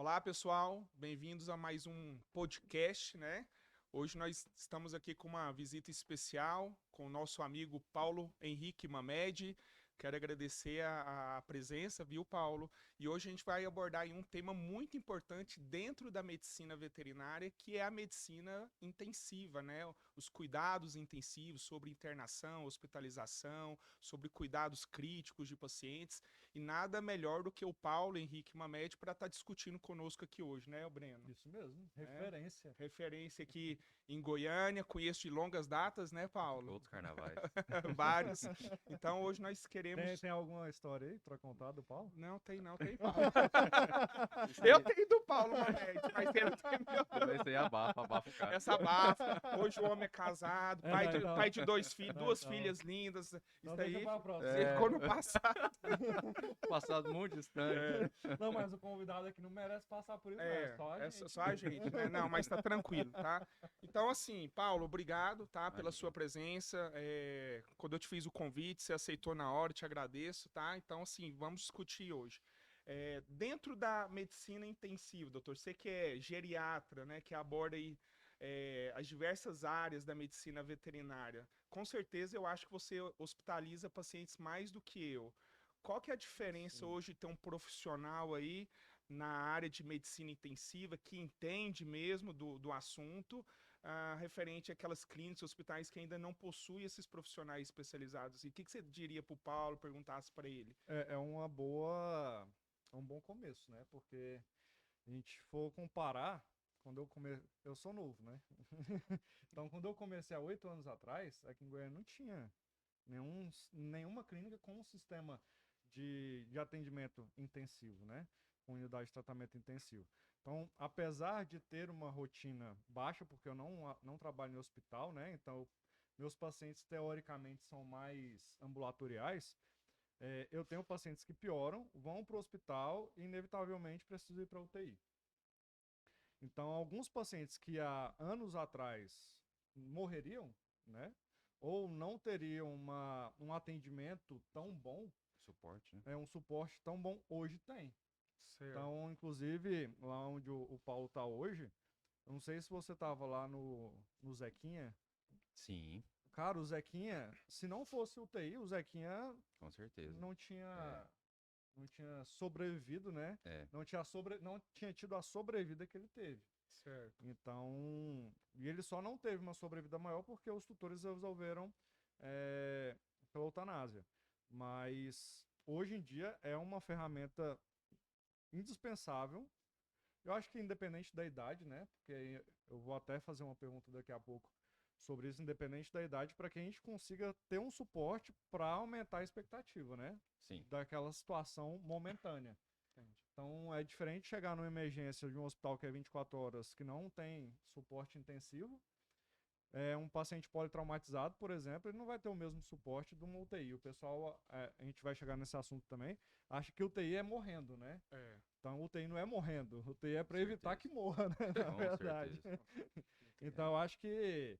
Olá, pessoal. Bem-vindos a mais um podcast, né? Hoje nós estamos aqui com uma visita especial com o nosso amigo Paulo Henrique Mamed. Quero agradecer a presença, viu, Paulo? E hoje a gente vai abordar aí um tema muito importante dentro da medicina veterinária, que é a medicina intensiva, né? Os cuidados intensivos sobre internação, hospitalização, sobre cuidados críticos de pacientes. E nada melhor do que o Paulo Henrique Mamed para estar discutindo conosco aqui hoje, né, Breno? Isso mesmo, É, referência. referência aqui em Goiânia, conheço de longas datas, né, Paulo? Outros carnavais. Vários. Então hoje nós Tem, queremos. tem alguma história aí para contar do Paulo? Não, tem Paulo. Eu tenho do Paulo Mamed, mas ele tem meu. Esse aí abafa o cara. Essa abafa. Hoje o homem é casado, pai, não, de, então. pai de dois filhos, Não, duas então. filhas lindas. Isso Então daí deixa pra próxima. ficou no passado. Passado muito distante. Não, mas o convidado aqui não merece passar por isso, É, não, só a é gente. só a gente, né? Não, mas tá tranquilo, tá? Então, assim, Paulo, obrigado, tá, pela sua presença. Quando eu te fiz o convite, você aceitou na hora, te agradeço, tá? Então, assim, vamos discutir hoje. Dentro da medicina intensiva, doutor, você que é geriatra, né, que aborda aí as diversas áreas da medicina veterinária, com certeza eu acho que você hospitaliza pacientes mais do que eu. Qual que é a diferença Sim. hoje de ter um profissional aí na área de medicina intensiva que entende mesmo do assunto, referente àquelas clínicas, hospitais que ainda não possuem esses profissionais especializados? E o que você diria para o Paulo, perguntasse para ele? É uma boa, é um bom começo, né? Porque a gente for comparar, quando eu comecei, eu sou novo, né? Então, quando eu comecei há 8 anos atrás, aqui em Goiânia não tinha nenhuma clínica com um sistema de atendimento intensivo, né? Com unidade de tratamento intensivo. Então, apesar de ter uma rotina baixa, porque eu não trabalho em hospital, né? Então, meus pacientes teoricamente são mais ambulatoriais. Eu tenho pacientes que pioram, vão para o hospital e inevitavelmente precisam ir para UTI. Então, alguns pacientes que há anos atrás morreriam, né? Ou não teriam um atendimento tão bom, Suporte, né? um suporte tão bom, hoje tem. Certo. Então, inclusive, lá onde o Paulo está hoje, eu não sei se você estava lá no Zequinha. Sim, Cara, o Zequinha, se não fosse UTI, o Zequinha com certeza. não tinha sobrevivido, né? É. Não tinha tido a sobrevida que ele teve. Certo. Então, e ele só não teve uma sobrevida maior porque os tutores resolveram pela eutanásia. Mas hoje em dia é uma ferramenta indispensável. Eu acho que independente da idade, né? Porque eu vou até fazer uma pergunta daqui a pouco sobre isso, independente da idade, para que a gente consiga ter um suporte para aumentar a expectativa, né? Sim. Daquela situação momentânea. Entendi. Então é diferente chegar numa emergência de um hospital que é 24 horas, que não tem suporte intensivo. Um paciente politraumatizado, por exemplo, ele não vai ter o mesmo suporte de uma UTI. O pessoal, a gente vai chegar nesse assunto também, acha que UTI é morrendo, né? Então UTI não é morrendo, UTI é para evitar que morra, né? Na Com verdade. certeza. Então eu acho que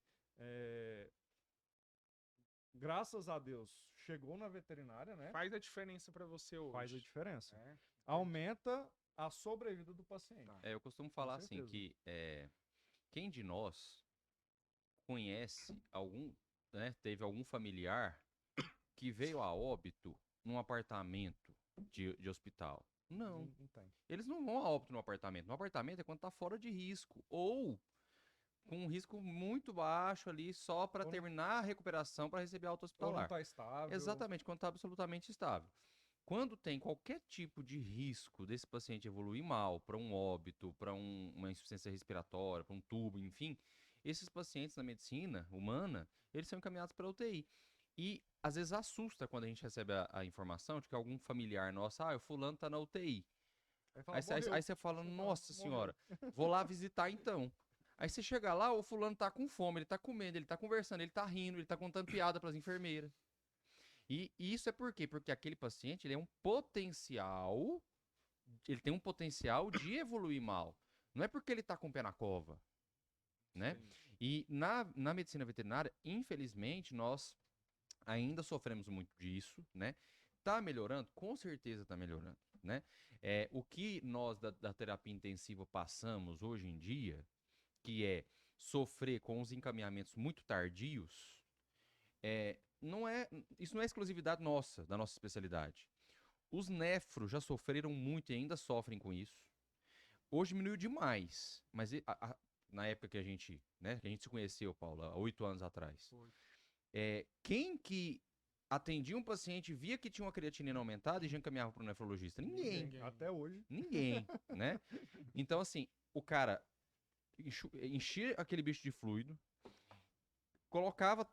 graças a Deus, chegou na veterinária, né? Faz a diferença para você hoje. Faz a diferença. É, Aumenta a sobrevida do paciente. Tá. Eu costumo falar assim certeza. que quem de nós conhece algum, né, teve algum familiar que veio a óbito num apartamento de hospital? Não. Não tem. Eles não vão a óbito no apartamento. No apartamento é quando tá fora de risco. Ou com um risco muito baixo ali, só para Ou não- terminar a recuperação para receber alta Ou não hospitalar. está estável. Exatamente, quando está absolutamente estável. Quando tem qualquer tipo de risco desse paciente evoluir mal para um óbito, para uma insuficiência respiratória, para um tubo, enfim, esses pacientes na medicina humana, eles são encaminhados para UTI. E às vezes assusta quando a gente recebe a informação de que algum familiar nosso, o fulano está na UTI. Aí fala, Aí você fala, nossa morreu. senhora, vou lá visitar então. Aí você chega lá, o fulano tá com fome, ele tá comendo, ele tá conversando, ele tá rindo, ele tá contando piada pras enfermeiras. E isso é por quê? Porque aquele paciente, ele tem um potencial de evoluir mal. Não é porque ele tá com o pé na cova, né? Sim. E na medicina veterinária, infelizmente, nós ainda sofremos muito disso, né? Tá melhorando? Com certeza tá melhorando. né? O que nós da terapia intensiva passamos hoje em dia, que é sofrer com os encaminhamentos muito tardios, não é, isso não é exclusividade nossa, da nossa especialidade. Os nefros já sofreram muito e ainda sofrem com isso. Hoje diminuiu demais, mas na época que a gente, né, que a gente se conheceu, Paulo, há 8 anos atrás, Foi. quem que atendia um paciente, via que tinha uma creatinina aumentada e já encaminhava para o nefrologista? Ninguém. Ninguém. Até hoje. Ninguém, né? Então, assim, o cara enchia aquele bicho de fluido, colocava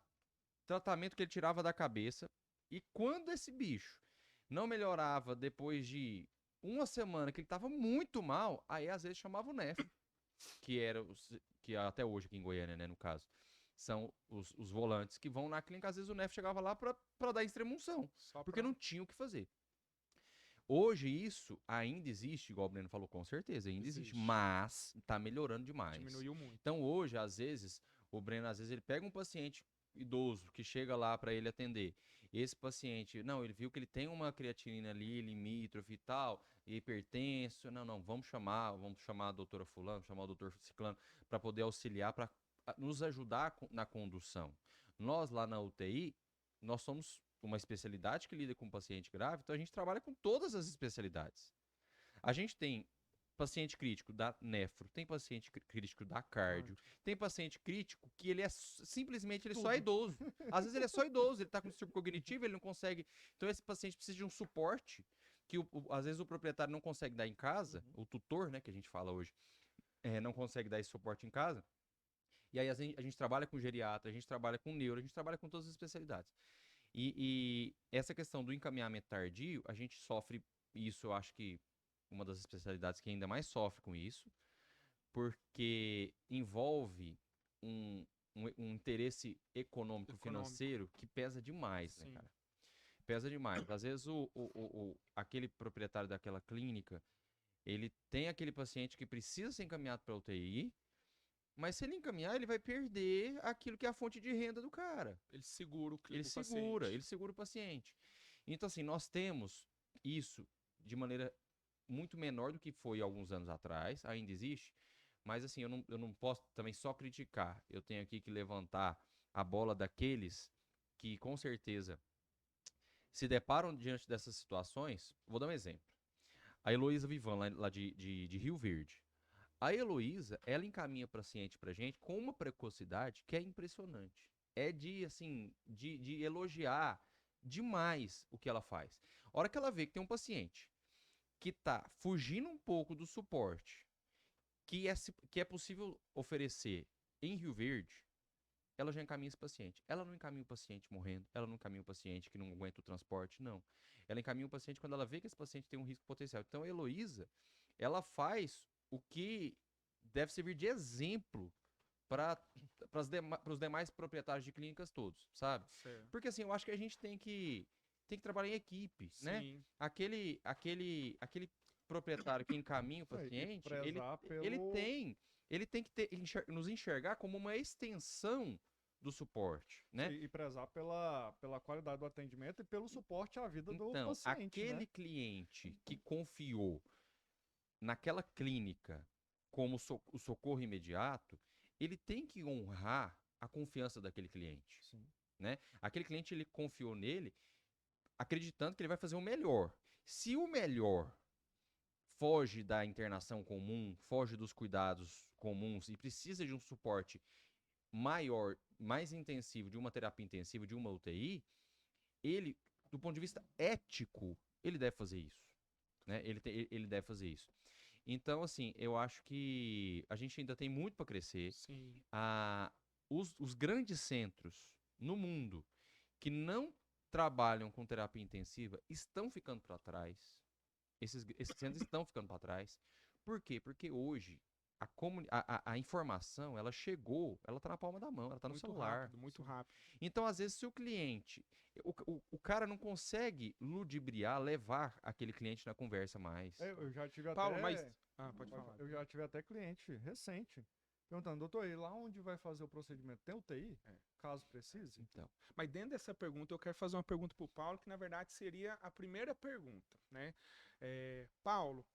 tratamento que ele tirava da cabeça, e quando esse bicho não melhorava depois de uma semana, que ele estava muito mal, aí às vezes chamava o nefro, que até hoje aqui em Goiânia, né, no caso, são os volantes que vão na clínica. Às vezes o nefro chegava lá para dar extremunção, Só porque pra- não tinha o que fazer. Hoje isso ainda existe, igual o Breno falou, com certeza, ainda existe, Existe. mas tá melhorando demais. Diminuiu muito. Então hoje, às vezes, o Breno, às vezes, ele pega um paciente idoso que chega lá para ele atender. Esse paciente, não, ele viu que ele tem uma creatinina ali, limítrofe e tal, hipertenso. Não, vamos chamar a doutora fulano, chamar o doutor ciclano para poder auxiliar, para nos ajudar na condução. Nós lá na UTI, nós somos uma especialidade que lida com paciente grave, então a gente trabalha com todas as especialidades. A gente tem paciente crítico da nefro, tem paciente crítico da cardio, tem paciente crítico que ele é simplesmente ele só é idoso. Às vezes ele é só idoso, ele tá com distúrbio cognitivo, ele não consegue. Então esse paciente precisa de um suporte que às vezes o proprietário não consegue dar em casa, o tutor, né, que a gente fala hoje, não consegue dar esse suporte em casa. E aí a gente trabalha com geriatra, a gente trabalha com neuro, a gente trabalha com todas as especialidades. E essa questão do encaminhamento tardio, a gente sofre isso, eu acho que uma das especialidades que ainda mais sofre com isso, porque envolve um interesse econômico, financeiro que pesa demais, né, Sim. cara? Pesa demais. Às vezes aquele proprietário daquela clínica, ele tem aquele paciente que precisa ser encaminhado para UTI, mas se ele encaminhar, ele vai perder aquilo que é a fonte de renda do cara. Ele segura o Ele segura o paciente. Então, assim, nós temos isso de maneira muito menor do que foi alguns anos atrás, ainda existe, mas assim, eu não posso também só criticar. Eu tenho aqui que levantar a bola daqueles que, com certeza, se deparam diante dessas situações. Vou dar um exemplo. A Heloísa Vivan, lá de Rio Verde. A Heloísa, ela encaminha paciente pra gente com uma precocidade que é impressionante. É de elogiar demais o que ela faz. A hora que ela vê que tem um paciente que tá fugindo um pouco do suporte que é possível oferecer em Rio Verde, ela já encaminha esse paciente. Ela não encaminha o paciente morrendo, ela não encaminha o paciente que não aguenta o transporte, não. Ela encaminha o paciente quando ela vê que esse paciente tem um risco potencial. Então a Heloísa, ela faz o que deve servir de exemplo para os demais proprietários de clínicas todos, sabe? Certo. Porque assim, eu acho que a gente tem que trabalhar em equipe, né? Sim. Aquele proprietário que encaminha o É, e paciente, prezar ele tem que nos enxergar como uma extensão do suporte, né? E prezar pela qualidade do atendimento e pelo suporte à vida do Então, paciente, aquele né? cliente que confiou naquela clínica como o socorro imediato, ele tem que honrar a confiança daquele cliente, Sim. né? Aquele cliente, ele confiou nele acreditando que ele vai fazer o melhor. Se o melhor foge da internação comum, foge dos cuidados comuns e precisa de um suporte maior, mais intensivo, de uma terapia intensiva, de uma UTI, ele, do ponto de vista ético, ele deve fazer isso, né? Ele deve fazer isso. Então, assim, eu acho que a gente ainda tem muito para crescer. Sim. Os grandes centros no mundo que não trabalham com terapia intensiva estão ficando para trás. Esses centros estão ficando para trás. Por quê? Porque hoje a informação, ela chegou, ela tá na palma da mão, ela tá no Muito celular. rápido, muito rápido. Então, às vezes, se o cliente, o cara não consegue ludibriar, levar aquele cliente na conversa mais. Eu já tive Paulo, até. mas... Ah, pode falar. Eu já tive até cliente recente perguntando, doutor, e lá onde vai fazer o procedimento tem UTI? É. Caso precise? Então, Mas dentro dessa pergunta, eu quero fazer uma pergunta para o Paulo, que na verdade seria a primeira pergunta, né? Paulo,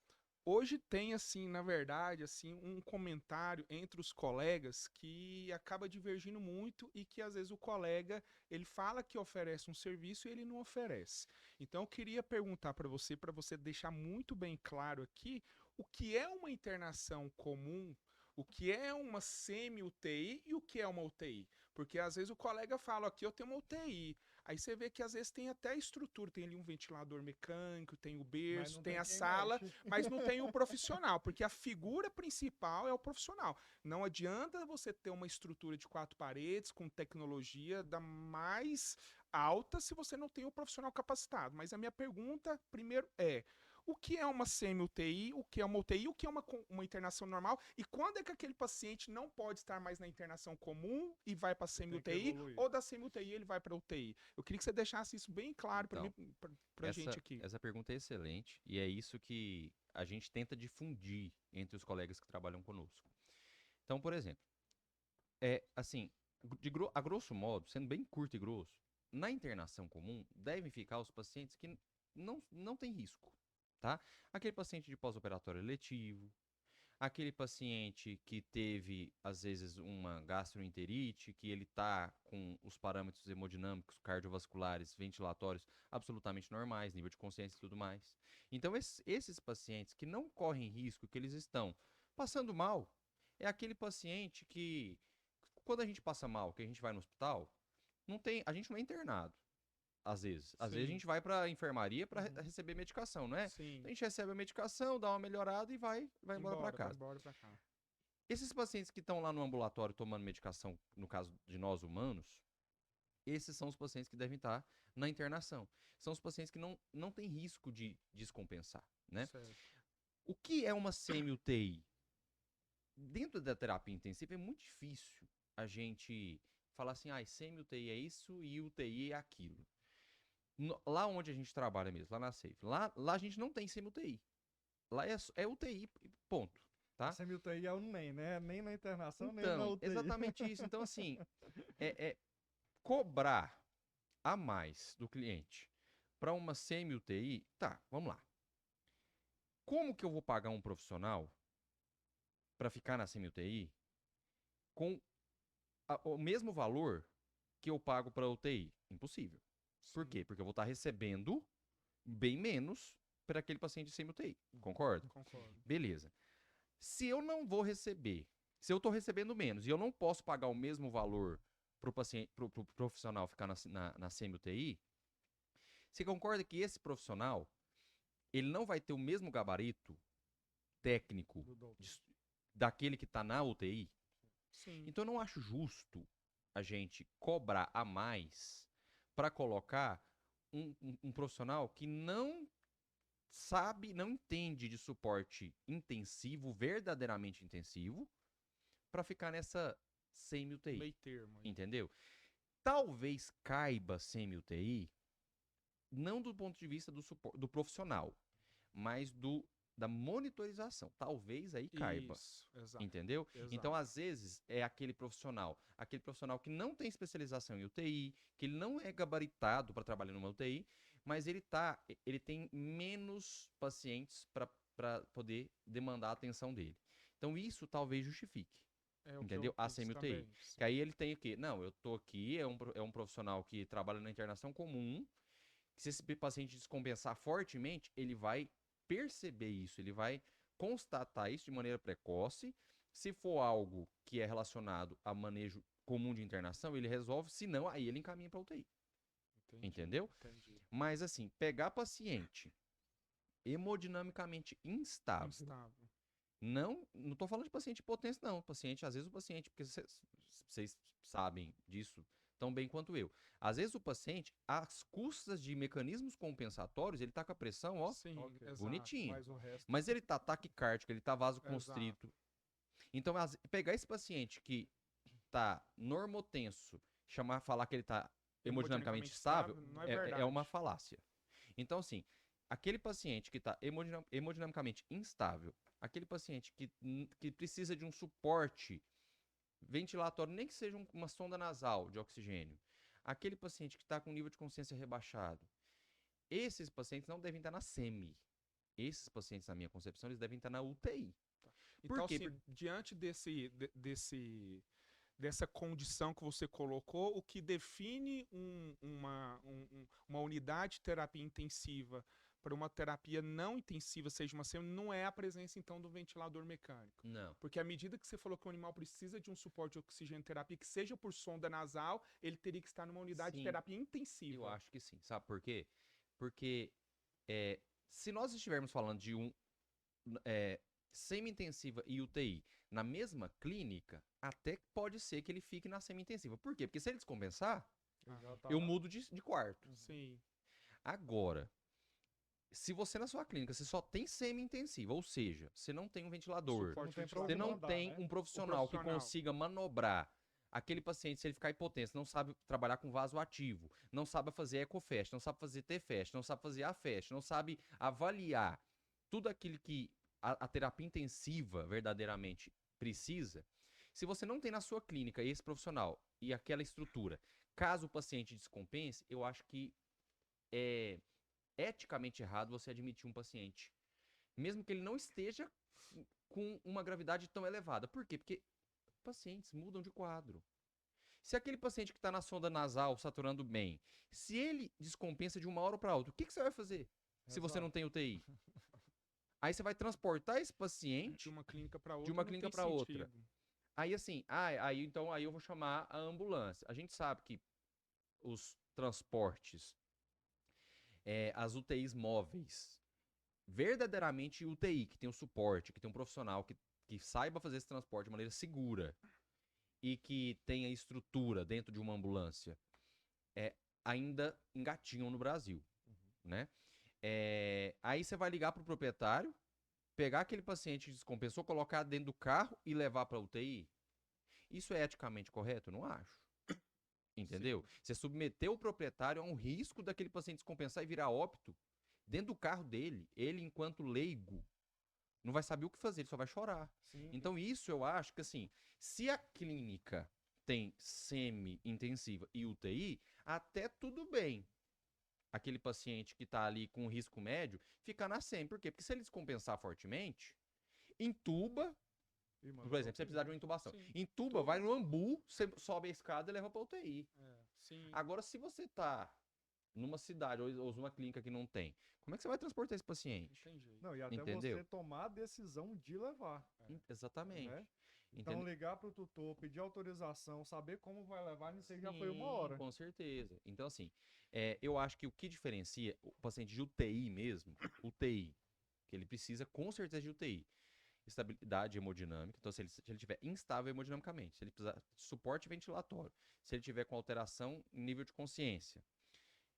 hoje tem, assim, na verdade, assim, um comentário entre os colegas que acaba divergindo muito e que às vezes o colega, ele fala que oferece um serviço e ele não oferece. Então, eu queria perguntar para você deixar muito bem claro aqui o que é uma internação comum, o que é uma semi-UTI e o que é uma UTI. Porque às vezes o colega fala, aqui eu tenho uma UTI. Aí você vê que às vezes tem até estrutura, tem ali um ventilador mecânico, tem o Mas berço, não tem tem a quem sala, mexe. mas não tem o profissional, porque a figura principal é o profissional. Não adianta você ter uma estrutura de 4 paredes com tecnologia da mais alta se você não tem o profissional capacitado. Mas a minha pergunta, primeiro, é: o que é uma semi-UTI, o que é uma UTI, o que é uma internação normal, e quando é que aquele paciente não pode estar mais na internação comum e vai para Tem que semi-UTI, evoluir. ou da semi-UTI ele vai para UTI? Eu queria que você deixasse isso bem claro para Então, mim, pra gente aqui. essa pergunta é excelente e é isso que a gente tenta difundir entre os colegas que trabalham conosco. Então, por exemplo, assim, a grosso modo, sendo bem curto e grosso, na internação comum devem ficar os pacientes que não têm risco, tá? Aquele paciente de pós-operatório letivo, aquele paciente que teve, às vezes, uma gastroenterite, que ele está com os parâmetros hemodinâmicos, cardiovasculares, ventilatórios absolutamente normais, nível de consciência e tudo mais. Então, esses pacientes que não correm risco, que eles estão passando mal, é aquele paciente que, quando a gente passa mal, que a gente vai no hospital, a gente não é internado. Às vezes. Às vezes a Sim. gente vai pra enfermaria para Uhum. receber medicação, não é? Sim. A gente recebe a medicação, dá uma melhorada e vai embora para casa. Embora pra cá. Esses pacientes que estão lá no ambulatório tomando medicação, no caso de nós humanos, esses são os pacientes que devem estar na internação. São os pacientes que não têm risco de descompensar, né? Certo. O que é uma semi-UTI? Dentro da terapia intensiva é muito difícil a gente falar assim, semi-UTI é isso e UTI é aquilo. Lá onde a gente trabalha mesmo, lá na Safe, lá a gente não tem semi-UTI. Lá é UTI, ponto. A Tá? semi-UTI é o NEM, né? Nem na internação, nem na Então, UTI. exatamente isso. Então, assim, é cobrar a mais do cliente para uma semi-UTI, tá, vamos lá. Como que eu vou pagar um profissional para ficar na semi-UTI com o mesmo valor que eu pago para UTI? Impossível. Por quê? Porque eu vou estar recebendo bem menos para aquele paciente de semi-UTI. Concorda? Concordo. Beleza. Se eu não vou receber, se eu estou recebendo menos e eu não posso pagar o mesmo valor para o paciente, pro profissional ficar na semi-UTI, você concorda que esse profissional ele não vai ter o mesmo gabarito técnico Do doutor. daquele que está na UTI? Sim. Então eu não acho justo a gente cobrar a mais para colocar um profissional que não sabe, não entende de suporte intensivo, verdadeiramente intensivo, para ficar nessa semi-UTI. Meio termo. Aí. Entendeu? Talvez caiba semi-UTI, não do ponto de vista do profissional, mas da monitorização. Talvez aí caiba. Isso, exato. Entendeu? Exato. Então, às vezes, é aquele profissional que não tem especialização em UTI, que ele não é gabaritado para trabalhar numa UTI, mas ele tem menos pacientes para poder demandar a atenção dele. Então, isso talvez justifique. É o que Entendeu? eu A penso semi-UTI. também. Que aí ele tem o quê? Não, eu tô aqui, é um profissional que trabalha na internação comum, que se esse paciente descompensar fortemente, ele vai perceber isso, ele vai constatar isso de maneira precoce. Se for algo que é relacionado a manejo comum de internação, ele resolve, se não, aí ele encaminha para UTI. Entendi, Entendeu? entendi. Mas assim, pegar paciente hemodinamicamente instável, Instável. não tô falando de paciente hipotensão, não. Paciente, às vezes o paciente, porque vocês sabem disso tão bem quanto eu. Às vezes o paciente, às custas de mecanismos compensatórios, ele tá com a pressão, ó, Sim, Ok. exato. bonitinha. Mas o resto. Mas ele tá taquicárdico, ele tá Exato. vasoconstrito. Então, pegar esse paciente que tá normotenso, falar que ele tá hemodinamicamente estável, não é verdade. é uma falácia. Então, assim, aquele paciente que está hemodinamicamente instável, aquele paciente que precisa de um suporte ventilatório, nem que seja uma sonda nasal de oxigênio. Aquele paciente que está com nível de consciência rebaixado, esses pacientes não devem estar na SEMI. Esses pacientes, na minha concepção, eles devem estar na UTI. Por Então, quê? assim, diante dessa condição que você colocou, o que define uma unidade de terapia intensiva para uma terapia não intensiva, seja uma SEMI, não é a presença, então, do ventilador mecânico. Não. Porque à medida que você falou que o animal precisa de um suporte de oxigênio terapia, que seja por sonda nasal, ele teria que estar numa unidade de Sim, terapia intensiva. eu acho que sim. Sabe por quê? Porque se nós estivermos falando de semi-intensiva e UTI na mesma clínica, até pode ser que ele fique na semi-intensiva. Por quê? Porque se ele descompensar, Ele já tá eu lá. mudo de quarto. Sim. Agora, se você na sua clínica você só tem semi-intensiva, ou seja, você não tem um ventilador, Suporte Não tem pra ventilador. você onde não mandar, tem né? um profissional que profissional. consiga manobrar aquele paciente, se ele ficar hipotêncio, não sabe trabalhar com vaso ativo, não sabe fazer EcoFast, não sabe fazer TFast, não sabe fazer AFast, não sabe avaliar tudo aquilo que a terapia intensiva verdadeiramente precisa. Se você não tem na sua clínica esse profissional e aquela estrutura, caso o paciente descompense, eu acho que é eticamente errado você admitir um paciente, mesmo que ele não esteja com uma gravidade tão elevada. Por quê? Porque pacientes mudam de quadro. Se aquele paciente que está na sonda nasal saturando bem, se ele descompensa de uma hora para outra, o que você vai fazer se você não Exato. tem UTI? Aí você vai transportar esse De paciente uma clínica para outra. de uma não clínica tem para outra. sentido. Aí assim, aí eu vou chamar a ambulância. A gente sabe que os transportes, as UTIs móveis, verdadeiramente UTI, que tem um suporte, que tem um profissional que saiba fazer esse transporte de maneira segura e que tenha estrutura dentro de uma ambulância, ainda engatinham no Brasil, né? Aí você vai ligar pro proprietário, pegar aquele paciente que descompensou, colocar dentro do carro e levar para UTI. Isso é eticamente correto? Não acho. Entendeu? Você submeteu o proprietário a um risco daquele paciente descompensar e virar óbito dentro do carro dele. Ele, enquanto leigo, não vai saber o que fazer, ele só vai chorar. Sim. Então, isso eu acho que, assim, se a clínica tem semi-intensiva e UTI, até tudo bem. Aquele paciente que está ali com risco médio, ficar na SEMI. Por quê? Porque se ele descompensar fortemente, entuba, E manda por pra exemplo, você UTI. precisar de uma intubação. Sim. Entuba, vai no ambu, você sobe a escada e leva para UTI. Sim. Agora, se você tá numa cidade ou numa clínica que não tem, como é que você vai transportar esse Não paciente? tem jeito. Não, e até Entendeu? você tomar a decisão de levar, Exatamente. né? Então Entende- ligar pro tutor, pedir autorização, saber como vai levar, nisso aí já foi uma Sim, hora. com certeza. Então, assim, eu acho que o que diferencia o paciente de UTI mesmo, UTI, que ele precisa com certeza de UTI, estabilidade hemodinâmica, então se ele tiver instável hemodinamicamente, se ele precisar de suporte ventilatório, se ele tiver com alteração em nível de consciência,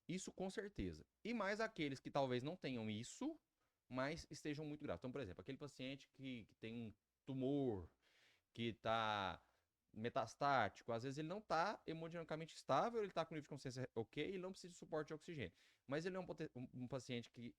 isso com certeza. E mais aqueles que talvez não tenham isso, mas estejam muito graves. Então, por exemplo, aquele paciente que tem um tumor, que está metastático, às vezes ele não está hemodinamicamente estável, ele está com nível de consciência ok, e não precisa de suporte de oxigênio. Mas ele é um paciente que,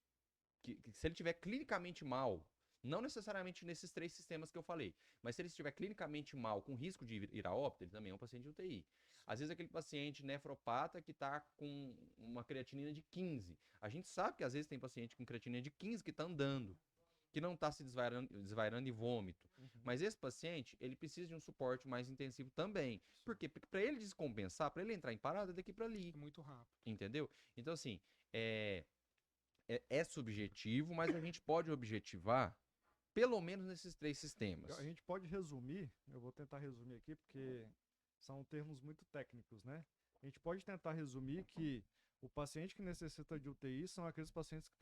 se ele tiver clinicamente mal, não necessariamente nesses 3 sistemas que eu falei, mas se ele estiver clinicamente mal, com risco de ir a óbito, ele também é um paciente de UTI. Às vezes aquele paciente nefropata que está com uma creatinina de 15. A gente sabe que às vezes tem paciente com creatinina de 15 que está andando, que não está se desvairando em vômito. Mas esse paciente, ele precisa de um suporte mais intensivo também. Por quê? Porque para ele descompensar, para ele entrar em parada, é daqui para ali. É muito rápido. Entendeu? Então, assim, é subjetivo, mas a gente pode objetivar pelo menos nesses 3 sistemas. A gente pode resumir, eu vou tentar resumir aqui, porque são termos muito técnicos, né? A gente pode tentar resumir que o paciente que necessita de UTI são aqueles pacientes que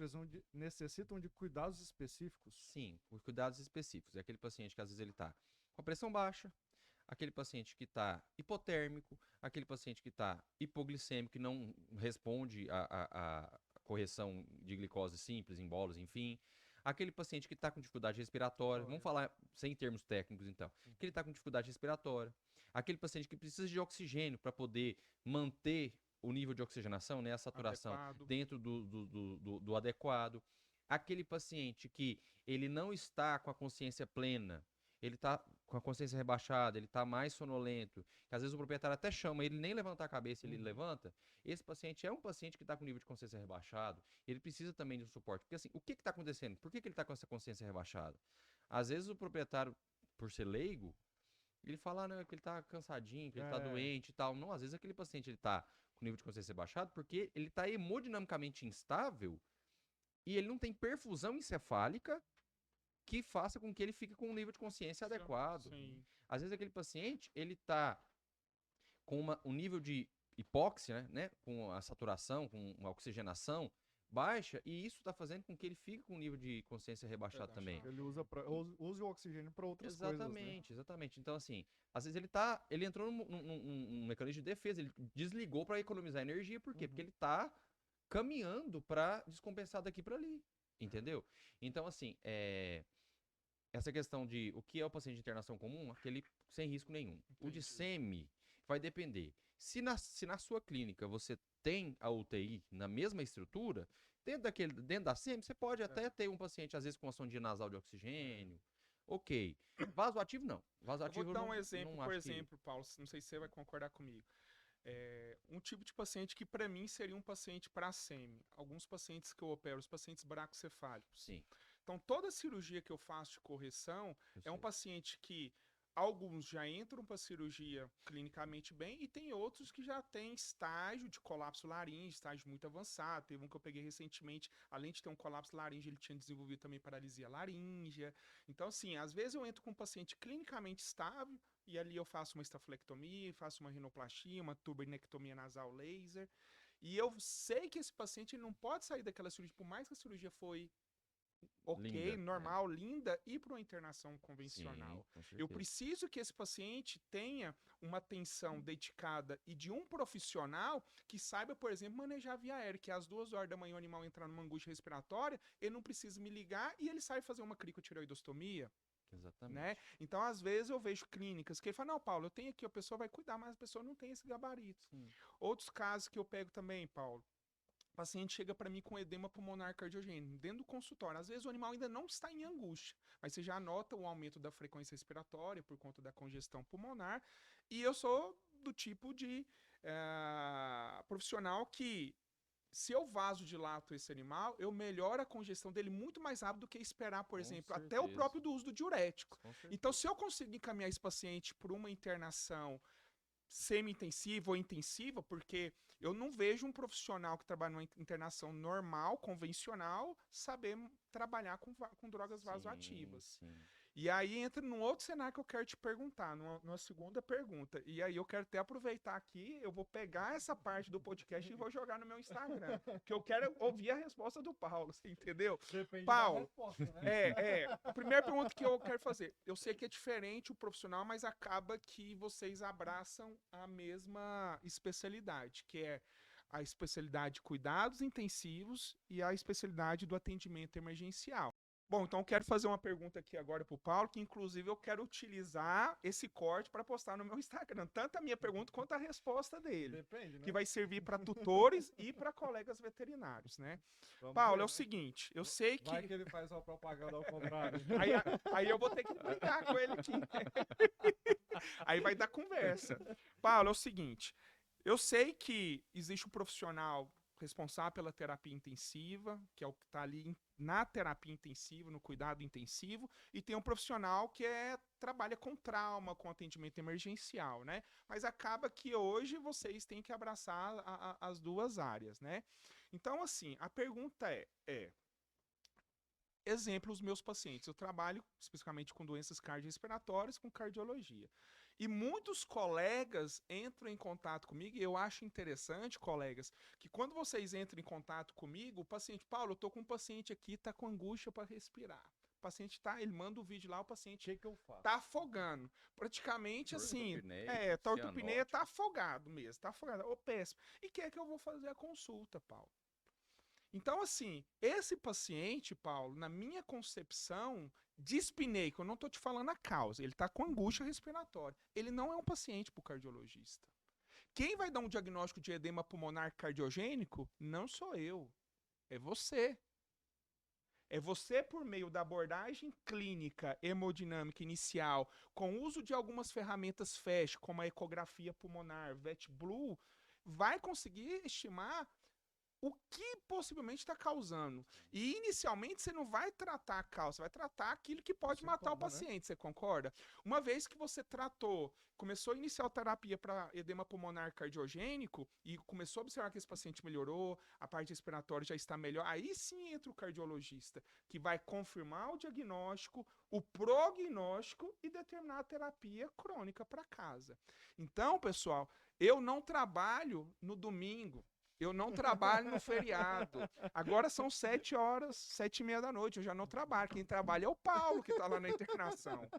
necessitam de cuidados específicos. Sim, os cuidados específicos. É aquele paciente que às vezes ele está com a pressão baixa, aquele paciente que está hipotérmico, aquele paciente que está hipoglicêmico, que não responde a correção de glicose simples, em bolos, enfim. Aquele paciente que está com dificuldade respiratória, vamos falar sem termos técnicos então, que ele está com dificuldade respiratória. Aquele paciente que precisa de oxigênio para poder manter o nível de oxigenação, né, a saturação Adequado. dentro do adequado. Aquele paciente que ele não está com a consciência plena, ele tá com a consciência rebaixada, ele tá mais sonolento, que às vezes o proprietário até chama ele nem levantar a cabeça, ele levanta. Esse paciente é um paciente que está com nível de consciência rebaixado, ele precisa também de um suporte. Porque assim, o que está acontecendo? Por que ele está com essa consciência rebaixada? Às vezes o proprietário, por ser leigo, ele fala, não, é que ele tá cansadinho, que ele tá doente e tal. Não, às vezes aquele paciente ele tá com nível de consciência rebaixado porque ele tá hemodinamicamente instável e ele não tem perfusão encefálica que faça com que ele fique com um nível de consciência adequado. Sim. Às vezes aquele paciente, ele tá com um nível de hipóxia, né? Com a saturação, com uma oxigenação baixa, e isso está fazendo com que ele fique com um nível de consciência rebaixado também. Ele usa o oxigênio para outras Exatamente, coisas, né? exatamente. Então, assim, às vezes ele entrou num mecanismo de defesa, ele desligou para economizar energia, por quê? Porque ele tá caminhando para descompensar daqui para ali, entendeu? Então, assim, essa questão de o que é o paciente de internação comum, aquele sem risco nenhum. O de SEMI vai depender. Se na sua clínica você tem a UTI na mesma estrutura, dentro da SEMI, você pode até ter um paciente, às vezes, com uma sondinha nasal de oxigênio. Ok. Vasoativo, não. Vasoativo, Eu vou dar um não, exemplo, não por acho que... exemplo, Paulo, não sei se você vai concordar comigo. Um tipo de paciente que para mim seria um paciente para SEMI. Alguns pacientes que eu opero, os pacientes bracocefálicos. Sim. Então, toda cirurgia que eu faço de correção é um paciente que alguns já entram para cirurgia clinicamente bem e tem outros que já têm estágio de colapso laríngeo, estágio muito avançado. Teve um que eu peguei recentemente, além de ter um colapso laríngeo, ele tinha desenvolvido também paralisia laríngea. Então, assim, às vezes eu entro com um paciente clinicamente estável e ali eu faço uma estaflectomia, faço uma rinoplastia, uma turbinectomia nasal laser. E eu sei que esse paciente ele não pode sair daquela cirurgia, por mais que a cirurgia foi ok, Linda, normal, linda, e para uma internação convencional. Sim, com Eu certeza. preciso que esse paciente tenha uma atenção dedicada e de um profissional que saiba, por exemplo, manejar a via aérea, que às 2 horas da manhã o animal entrar numa angústia respiratória, ele não precisa me ligar e ele sai fazer uma cricotireoidostomia. Exatamente. Né? Então, às vezes, eu vejo clínicas que ele fala, não, Paulo, eu tenho aqui, a pessoa vai cuidar, mas a pessoa não tem esse gabarito. Sim. Outros casos que eu pego também, Paulo, o paciente chega para mim com edema pulmonar cardiogênico dentro do consultório. Às vezes o animal ainda não está em angústia, mas você já nota o aumento da frequência respiratória por conta da congestão pulmonar. E eu sou do tipo de profissional que, se eu vasodilato esse animal, eu melhoro a congestão dele muito mais rápido do que esperar, por exemplo, até o próprio do uso do diurético. Então, se eu conseguir encaminhar esse paciente por uma internação semi-intensiva ou intensiva, porque eu não vejo um profissional que trabalha numa internação normal, convencional, saber trabalhar com drogas vasoativas. Sim. E aí entra num outro cenário que eu quero te perguntar, numa segunda pergunta. E aí eu quero até aproveitar aqui, eu vou pegar essa parte do podcast e vou jogar no meu Instagram, que eu quero ouvir a resposta do Paulo, você entendeu? Depende Paulo, da resposta, né? A primeira pergunta que eu quero fazer. Eu sei que é diferente o profissional, mas acaba que vocês abraçam a mesma especialidade, que é a especialidade de cuidados intensivos e a especialidade do atendimento emergencial. Bom, então eu quero fazer uma pergunta aqui agora para o Paulo, que inclusive eu quero utilizar esse corte para postar no meu Instagram, tanto a minha pergunta quanto a resposta dele. Depende, né? Que vai servir para tutores e para colegas veterinários, né? Vamos Paulo, ver, é o né? seguinte, eu sei que... Vai que ele faz uma propaganda ao contrário. Aí eu vou ter que brigar com ele aqui. Aí vai dar conversa. Paulo, é o seguinte, eu sei que existe um profissional responsável pela terapia intensiva, que é o que está ali na terapia intensiva, no cuidado intensivo, e tem um profissional que trabalha com trauma, com atendimento emergencial, né? Mas acaba que hoje vocês têm que abraçar as duas áreas, né? Então, assim, a pergunta exemplo, os meus pacientes. Eu trabalho especificamente com doenças cardiorrespiratórias, com cardiologia. E muitos colegas entram em contato comigo, e eu acho interessante, colegas, que quando vocês entram em contato comigo, o paciente, Paulo, eu tô com um paciente aqui, tá com angústia para respirar. O paciente ele manda o vídeo lá, o paciente que eu faço? tá afogando. Praticamente assim, Tortopneia, tortopneia tá afogado mesmo, tá afogado. Ô, péssimo. E quer que eu vou fazer a consulta, Paulo? Então, assim, esse paciente, Paulo, na minha concepção, dispneico, eu não estou te falando a causa, ele está com angústia respiratória. Ele não é um paciente para o cardiologista. Quem vai dar um diagnóstico de edema pulmonar cardiogênico não sou eu, é você. É você, por meio da abordagem clínica hemodinâmica inicial, com o uso de algumas ferramentas FAST, como a ecografia pulmonar, VET-Blue, vai conseguir estimar o que possivelmente está causando. E inicialmente você não vai tratar a causa, você vai tratar aquilo que pode matar o sintoma, né? paciente, você concorda? Uma vez que você tratou, começou a iniciar a terapia para edema pulmonar cardiogênico e começou a observar que esse paciente melhorou, a parte respiratória já está melhor, aí sim entra o cardiologista, que vai confirmar o diagnóstico, o prognóstico e determinar a terapia crônica para casa. Então, pessoal, eu não trabalho no domingo. Eu não trabalho no feriado. Agora são 7h, 7h30 da noite. Eu já não trabalho. Quem trabalha é o Paulo, que está lá na internação.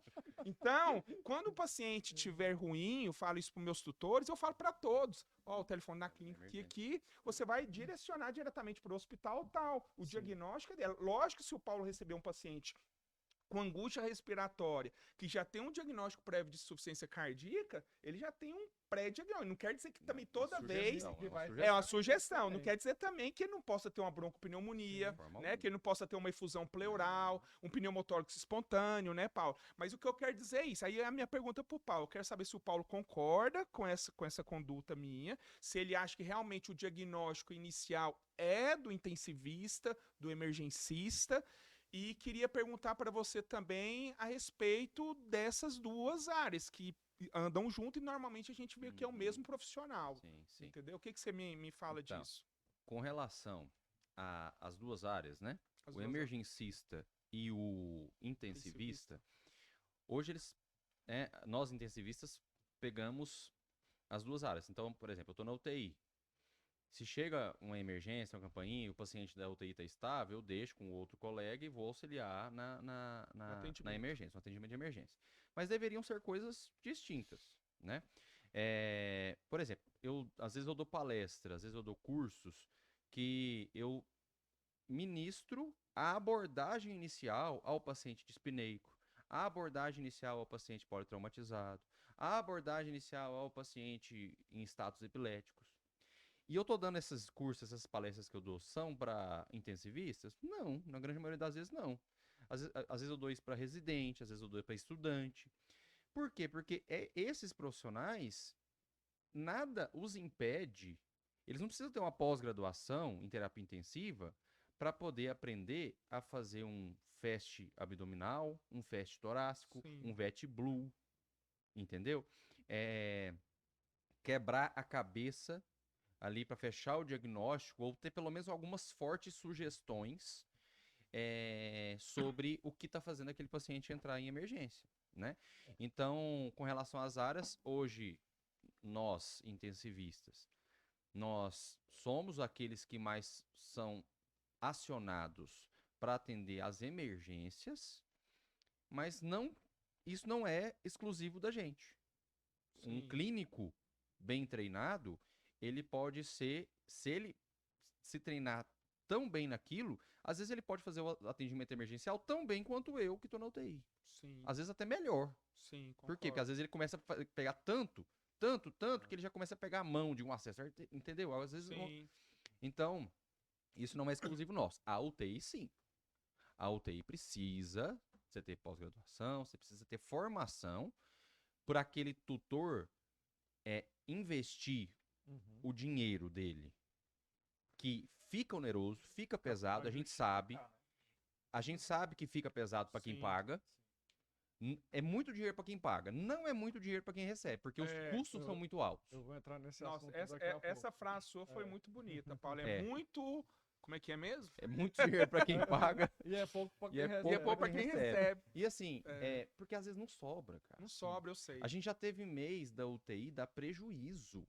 Então, quando o paciente estiver ruim, eu falo isso para os meus tutores, eu falo para todos. Ó, o telefone da clínica aqui, você vai direcionar diretamente para o hospital tal. O diagnóstico é dela. Lógico que se o Paulo receber um paciente com angústia respiratória, que já tem um diagnóstico prévio de insuficiência cardíaca, ele já tem um pré-diagnóstico. Não quer dizer que também toda vez é uma sugestão. Não quer dizer também que ele não possa ter uma broncopneumonia, né? Que ele não possa ter uma efusão pleural, um pneumotórax espontâneo, né, Paulo? Mas o que eu quero dizer é isso. Aí é a minha pergunta pro Paulo. Eu quero saber se o Paulo concorda com essa conduta minha, se ele acha que realmente o diagnóstico inicial é do intensivista, do emergencista. E queria perguntar para você também a respeito dessas duas áreas que andam junto e normalmente a gente vê que é o mesmo profissional. Sim, sim. Entendeu? O que você me fala Então, disso? Com relação às duas áreas, né? As O duas emergencista e o intensivista, hoje nós intensivistas pegamos as duas áreas. Então, por exemplo, eu estou na UTI. Se chega uma emergência, uma campainha, o paciente da UTI está estável, eu deixo com outro colega e vou auxiliar na atendimento. emergência, no atendimento de emergência. Mas deveriam ser coisas distintas, né? Por exemplo, às vezes eu dou palestras, às vezes eu dou cursos que eu ministro a abordagem inicial ao paciente dispneico, a abordagem inicial ao paciente politraumatizado, a abordagem inicial ao paciente em status epiléticos. E eu tô dando esses cursos, essas palestras que eu dou, são para intensivistas? Não, na grande maioria das vezes não. Às vezes eu dou isso para residente, às vezes eu dou para estudante. Por quê? Porque esses profissionais, nada os impede, eles não precisam ter uma pós-graduação em terapia intensiva para poder aprender a fazer um FAST abdominal, um FAST torácico, Sim. um VET-Blue, entendeu? Quebrar a cabeça ali para fechar o diagnóstico ou ter pelo menos algumas fortes sugestões sobre o que está fazendo aquele paciente entrar em emergência, né? Então, com relação às áreas, hoje nós intensivistas, nós somos aqueles que mais são acionados para atender as emergências, mas isso não é exclusivo da gente. Um Sim. clínico bem treinado, ele pode ser, se ele se treinar tão bem naquilo, às vezes ele pode fazer o atendimento emergencial tão bem quanto eu que estou na UTI. Sim. Às vezes até melhor. Sim, Por quê? Porque às vezes ele começa a pegar tanto, que ele já começa a pegar a mão de um acesso, entendeu? Às vezes não... Sim. Então, isso não é exclusivo nosso. A UTI, sim. A UTI precisa você ter pós-graduação, você precisa ter formação para aquele tutor investir o dinheiro dele, que fica oneroso, fica pesado, a gente sabe que fica pesado para quem Sim. paga. É muito dinheiro para quem paga, não é muito dinheiro para quem recebe, porque os custos são muito altos. Eu vou entrar nesse Nossa, assunto daqui a pouco. essa frase sua foi muito bonita, Paulo. É muito... Como é que é mesmo? É muito dinheiro para quem paga E é pouco para quem é recebe. pouco E é pouco pra quem recebe. E assim, porque às vezes não sobra, cara. Não sobra, eu sei. A gente já teve mês da UTI dar prejuízo.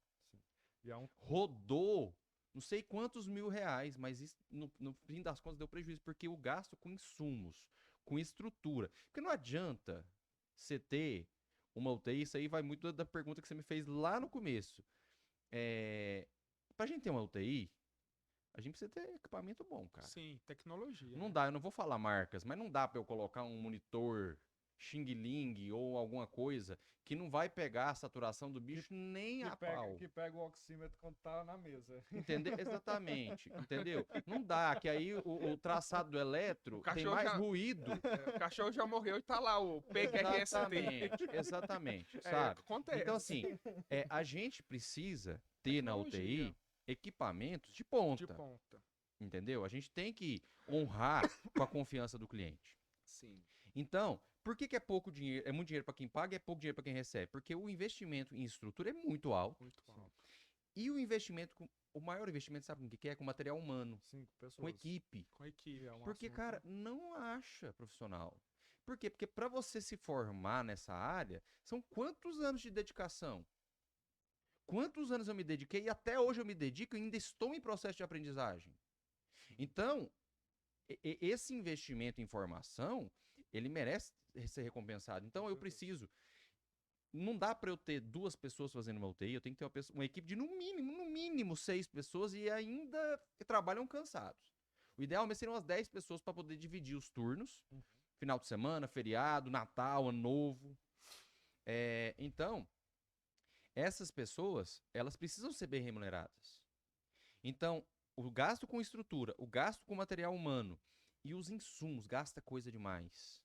E é um... Rodou não sei quantos R$1.000, mas isso, no fim das contas deu prejuízo, porque o gasto com insumos, com estrutura. Porque não adianta você ter uma UTI, isso aí vai muito da pergunta que você me fez lá no começo. Pra gente ter uma UTI, a gente precisa ter equipamento bom, cara. Sim, tecnologia. Não dá, eu não vou falar marcas, mas não dá pra eu colocar um monitor xing-ling ou alguma coisa que não vai pegar a saturação do bicho nem a pau. Que pega o oxímetro quando tá na mesa. Entendeu? Exatamente, entendeu? Não dá, que aí o traçado do eletro tem cachorro mais já- ruído. O cachorro já morreu e tá lá o PQRST. Exatamente, É, sabe? acontece. Então, assim, a gente precisa ter na Tecnologia. UTI equipamentos de De ponta, ponta. entendeu? A gente tem que honrar com a confiança do cliente. Sim. Então, por que que é pouco dinheiro, é muito dinheiro para quem paga e é pouco dinheiro para quem recebe? Porque o investimento em estrutura é muito alto Muito alto. e o investimento, o maior investimento, sabe com o que que é? Com material humano, 5 pessoas. com equipe. Com a equipe, é um Porque, assunto- cara, não acha profissional. Por quê? Porque para você se formar nessa área, são quantos anos de dedicação? Quantos anos eu me dediquei e até hoje eu me dedico e ainda estou em processo de aprendizagem. Então, esse investimento em formação, ele merece ser recompensado. Então, eu preciso. Não dá para eu ter 2 pessoas fazendo uma UTI, eu tenho que ter uma equipe de no mínimo 6 pessoas e ainda trabalham cansados. O ideal mesmo seriam umas 10 pessoas para poder dividir os turnos, final de semana, feriado, Natal, Ano Novo. Então, essas pessoas, elas precisam ser bem remuneradas. Então, o gasto com estrutura, o gasto com material humano e os insumos, gasta coisa demais.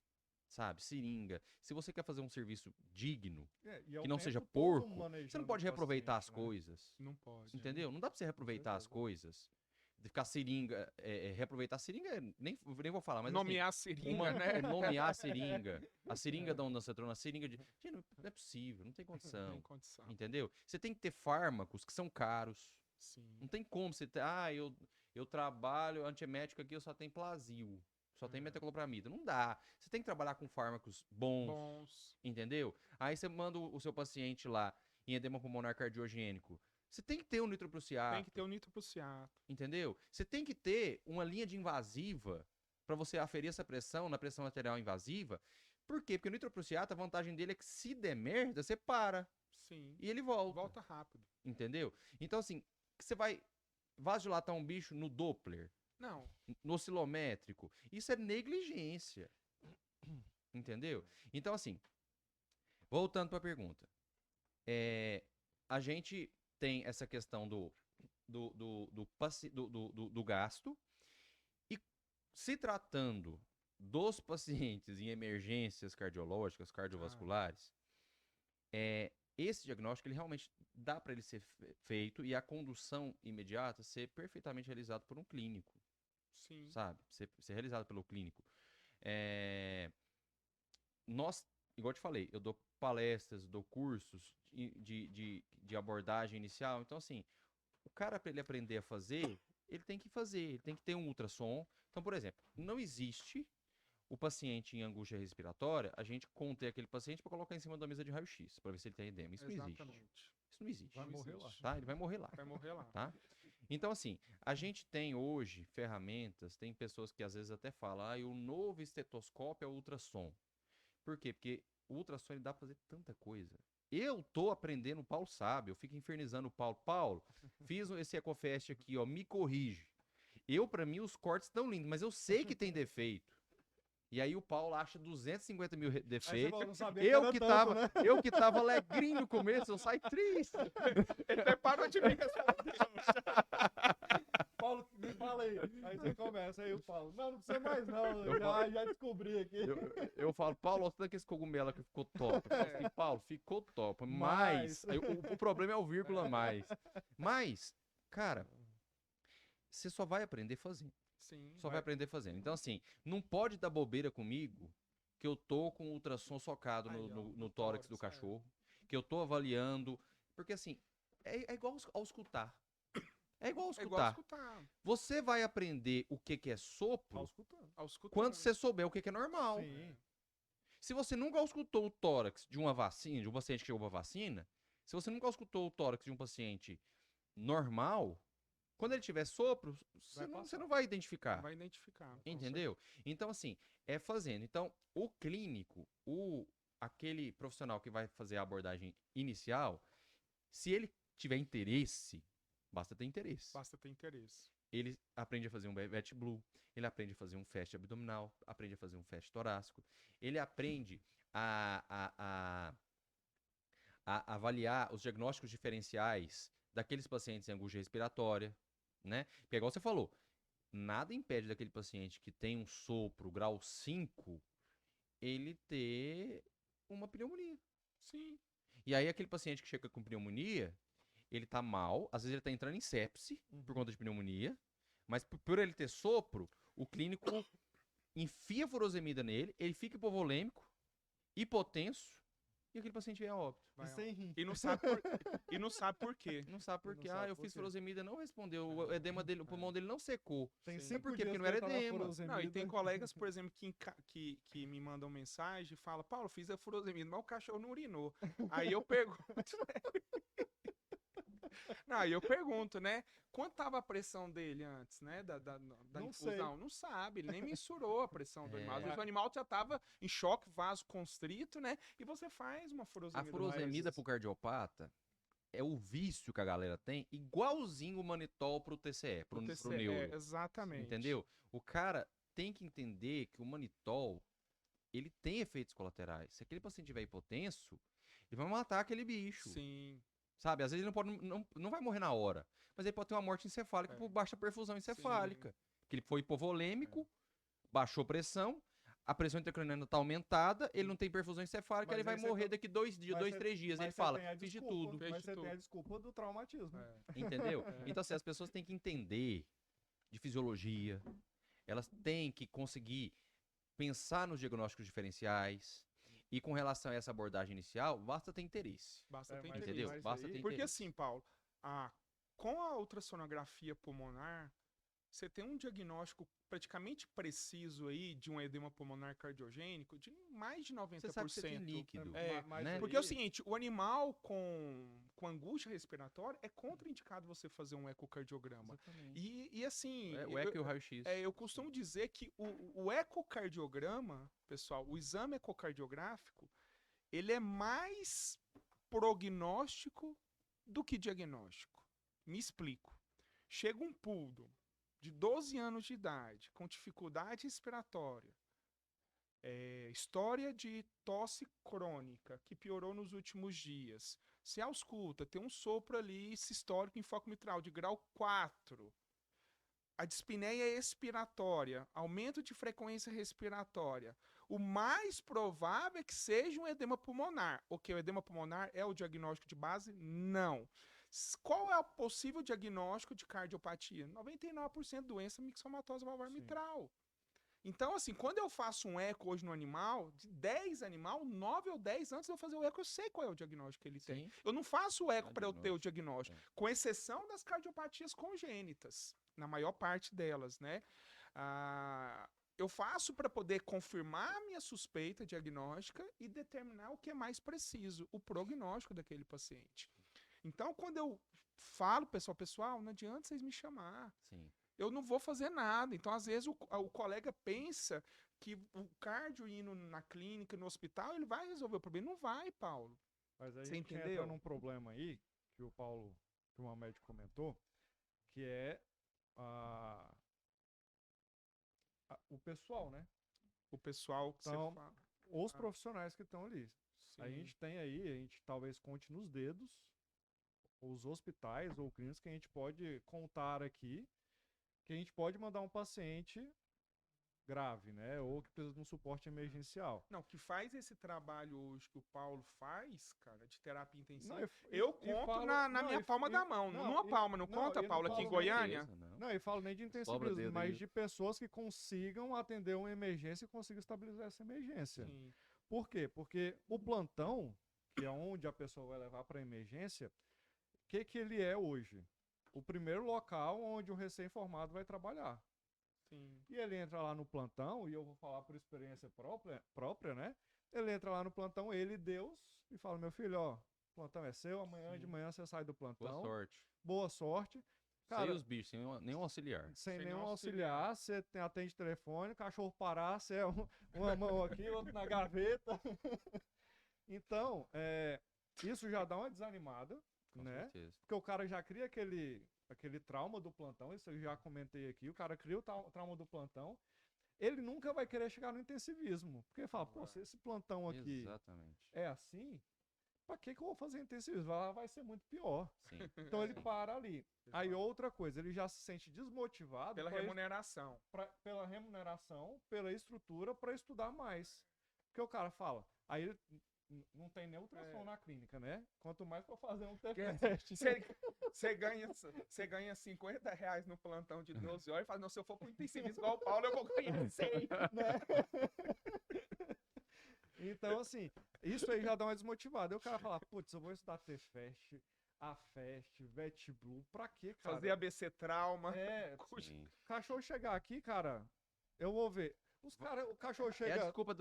Sabe? Seringa. Se você quer fazer um serviço digno, E é o que não seja tempo todo porco, você não manejando pode o reaproveitar paciente, as né? coisas. Não pode. Entendeu? Não dá pra você reaproveitar as certeza. coisas. De ficar seringa, reaproveitar seringa, nem vou falar, mas Nomear assim, seringa, né? nomear a seringa. A seringa da ondancetrona, a seringa de. Gente, não é possível, não tem Não condição. tem condição. Entendeu? Você tem que ter fármacos que são caros. Sim. Não tem como você ter. Eu trabalho antiemético aqui, eu só tenho Plasil. Só tem metoclopramida. Não dá. Você tem que trabalhar com fármacos bons, Bons. entendeu? Aí você manda o seu paciente lá em edema pulmonar cardiogênico. Você tem que ter um Tem nitroprusiato, que ter o nitroprusiato. entendeu? Você tem que ter uma linha de invasiva para você aferir essa pressão na pressão arterial invasiva. Por quê? Porque o nitroprusiato, a vantagem dele é que se der merda, você para Sim. e ele volta. Volta rápido. Entendeu? Então, assim, você vai vasodilatar um bicho no Doppler, Não. no oscilométrico. Isso é negligência. Entendeu? Então, assim, voltando para a pergunta. A gente tem essa questão do gasto. E se tratando dos pacientes em emergências cardiológicas, cardiovasculares, esse diagnóstico ele realmente dá para ele ser feito e a condução imediata ser perfeitamente realizada por um clínico, Sim. sabe? Ser realizado pelo clínico. Nós, igual eu te falei, eu dou palestras, dou cursos de abordagem inicial. Então, assim, o cara, para ele aprender a fazer, ele tem que fazer, ele tem que ter um ultrassom. Então, por exemplo, não existe o paciente em angústia respiratória, a gente conter aquele paciente para colocar em cima da mesa de raio-x, para ver se ele tem edema. Isso não existe. Exatamente. Isso não existe. Vai Não morrer lá. existe. Tá? Ele vai morrer lá. Vai morrer lá. Tá? Então, assim, a gente tem hoje ferramentas, tem pessoas que às vezes até falam, o novo estetoscópio é o ultrassom. Por quê? Porque o ultrassom ele dá pra fazer tanta coisa. Eu tô aprendendo, o Paulo sabe, eu fico infernizando o Paulo. Paulo, fiz esse Ecofast aqui, ó, me corrige. Pra mim, os cortes estão lindos, mas eu sei que tem defeito. E aí o Paulo acha 250 mil Aí você defeitos. falou, não sabia que era tanto, né? Eu que tava alegrinho no começo, eu saio triste. Ele até parou de me responder. Paulo, me fala aí. Aí você começa, aí o Paulo. Não precisa mais não, Eu já descobri aqui. Eu falo, Paulo, olha que esse cogumelo aqui ficou top. Eu falo assim, Paulo, ficou top. Mas, Mas. o problema é o vírgula mais. Mas, cara, você só vai aprender fazendo. Sim. Só vai aprender fazendo. Então, assim, não pode dar bobeira comigo que eu tô com o ultrassom socado Aí, ó, no no tórax do tórax, cachorro, que eu tô avaliando. Porque, assim, é igual ao escutar. É igual ao É igual escutar. escutar. Você vai aprender o que é sopro Auscultando. Ao escutar. quando você souber o que é normal. Sim. Se você nunca auscultou o tórax de uma vacina, de um paciente que chegou pra vacina, se você nunca auscultou o tórax de um paciente normal, quando ele tiver sopro, você não vai identificar. Vai identificar. Entendeu? Então, assim, é fazendo. Então, o clínico, aquele profissional que vai fazer a abordagem inicial, se ele tiver interesse, basta ter interesse. Basta ter interesse. Ele aprende a fazer um VET Blue, ele aprende a fazer um FAST abdominal, aprende a fazer um FAST torácico, ele aprende a, a, a, a avaliar os diagnósticos diferenciais daqueles pacientes em angústia respiratória, né? Porque igual você falou, nada impede daquele paciente que tem um sopro grau 5 ele ter uma pneumonia. Sim. E aí aquele paciente que chega com pneumonia, ele tá mal, às vezes ele tá entrando em sepse por conta de pneumonia, mas por ele ter sopro, o clínico enfia furosemida nele, ele fica hipovolêmico, hipotenso, e aquele paciente vem a óbito. E sem rim. E não sabe por, e não sabe por quê. Não sabe por Não quê. sabe Eu por fiz quê. furosemida, não respondeu. O edema dele, o pulmão dele não secou. Tem Sim. 5 Por quê? dias Porque não que era ele tá na edema. furosemida. Não, e tem colegas, por exemplo, que me mandam mensagem e falam, Paulo, fiz a furosemida, mas o cachorro não urinou. Aí eu pergunto, não, aí eu pergunto, né? Quanto tava a pressão dele antes, né? Da Não infusão? sei. Não sabe, ele nem mensurou a pressão do animal. Às É. vezes o animal já tava em choque, vaso constrito, né? E você faz uma A furosemida. furosemida pro cardiopata é o vício que a galera tem, igualzinho o manitol pro TCE, pro neuro. Exatamente. Entendeu? O cara tem que entender que o manitol, ele tem efeitos colaterais. Se aquele paciente tiver hipotenso, ele vai matar aquele bicho. Sim. Sabe? Às vezes ele não vai morrer na hora, mas ele pode ter uma morte encefálica É. por baixa perfusão encefálica. Que ele foi hipovolêmico, baixou pressão, a pressão intracraniana está aumentada, ele não tem perfusão encefálica, Mas ele vai aí você morrer tá- daqui 2 dias, mas 2, você- 3 dias. mas Ele você fala, tem a fiz de desculpa, tudo. Fez Mas de você tudo. tem a desculpa do traumatismo. É. Entendeu? Então, assim, as pessoas têm que entender de fisiologia, elas têm que conseguir pensar nos diagnósticos diferenciais. E com relação a essa abordagem inicial, basta ter interesse. Basta É, ter mas- interesse. Entendeu? mas Basta aí- ter Porque interesse. assim, Paulo, com a ultrassonografia pulmonar, você tem um diagnóstico praticamente preciso aí de um edema pulmonar cardiogênico de mais de 90%. Você sabe que você tem líquido. É, mas né? Porque é o aí- seguinte, o animal com angústia respiratória é contraindicado você fazer um ecocardiograma. Exatamente. E assim, O eco e o raio-x. eu costumo dizer que o ecocardiograma, pessoal, o exame ecocardiográfico, ele é mais prognóstico do que diagnóstico. Me explico. Chega um poodle de 12 anos de idade, com dificuldade respiratória, história de tosse crônica, que piorou nos últimos dias. Se ausculta, tem um sopro ali sistólico em foco mitral de grau 4. A dispneia expiratória, aumento de frequência respiratória. O mais provável é que seja um edema pulmonar. O que o edema pulmonar é o diagnóstico de base? Não. Qual é o possível diagnóstico de cardiopatia? 99% doença mixomatosa valvar Sim. mitral. Então, assim, quando eu faço um eco hoje no animal, de 10 animal, 9 ou 10 antes de eu fazer o eco, eu sei qual é o diagnóstico que ele tem. Sim. Eu não faço o eco É para eu ter o diagnóstico. diagnóstico, com exceção das cardiopatias congênitas, na maior parte delas, né? Eu faço para poder confirmar a minha suspeita diagnóstica e determinar o que é mais preciso, o prognóstico daquele paciente. Então, quando eu falo, pessoal, não adianta vocês me chamar. Sim. Eu não vou fazer nada. Então, às vezes, o colega pensa que o cardio indo na clínica, no hospital, ele vai resolver o problema. Não vai, Paulo. Mas aí Você a gente entendeu? entra num problema aí, que o Paulo, que o médico comentou, que é o pessoal, né? O pessoal que Então, você fala. Os profissionais que estão ali. A Sim. gente tem aí, a gente talvez conte nos dedos os hospitais ou clínicas que a gente pode contar aqui, que a gente pode mandar um paciente grave, né? Ou que precisa de um suporte emergencial. Não, que faz esse trabalho hoje que o Paulo faz, cara, de terapia intensiva. Não, Eu conto na minha palma da mão. Numa palma, não conta, Paulo, aqui em falo Goiânia? Não, e falo nem de Sobra intensivismo, dedo mas aí. de pessoas que consigam atender uma emergência e consigam estabilizar essa emergência. Sim. Por quê? Porque o plantão, que é onde a pessoa vai levar para a emergência, o que ele é hoje? O primeiro local onde o recém-formado vai trabalhar. Sim. E ele entra lá no plantão, e eu vou falar por experiência própria, né? Ele entra lá no plantão, ele e Deus, e fala, meu filho, ó, o plantão é seu, amanhã de manhã você sai do plantão. Boa sorte. Boa sorte. Sem Cara, os bichos, sem nenhum auxiliar. sem Sem nenhum nenhum auxiliar, você atende telefone, cachorro parar, você é uma mão aqui, outra na gaveta. Então, isso já dá uma desanimada, Com né? certeza. Porque o cara já cria aquele trauma do plantão, isso eu já comentei aqui, o cara cria o trauma do plantão, ele nunca vai querer chegar no intensivismo. Porque ele fala, pô, se esse plantão aqui Exatamente. é assim, pra que eu vou fazer intensivismo? Vai ser muito pior. Sim. Então ele para ali. Aí outra coisa, ele já se sente desmotivado Pela remuneração. pela remuneração, pela estrutura, para estudar mais. Porque o cara fala, aí ele não tem nem ultrassom na clínica, né? Quanto mais pra fazer um teste. Você ganha R$ 50 no plantão de 12 horas e fala, não, se eu for pro intensivismo igual o Paulo, eu vou ganhar 100. Então, assim, isso aí já dá uma desmotivada. Aí o cara fala, putz, eu vou estudar TFEST, AFEST, VETBLU, pra quê, cara? Fazer ABC trauma. É, Sim. cachorro chegar aqui, cara, eu vou ver. O cachorro É a chega... desculpa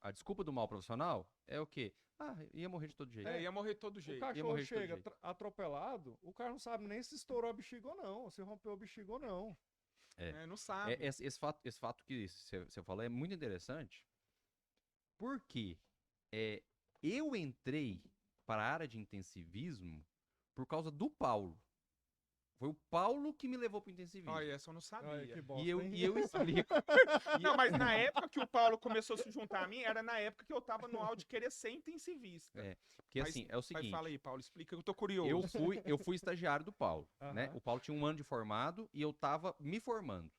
a desculpa do mal profissional é o quê? Ah, ia morrer de todo jeito. Ia morrer de todo O jeito. cachorro morrer de todo chega jeito. atropelado, o cara não sabe nem se estourou a bexiga ou não, se rompeu a bexiga ou não. Não sabe. Esse fato que você falou é muito interessante, porque eu entrei para a área de intensivismo por causa do Paulo. Foi o Paulo que me levou para o intensivismo. Olha, essa eu não Ai, sabia. que bosta, E eu, hein? e eu explico. Não, mas na época que o Paulo começou a se juntar a mim, era na época que eu tava no auge de querer ser intensivista. Porque Mas- assim, é o Mas seguinte. fala aí, Paulo, explica, eu tô curioso. Eu fui estagiário do Paulo, né? Aham. O Paulo tinha um ano de formado e eu tava me formando.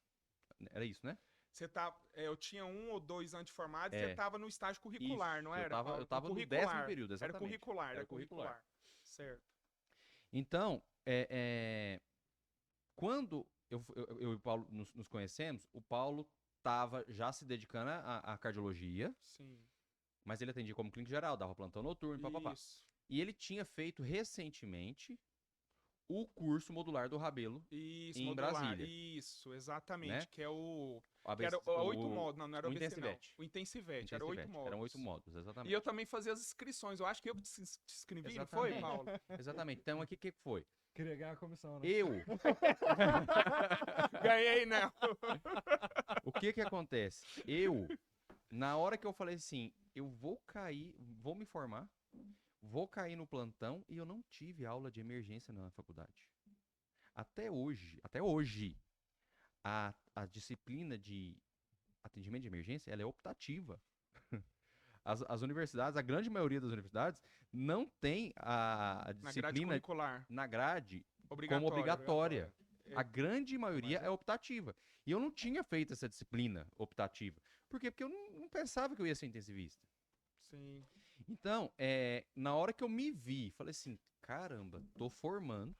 Era isso, né? Você tá, eu tinha 1 ou 2 anos de formado e você É. tava no estágio curricular, Isso, não eu era? tava- Paulo? eu tava no curricular. 10º período, Era exatamente. curricular, Era era curricular. curricular. Certo. Então, quando eu e o Paulo nos conhecemos, o Paulo tava já se dedicando à cardiologia, Sim. mas ele atendia como clínico geral, dava plantão noturno, papapá. Isso. E ele tinha feito recentemente o curso modular do Rabelo, Isso, em modular. Brasília. Isso, exatamente. Né? Que é o. o Que era ABC 8 módulos. Não era o o ABC, não. Intensivete. O Intensivete, era 8 Intensivete. módulos. Eram 8 módulos, E exatamente. eu também fazia as inscrições. Eu acho que eu que te inscrevi, não foi, Exatamente. Paulo? Exatamente. Então, aqui o que foi? Queria ganhar a comissão, né? Eu, Ganhei, né? o que acontece? Eu, na hora que eu falei assim, eu vou cair, vou me formar, vou cair no plantão e eu não tive aula de emergência na faculdade. Até hoje, a disciplina de atendimento de emergência, ela é optativa. As universidades, a grande maioria das universidades, não tem a Na grade disciplina curricular. na grade como Obrigatório. obrigatória. É. A grande maioria Mas é optativa. E eu não tinha feito essa disciplina optativa. Por quê? Porque eu não pensava que eu ia ser intensivista. Sim. Então, na hora que eu me vi, falei assim, caramba, tô formando.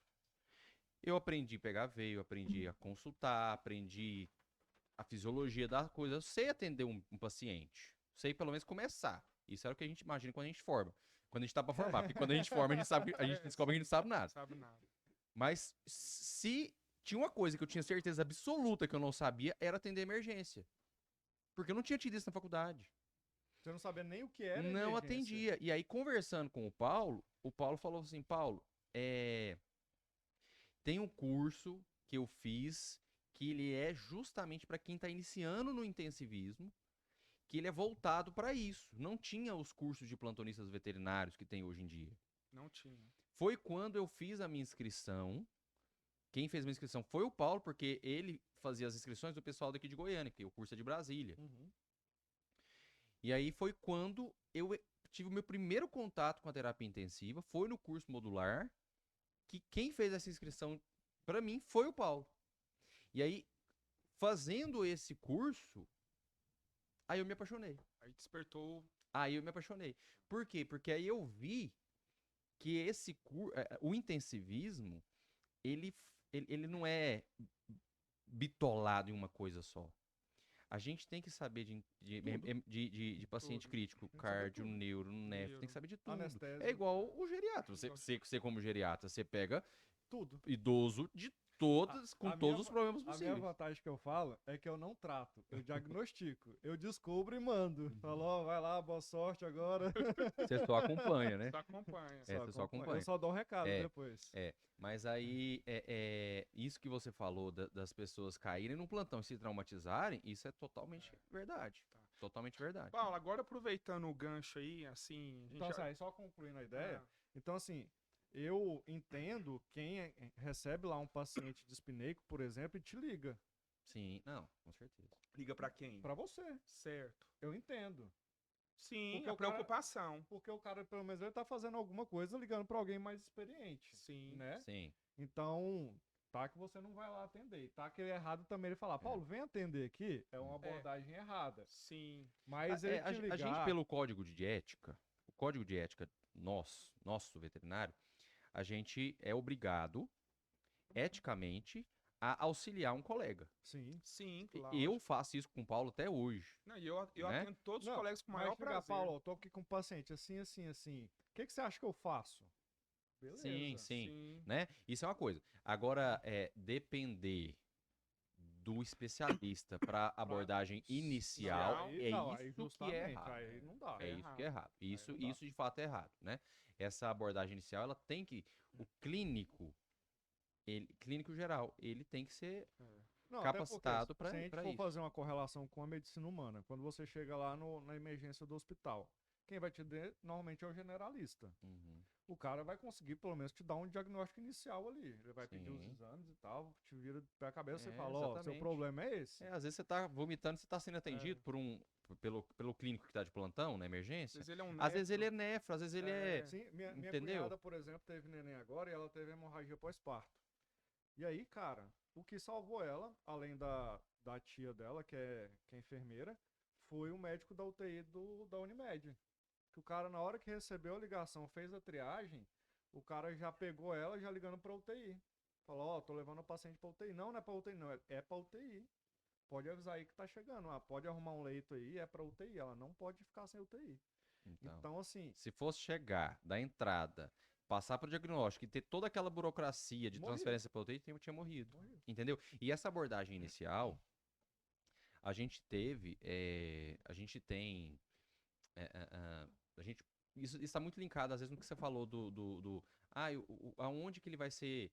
Eu aprendi a pegar veio, aprendi a consultar, aprendi a fisiologia da coisa. Eu sei atender um paciente. Sei pelo menos começar. Isso era o que a gente imagina quando a gente forma. Quando a gente tá pra formar. Porque quando a gente forma, a gente sabe, a gente descobre que a gente não sabe nada. Sabe nada. Mas se tinha uma coisa que eu tinha certeza absoluta que eu não sabia, era atender emergência. Porque eu não tinha tido isso na faculdade. Você não sabia nem o que era Não emergência. atendia. E aí, conversando com o Paulo falou assim, Paulo, tem um curso que eu fiz que ele é justamente para quem está iniciando no intensivismo, que ele é voltado para isso. Não tinha os cursos de plantonistas veterinários que tem hoje em dia. Não tinha. Foi quando eu fiz a minha inscrição. Quem fez a minha inscrição foi o Paulo, porque ele fazia as inscrições do pessoal daqui de Goiânia, que o curso é de Brasília. Uhum. E aí foi quando eu tive o meu primeiro contato com a terapia intensiva, foi no curso modular, que quem fez essa inscrição para mim foi o Paulo. E aí, fazendo esse curso, aí eu me apaixonei. Aí despertou. Aí eu me apaixonei. Por quê? Porque aí eu vi que esse o intensivismo, ele não é bitolado em uma coisa só. A gente tem que saber de paciente Tudo. crítico, Tem que saber cardio, tudo. neuro, nefro, tem Neuro. que saber de tudo. Anestésia. É igual o geriatra. Você como geriatra, você pega Tudo. idoso de todas, com a todos minha os problemas A minha possíveis. vantagem que eu falo é que eu não trato, eu diagnostico. Eu descubro e mando. Falo, ó, vai lá, boa sorte agora. Você só acompanha, né? Só acompanha. É, você só acompanha. Eu só dou um recado É, depois. Mas aí, isso que você falou das pessoas caírem num plantão e se traumatizarem, isso é totalmente verdade. Tá. Totalmente verdade. Paulo, agora aproveitando o gancho aí, assim. A gente Então, já- assim, aí só concluindo a ideia. Ah, Então, assim, eu entendo quem recebe lá um paciente dispineico, por exemplo, e te liga. Sim, não, com certeza. Liga pra quem? Pra você. Certo. Eu entendo. Sim, Porque a o cara- preocupação. Porque o cara, pelo menos, ele tá fazendo alguma coisa ligando pra alguém mais experiente, Sim. né? Sim. Então, tá que você não vai lá atender. Tá que é errado também ele falar, Paulo, vem atender aqui, é uma abordagem errada. Sim. Mas ele te A ligar... gente, pelo código de ética, o código de ética nosso veterinário, a gente é obrigado, eticamente, a auxiliar um colega. Sim. Sim, E claro. eu faço isso com o Paulo até hoje. Não, e eu né? atendo todos os Não, colegas com o vai maior chegar, prazer. Paulo, eu tô aqui com um paciente assim, assim, assim. O que você acha que eu faço? Beleza. Sim, sim, Sim. né? Isso é uma coisa. Agora, depender do especialista para abordagem inicial, Aí- é não, aí isso que é justamente, errado. aí não dá. É É isso que é errado. Isso, não dá. isso de fato é errado, né? Essa abordagem inicial, ela tem que, o clínico, clínico geral, ele tem que ser Não, capacitado até porque, para se a gente for isso. fazer uma correlação com a medicina humana, quando você chega lá na emergência do hospital, quem vai te atender normalmente é o generalista. Uhum. O cara vai conseguir pelo menos te dar um diagnóstico inicial ali. Ele vai pedir os Sim. exames e tal, te vira pé a cabeça e É, fala, ó, seu exatamente. problema é esse. Às vezes você tá vomitando, você tá sendo atendido pelo clínico que tá de plantão na Às emergência. vezes ele é um Às vezes ele nefro. é nefro, às vezes ele é. Sim, minha Entendeu? cunhada, por exemplo, teve neném agora e ela teve hemorragia pós-parto. E aí, cara, o que salvou ela, além da tia dela, que é enfermeira, foi o médico da UTI da Unimed. Que o cara, na hora que recebeu a ligação, fez a triagem, o cara já pegou ela já ligando pra UTI. Falou, ó, tô levando o paciente pra UTI. Não, não é pra UTI, não, é pra UTI. Pode avisar aí que tá chegando. Ah, pode arrumar um leito aí, é pra UTI. Ela não pode ficar sem UTI. Então, assim, Se fosse chegar da entrada, passar pro diagnóstico e ter toda aquela burocracia de Morria. transferência para UTI, tinha morrido. morreu. Entendeu? E essa abordagem inicial, a gente teve, a gente tem, a gente, isso está muito linkado às vezes no que você falou aonde que ele vai ser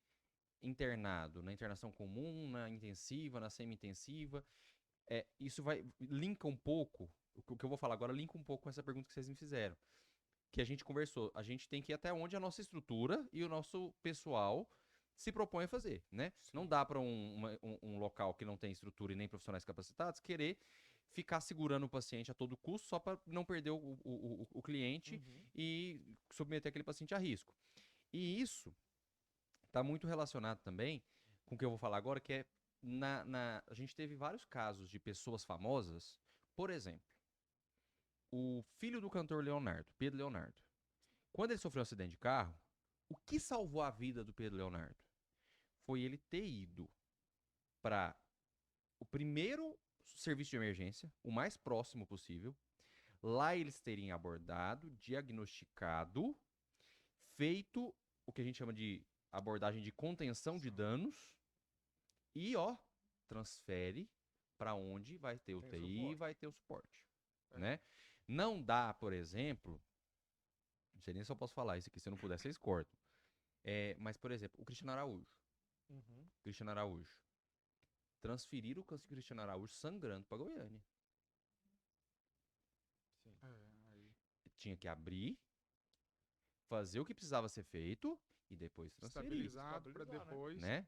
internado, na internação comum, na intensiva, na semi-intensiva. Isso linka um pouco, o que eu vou falar agora linka um pouco com essa pergunta que vocês me fizeram. Que a gente conversou, a gente tem que ir até onde a nossa estrutura e o nosso pessoal se propõe a fazer, né? Sim. Não dá para um local que não tem estrutura e nem profissionais capacitados querer ficar segurando o paciente a todo custo só para não perder o cliente e submeter aquele paciente a risco. E isso está muito relacionado também com o que eu vou falar agora, que é a gente teve vários casos de pessoas famosas, por exemplo, o filho do cantor Leonardo, Pedro Leonardo. Quando ele sofreu um acidente de carro, o que salvou a vida do Pedro Leonardo foi ele ter ido para o primeiro serviço de emergência, o mais próximo possível. Lá eles terem abordado, diagnosticado, feito o que a gente chama de abordagem de contenção de danos e, transfere para onde vai ter UTI e vai ter o suporte, né? Não dá, por exemplo, não sei nem se eu posso falar isso aqui, se eu não puder, vocês cortam. Mas, por exemplo, o Cristiano Araújo. Cristiano Araújo. Transferir o Cristiano Araújo sangrando para Goiânia. Tinha que abrir, fazer o que precisava ser feito e depois transferir. Estabilizado para depois. Né?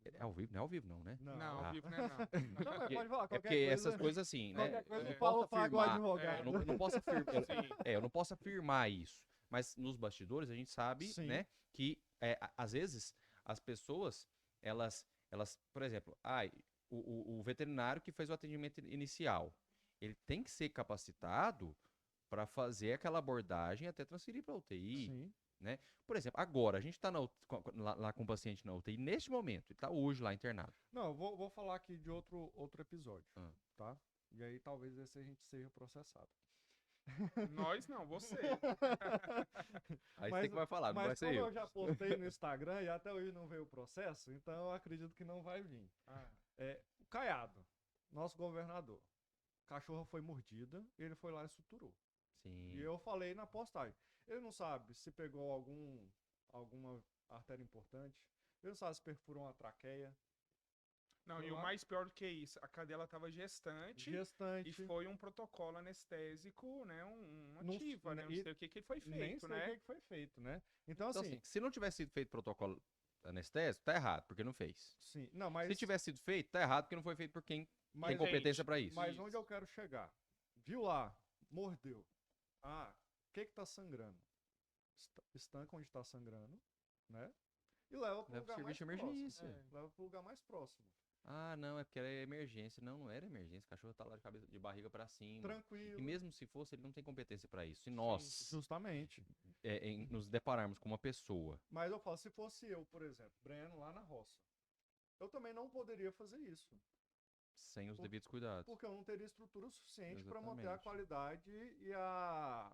É ao vivo? Não é ao vivo, não, né? Não, ao vivo não é não. Não, mas pode falar, É qualquer porque coisa. essas coisas assim, né? Qualquer coisa Eu o não Paulo posso paga o afirmar. advogado. Eu não posso afirmar. Sim. Eu não posso afirmar isso. Mas nos bastidores a gente sabe, Sim. né, que às vezes as pessoas, elas, por exemplo, o veterinário que fez o atendimento inicial, ele tem que ser capacitado para fazer aquela abordagem até transferir para UTI. Sim. Né? Por exemplo, agora, a gente está lá com o paciente na UTI, neste momento, ele está hoje lá internado. Não, eu vou falar aqui de outro episódio, Ah. tá? E aí talvez esse a gente seja processado. Nós não, você. Aí você que vai falar, não vai Mas ser como eu. eu já postei no Instagram e até hoje não veio o processo, então eu acredito que não vai vir. O Caiado, nosso governador, cachorra foi mordida e ele foi lá e suturou. Sim. E eu falei na postagem, ele não sabe se pegou alguma artéria importante, ele não sabe se perfurou uma traqueia. Não, Foi e o lá. mais pior do que isso, a cadela estava gestante e foi um protocolo anestésico, né, uma Não- ativa, né, não e- sei o que foi nem feito, sei né? o que foi feito, né? Então, Então, assim, assim, se não tivesse sido feito protocolo anestésico, tá errado, porque não fez. Sim. Não, mas, Se tivesse sido feito, tá errado, porque não foi feito por quem tem mas, competência pra isso. mas Isso. onde eu quero chegar? Viu lá, mordeu. Ah, o que que tá sangrando? Estanca onde tá sangrando, né? E leva pro Leva pro lugar mais serviço de próximo. emergência. Leva pro lugar mais próximo. Ah, não, é porque era emergência. Não, não era emergência. O cachorro tá lá de barriga pra cima. Tranquilo. E mesmo se fosse, ele não tem competência pra isso. E nós Justamente. nos depararmos com uma pessoa. Mas eu falo, se fosse eu, por exemplo, Breno, lá na roça, eu também não poderia fazer isso. Sem os devidos cuidados. Porque eu não teria estrutura suficiente para manter a Exatamente. qualidade e a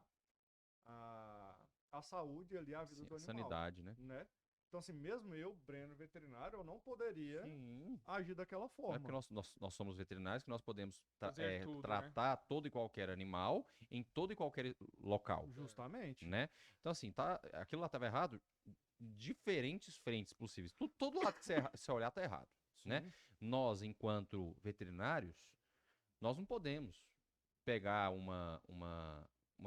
saúde ali, a vida Sim, do a animal. sanidade, né? Né? Então, assim, mesmo eu, Breno veterinário, eu não poderia Sim. agir daquela Não é forma. porque nós somos veterinários que nós podemos Fazer tudo, né? tratar todo e qualquer animal em todo e qualquer local, Justamente. né? Então, assim, aquilo lá estava errado diferentes frentes possíveis. Todo lado que você olhar tá errado, né? Sim. Nós, enquanto veterinários, nós não podemos pegar uma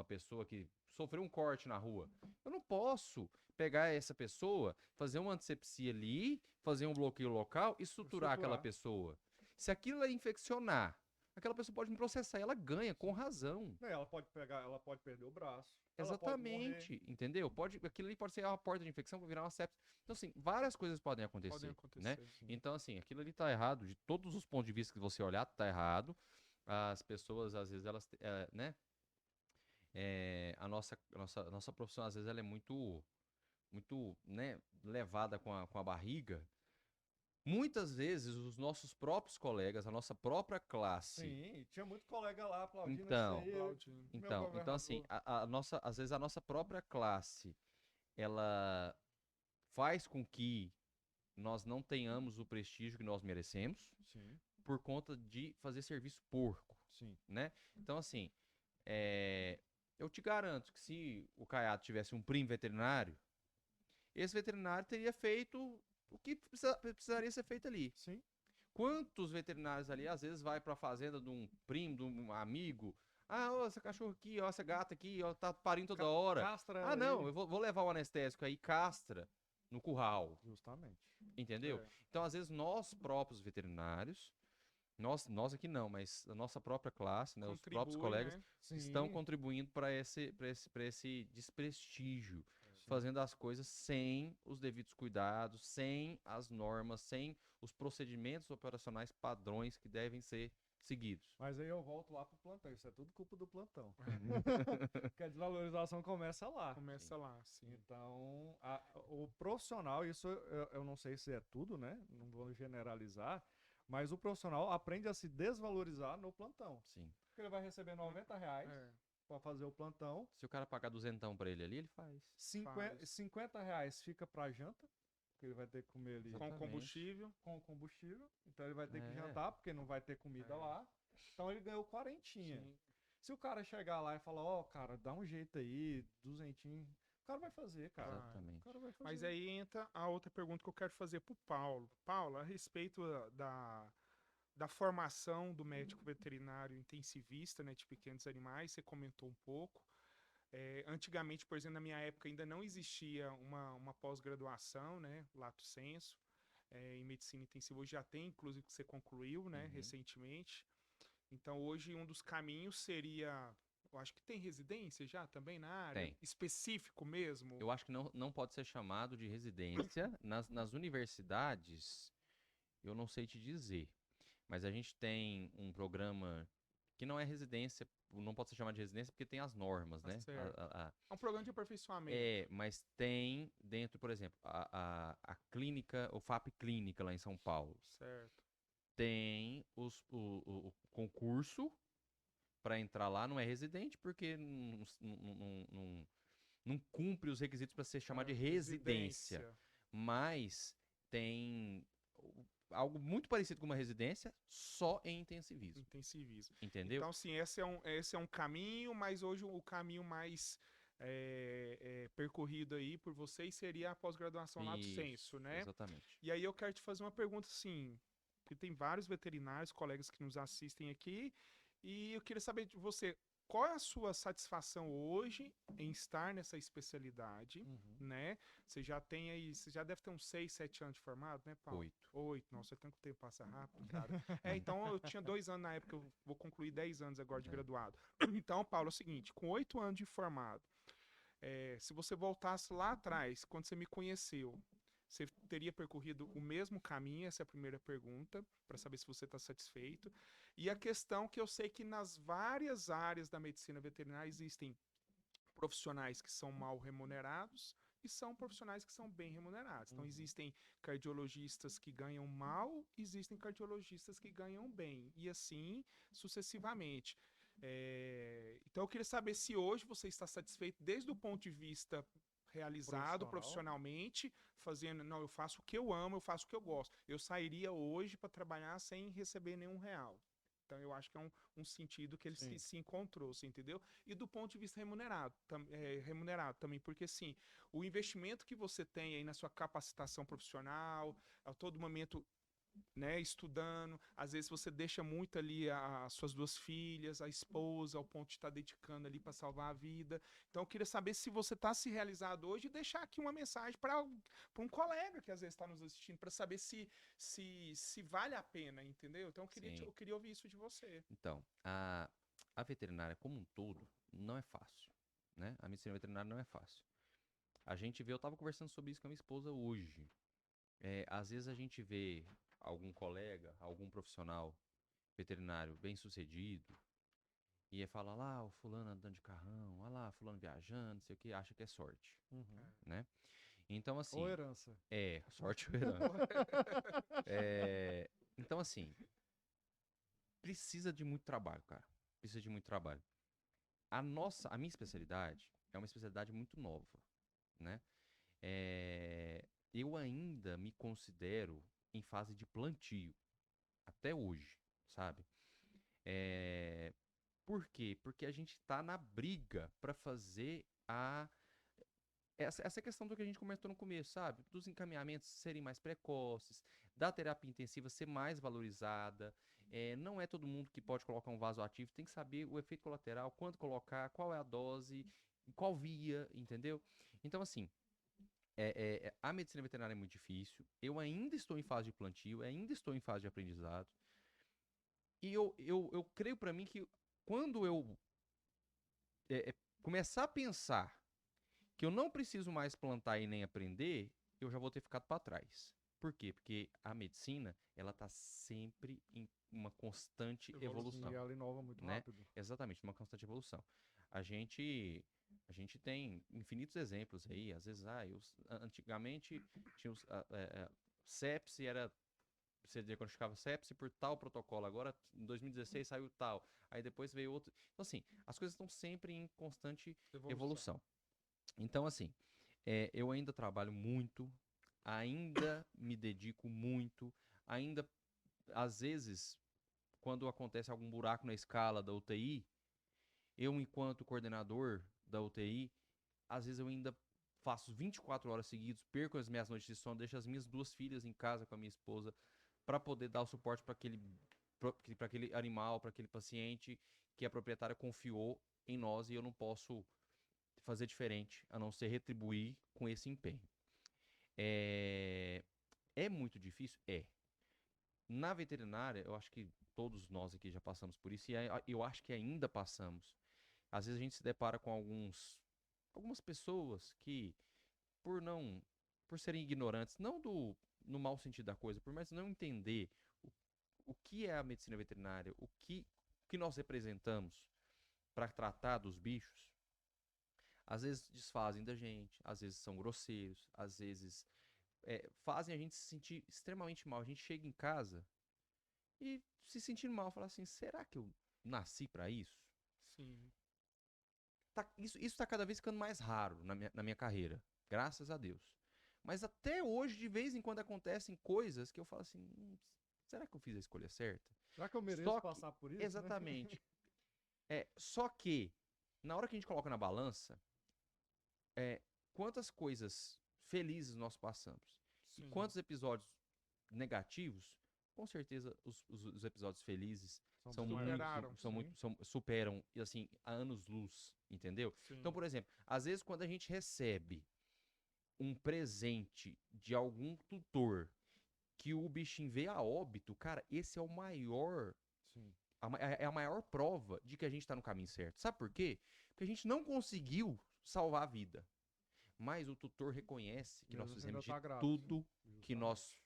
pessoa que sofreu um corte na rua. Eu não posso pegar essa pessoa, fazer uma antisepsia ali, fazer um bloqueio local e suturar aquela pessoa. Se aquilo é infeccionar, aquela pessoa pode me processar e ela ganha, com razão. Né, ela pode perder o braço. Ela pode morrer. Exatamente, entendeu? Aquilo ali pode ser uma porta de infecção, pode virar uma sepsis. Então, assim, várias coisas podem acontecer, Podem né? acontecer. Então, assim, aquilo ali tá errado, de todos os pontos de vista que você olhar, tá errado. As pessoas, às vezes, elas, né? A nossa profissão, às vezes, ela é muito, né, levada com a barriga. Muitas vezes, os nossos próprios colegas, a nossa própria classe. Sim, tinha muito colega lá aplaudindo Então, isso aí. Aplaudindo. Meu assim, governador. às vezes a nossa própria classe, ela faz com que nós não tenhamos o prestígio que nós merecemos Sim, por conta de fazer serviço porco, sim. né? Então, assim, eu te garanto que se o Caiado tivesse um primo veterinário, esse veterinário teria feito o que precisaria ser feito ali. Sim. Quantos veterinários ali, às vezes, vai pra fazenda de um primo, de um amigo. Ah, ó, essa cachorro aqui, ó, essa gata aqui, ó, tá parindo toda hora. Castra Ah, ela não, aí. eu vou levar o anestésico aí, castra no curral, Justamente. entendeu? É. Então, às vezes, nós próprios veterinários, nós aqui não, mas a nossa própria classe, né, os próprios Contribui, colegas, né? estão Sim. contribuindo para esse desprestígio, fazendo as coisas sem os devidos cuidados, sem as normas, sem os procedimentos operacionais padrões que devem ser seguidos. Mas aí eu volto lá pro plantão. Isso é tudo culpa do plantão. Porque a desvalorização começa lá. Começa lá, sim. Então, o profissional, isso eu não sei se é tudo, né? Não vou generalizar. Mas o profissional aprende a se desvalorizar no plantão. Sim. Porque ele vai receber R$ 90 É. para fazer o plantão. Se o cara pagar duzentão pra ele ali, ele faz. R$ Faz. 50 fica para janta. Porque ele vai ter que comer ali Com Exatamente. combustível. com combustível. Então ele vai ter que É. jantar, porque não vai ter comida É. lá. Então ele ganhou quarentinha. Sim. Se o cara chegar lá e falar, ó, cara, dá um jeito aí, duzentinho, o cara vai fazer, cara. Vai. O Exatamente. cara vai fazer. Mas aí entra a outra pergunta que eu quero fazer pro Paulo. Paulo, a respeito da formação do médico veterinário intensivista, né, de pequenos animais, você comentou um pouco. Antigamente, por exemplo, na minha época ainda não existia uma pós-graduação, né, lato sensu, em medicina intensiva. Hoje já tem, inclusive, que você concluiu, né, Uhum. recentemente. Então, hoje, um dos caminhos seria... Eu acho que tem residência já também na área? Tem. Específico mesmo? Eu acho que não pode ser chamado de residência. Nas universidades, eu não sei te dizer. Mas a gente tem um programa que não é residência, não pode ser chamado de residência porque tem as normas, Tá né? certo. É um programa de aperfeiçoamento. Mas tem dentro, por exemplo, a clínica, o FAP Clínica lá em São Paulo, Certo. tem o concurso para entrar lá, não é residente porque não cumpre os requisitos para ser chamado de residência. Mas tem algo muito parecido com uma residência, só em intensivismo. Intensivismo. Entendeu? Então, assim, esse é um caminho, mas hoje o caminho mais percorrido aí por vocês seria a pós-graduação lato sensu, né? Exatamente. E aí eu quero te fazer uma pergunta, assim, porque tem vários veterinários, colegas que nos assistem aqui, e eu queria saber de você, qual é a sua satisfação hoje em estar nessa especialidade, Uhum. né? Você já tem aí, você já deve ter uns 6, 7 anos de formado, né, Paulo? 8. 8, nossa, é tanto tempo passa rápido, cara. Então eu tinha 2 anos na época, eu vou concluir 10 anos agora de É. graduado. Então, Paulo, é o seguinte, com 8 anos de formado, se você voltasse lá atrás, quando você me conheceu, você teria percorrido o mesmo caminho? Essa é a primeira pergunta, para saber se você está satisfeito. E a questão que eu sei que nas várias áreas da medicina veterinária existem profissionais que são mal remunerados e são profissionais que são bem remunerados. Então, Uhum. existem cardiologistas que ganham mal, existem cardiologistas que ganham bem, e assim sucessivamente. Então, eu queria saber se hoje você está satisfeito desde o ponto de vista realizado Profissional. profissionalmente, fazendo, não, eu faço o que eu amo, eu faço o que eu gosto. Eu sairia hoje para trabalhar sem receber nenhum real. Então, eu acho que é um sentido que ele Sim. se encontrou, você entendeu? E do ponto de vista remunerado também, porque assim, o investimento que você tem aí na sua capacitação profissional, a todo momento, né, estudando, às vezes você deixa muito ali as suas 2 filhas, a esposa, ao ponto de estar dedicando ali para salvar a vida. Então eu queria saber se você está se realizado hoje e deixar aqui uma mensagem para um colega que às vezes está nos assistindo, para saber se vale a pena, entendeu? Então Sim. eu queria ouvir isso de você. Então, a veterinária como um todo não é fácil, né? A medicina veterinária não é fácil. A gente vê, eu tava conversando sobre isso com a minha esposa hoje. Às vezes a gente vê algum colega, algum profissional veterinário bem-sucedido e fala lá, o fulano andando de carrão, olha lá, fulano viajando, não sei o que, acha que é sorte, Uhum. né? Então, Ou assim, herança. sorte ou herança. Então, assim, precisa de muito trabalho, cara. Precisa de muito trabalho. A minha especialidade é uma especialidade muito nova, né? Eu ainda me considero em fase de plantio, até hoje, sabe? É, por quê? Porque a gente tá na briga para fazer essa questão do que a gente comentou no começo, sabe? Dos encaminhamentos serem mais precoces, da terapia intensiva ser mais valorizada. Não é todo mundo que pode colocar um vasoativo, tem que saber o efeito colateral, quando colocar, qual é a dose, qual via, entendeu? Então, assim, a medicina veterinária é muito difícil. Eu ainda estou em fase de plantio, ainda estou em fase de aprendizado. E eu creio para mim que quando eu começar a pensar que eu não preciso mais plantar e nem aprender, eu já vou ter ficado para trás. Por quê? Porque a medicina, ela tá sempre em uma constante Evolução. E evolução, ela inova muito né? rápido. Exatamente, uma constante evolução. A gente a gente tem infinitos exemplos aí, às vezes, antigamente tinha sepse era você diagnosticava sepse por tal protocolo, agora em 2016 saiu tal, aí depois veio outro. Então assim, as coisas estão sempre em constante Evolução. evolução. Então, assim, eu ainda trabalho muito, ainda me dedico muito, ainda, às vezes, quando acontece algum buraco na escala da UTI, eu, enquanto coordenador da UTI, às vezes eu ainda faço 24 horas seguidas, perco as minhas noites de sono, deixo as minhas 2 filhas em casa com a minha esposa para poder dar o suporte para aquele animal, para aquele paciente que a proprietária confiou em nós e eu não posso fazer diferente a não ser retribuir com esse empenho. É, é muito difícil? É. Na veterinária, eu acho que todos nós aqui já passamos por isso e eu acho que ainda passamos. Às vezes a gente se depara com algumas pessoas que, por não, por serem ignorantes, não no mau sentido da coisa, por mais não entender o, o que é a medicina veterinária, o que nós representamos para tratar dos bichos, às vezes desfazem da gente, às vezes são grosseiros, às vezes fazem a gente se sentir extremamente mal. A gente chega em casa e se sentindo mal, fala assim: será que eu nasci para isso? Sim. Isso tá cada vez ficando mais raro na minha carreira, graças a Deus. Mas até hoje, de vez em quando, acontecem coisas que eu falo assim: será que eu fiz a escolha certa? Será que eu mereço Só que, passar por isso, né? exatamente. Só que, na hora que a gente coloca na balança, quantas coisas felizes nós passamos e Sim. quantos episódios negativos com certeza os episódios felizes são muito muito, superaram, são sim. muito, superam, e assim, a anos-luz, entendeu? Sim. Então, por exemplo, às vezes quando a gente recebe um presente de algum tutor que o bichinho veio a óbito, cara, esse é o maior, Sim. é a maior prova de que a gente tá no caminho certo. Sabe por quê? Porque a gente não conseguiu salvar a vida. Mas o tutor reconhece que nós Mesmo assim, fizemos ainda de tá grato. tudo que Justamente. nós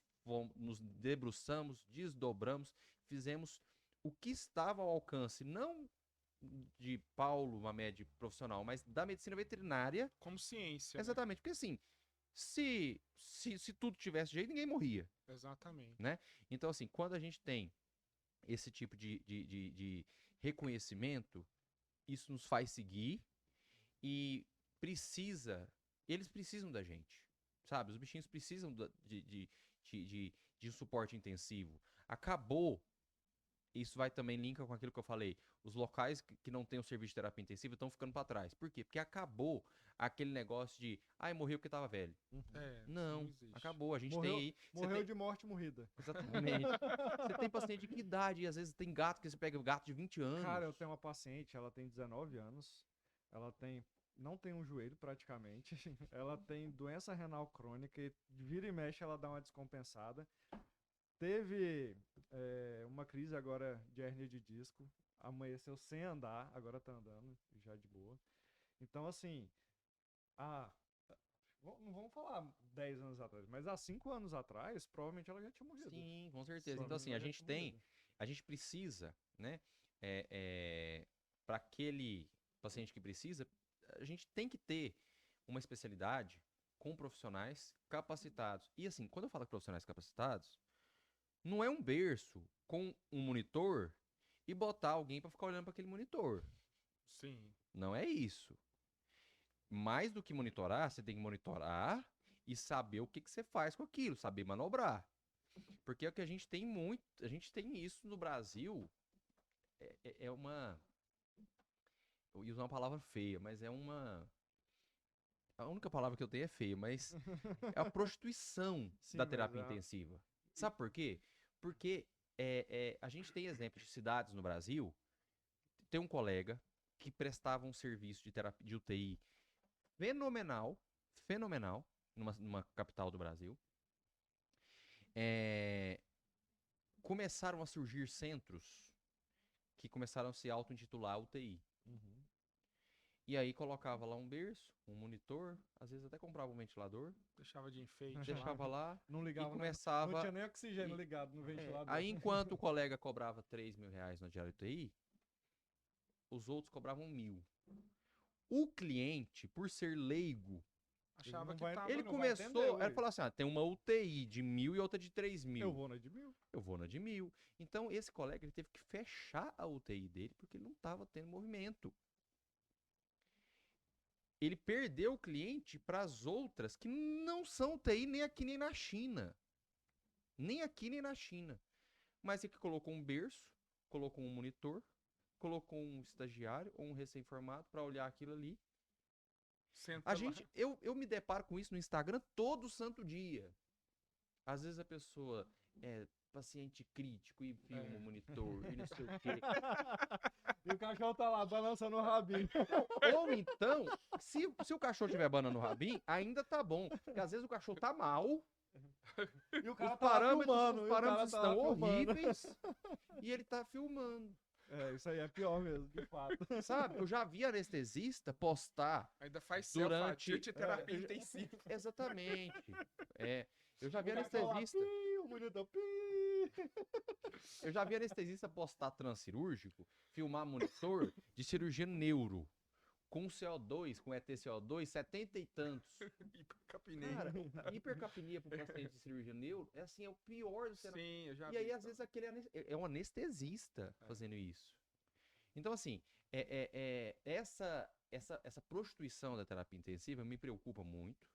nos debruçamos, desdobramos, fizemos o que estava ao alcance, não de Paulo Mamed profissional, mas da medicina veterinária. Como ciência, né? Exatamente, porque assim, se tudo tivesse jeito, ninguém morria, Exatamente. né? Então, assim, quando a gente tem esse tipo de reconhecimento, isso nos faz seguir e eles precisam da gente, sabe? Os bichinhos precisam de um suporte intensivo. Acabou, isso vai também linka com aquilo que eu falei, os locais que não têm o serviço de terapia intensiva estão ficando para trás. Por quê? Porque acabou aquele negócio de, ai, morreu porque tava velho. Uhum. Não, existe. acabou. A gente Morreu- tem aí. Morreu de morte morrida. Exatamente. Você tem paciente de que idade? E às vezes tem gato que você pega gato de 20 anos. Cara, eu tenho uma paciente, ela tem 19 anos. Ela não tem um joelho praticamente. Ela tem doença renal crônica e vira e mexe ela dá uma descompensada. Teve uma crise agora de hérnia de disco. Amanheceu sem andar, agora tá andando, já de boa. Então, assim, não vamos falar 10 anos atrás, mas há 5 anos atrás, provavelmente ela já tinha morrido. Sim, com certeza. Então, Provavelmente assim, ela já tinha morrido. a gente precisa, né? Para aquele paciente que precisa, a gente tem que ter uma especialidade com profissionais capacitados. E assim, quando eu falo profissionais capacitados, não é um berço com um monitor e botar alguém para ficar olhando para aquele monitor. Sim. Não é isso. Mais do que monitorar, você tem que monitorar e saber o que você faz com aquilo, saber manobrar. Porque é o que a gente tem muito, a gente tem isso no Brasil, é uma, eu ia usar uma palavra feia, mas a única palavra que eu tenho é feia, mas é a prostituição Sim, da mas terapia intensiva. Sabe por quê? Porque a gente tem exemplos de cidades no Brasil, tem um colega que prestava um serviço de terapia de UTI fenomenal, numa capital do Brasil. Começaram a surgir centros que começaram a se auto-intitular UTI. Uhum. E aí colocava lá um berço, um monitor, às vezes até comprava um ventilador, Deixava de enfeite. deixava lá Não e ligava, não começava. tinha nem oxigênio e- ligado no ventilador. Aí enquanto o colega cobrava R$ 3.000 na diária UTI, os outros cobravam 1.000. O cliente, por ser leigo, Achava não que vai- tava. ele não vai começou, entender, ué. ele falou assim, tem uma UTI de 1.000 e outra de 3.000. Eu vou na de 1.000. Eu vou na de 1.000. Então, esse colega ele teve que fechar a UTI dele porque ele não estava tendo movimento. Ele perdeu o cliente para as outras que não são UTI nem aqui nem na China. Nem aqui nem na China. Mas ele colocou um berço, colocou um monitor, colocou um estagiário ou um recém-formado para olhar aquilo ali. Senta A lá. gente, eu me deparo com isso no Instagram todo santo dia. Às vezes a pessoa é paciente crítico e filma o monitor e não sei o quê. E o cachorro tá lá balançando o rabinho. Ou então, se o cachorro tiver banana no rabinho, ainda tá bom. Porque às vezes o cachorro tá mal, E o cara os tá lá parâmetros, filmando. os e o cara parâmetros tá lá estão filmando. horríveis e ele tá filmando. Isso aí é pior mesmo, de fato. Sabe? Eu já vi anestesista postar Ainda faz durante- selfie, de terapia intensiva. exatamente. Eu já vi O cara tá lá, anestesista. pi, o monitor, pi. Eu já vi anestesista postar transcirúrgico, filmar monitor de cirurgia neuro. Com CO2, com EtCO2, 70 e tantos. Hipercapnia. Cara, hipercapnia para paciente de cirurgia neuro é assim, é o pior do cenário. Sim, eu já E aí, vi às vezes, aquele é um anestesista fazendo isso. Então, assim, essa prostituição da terapia intensiva me preocupa muito.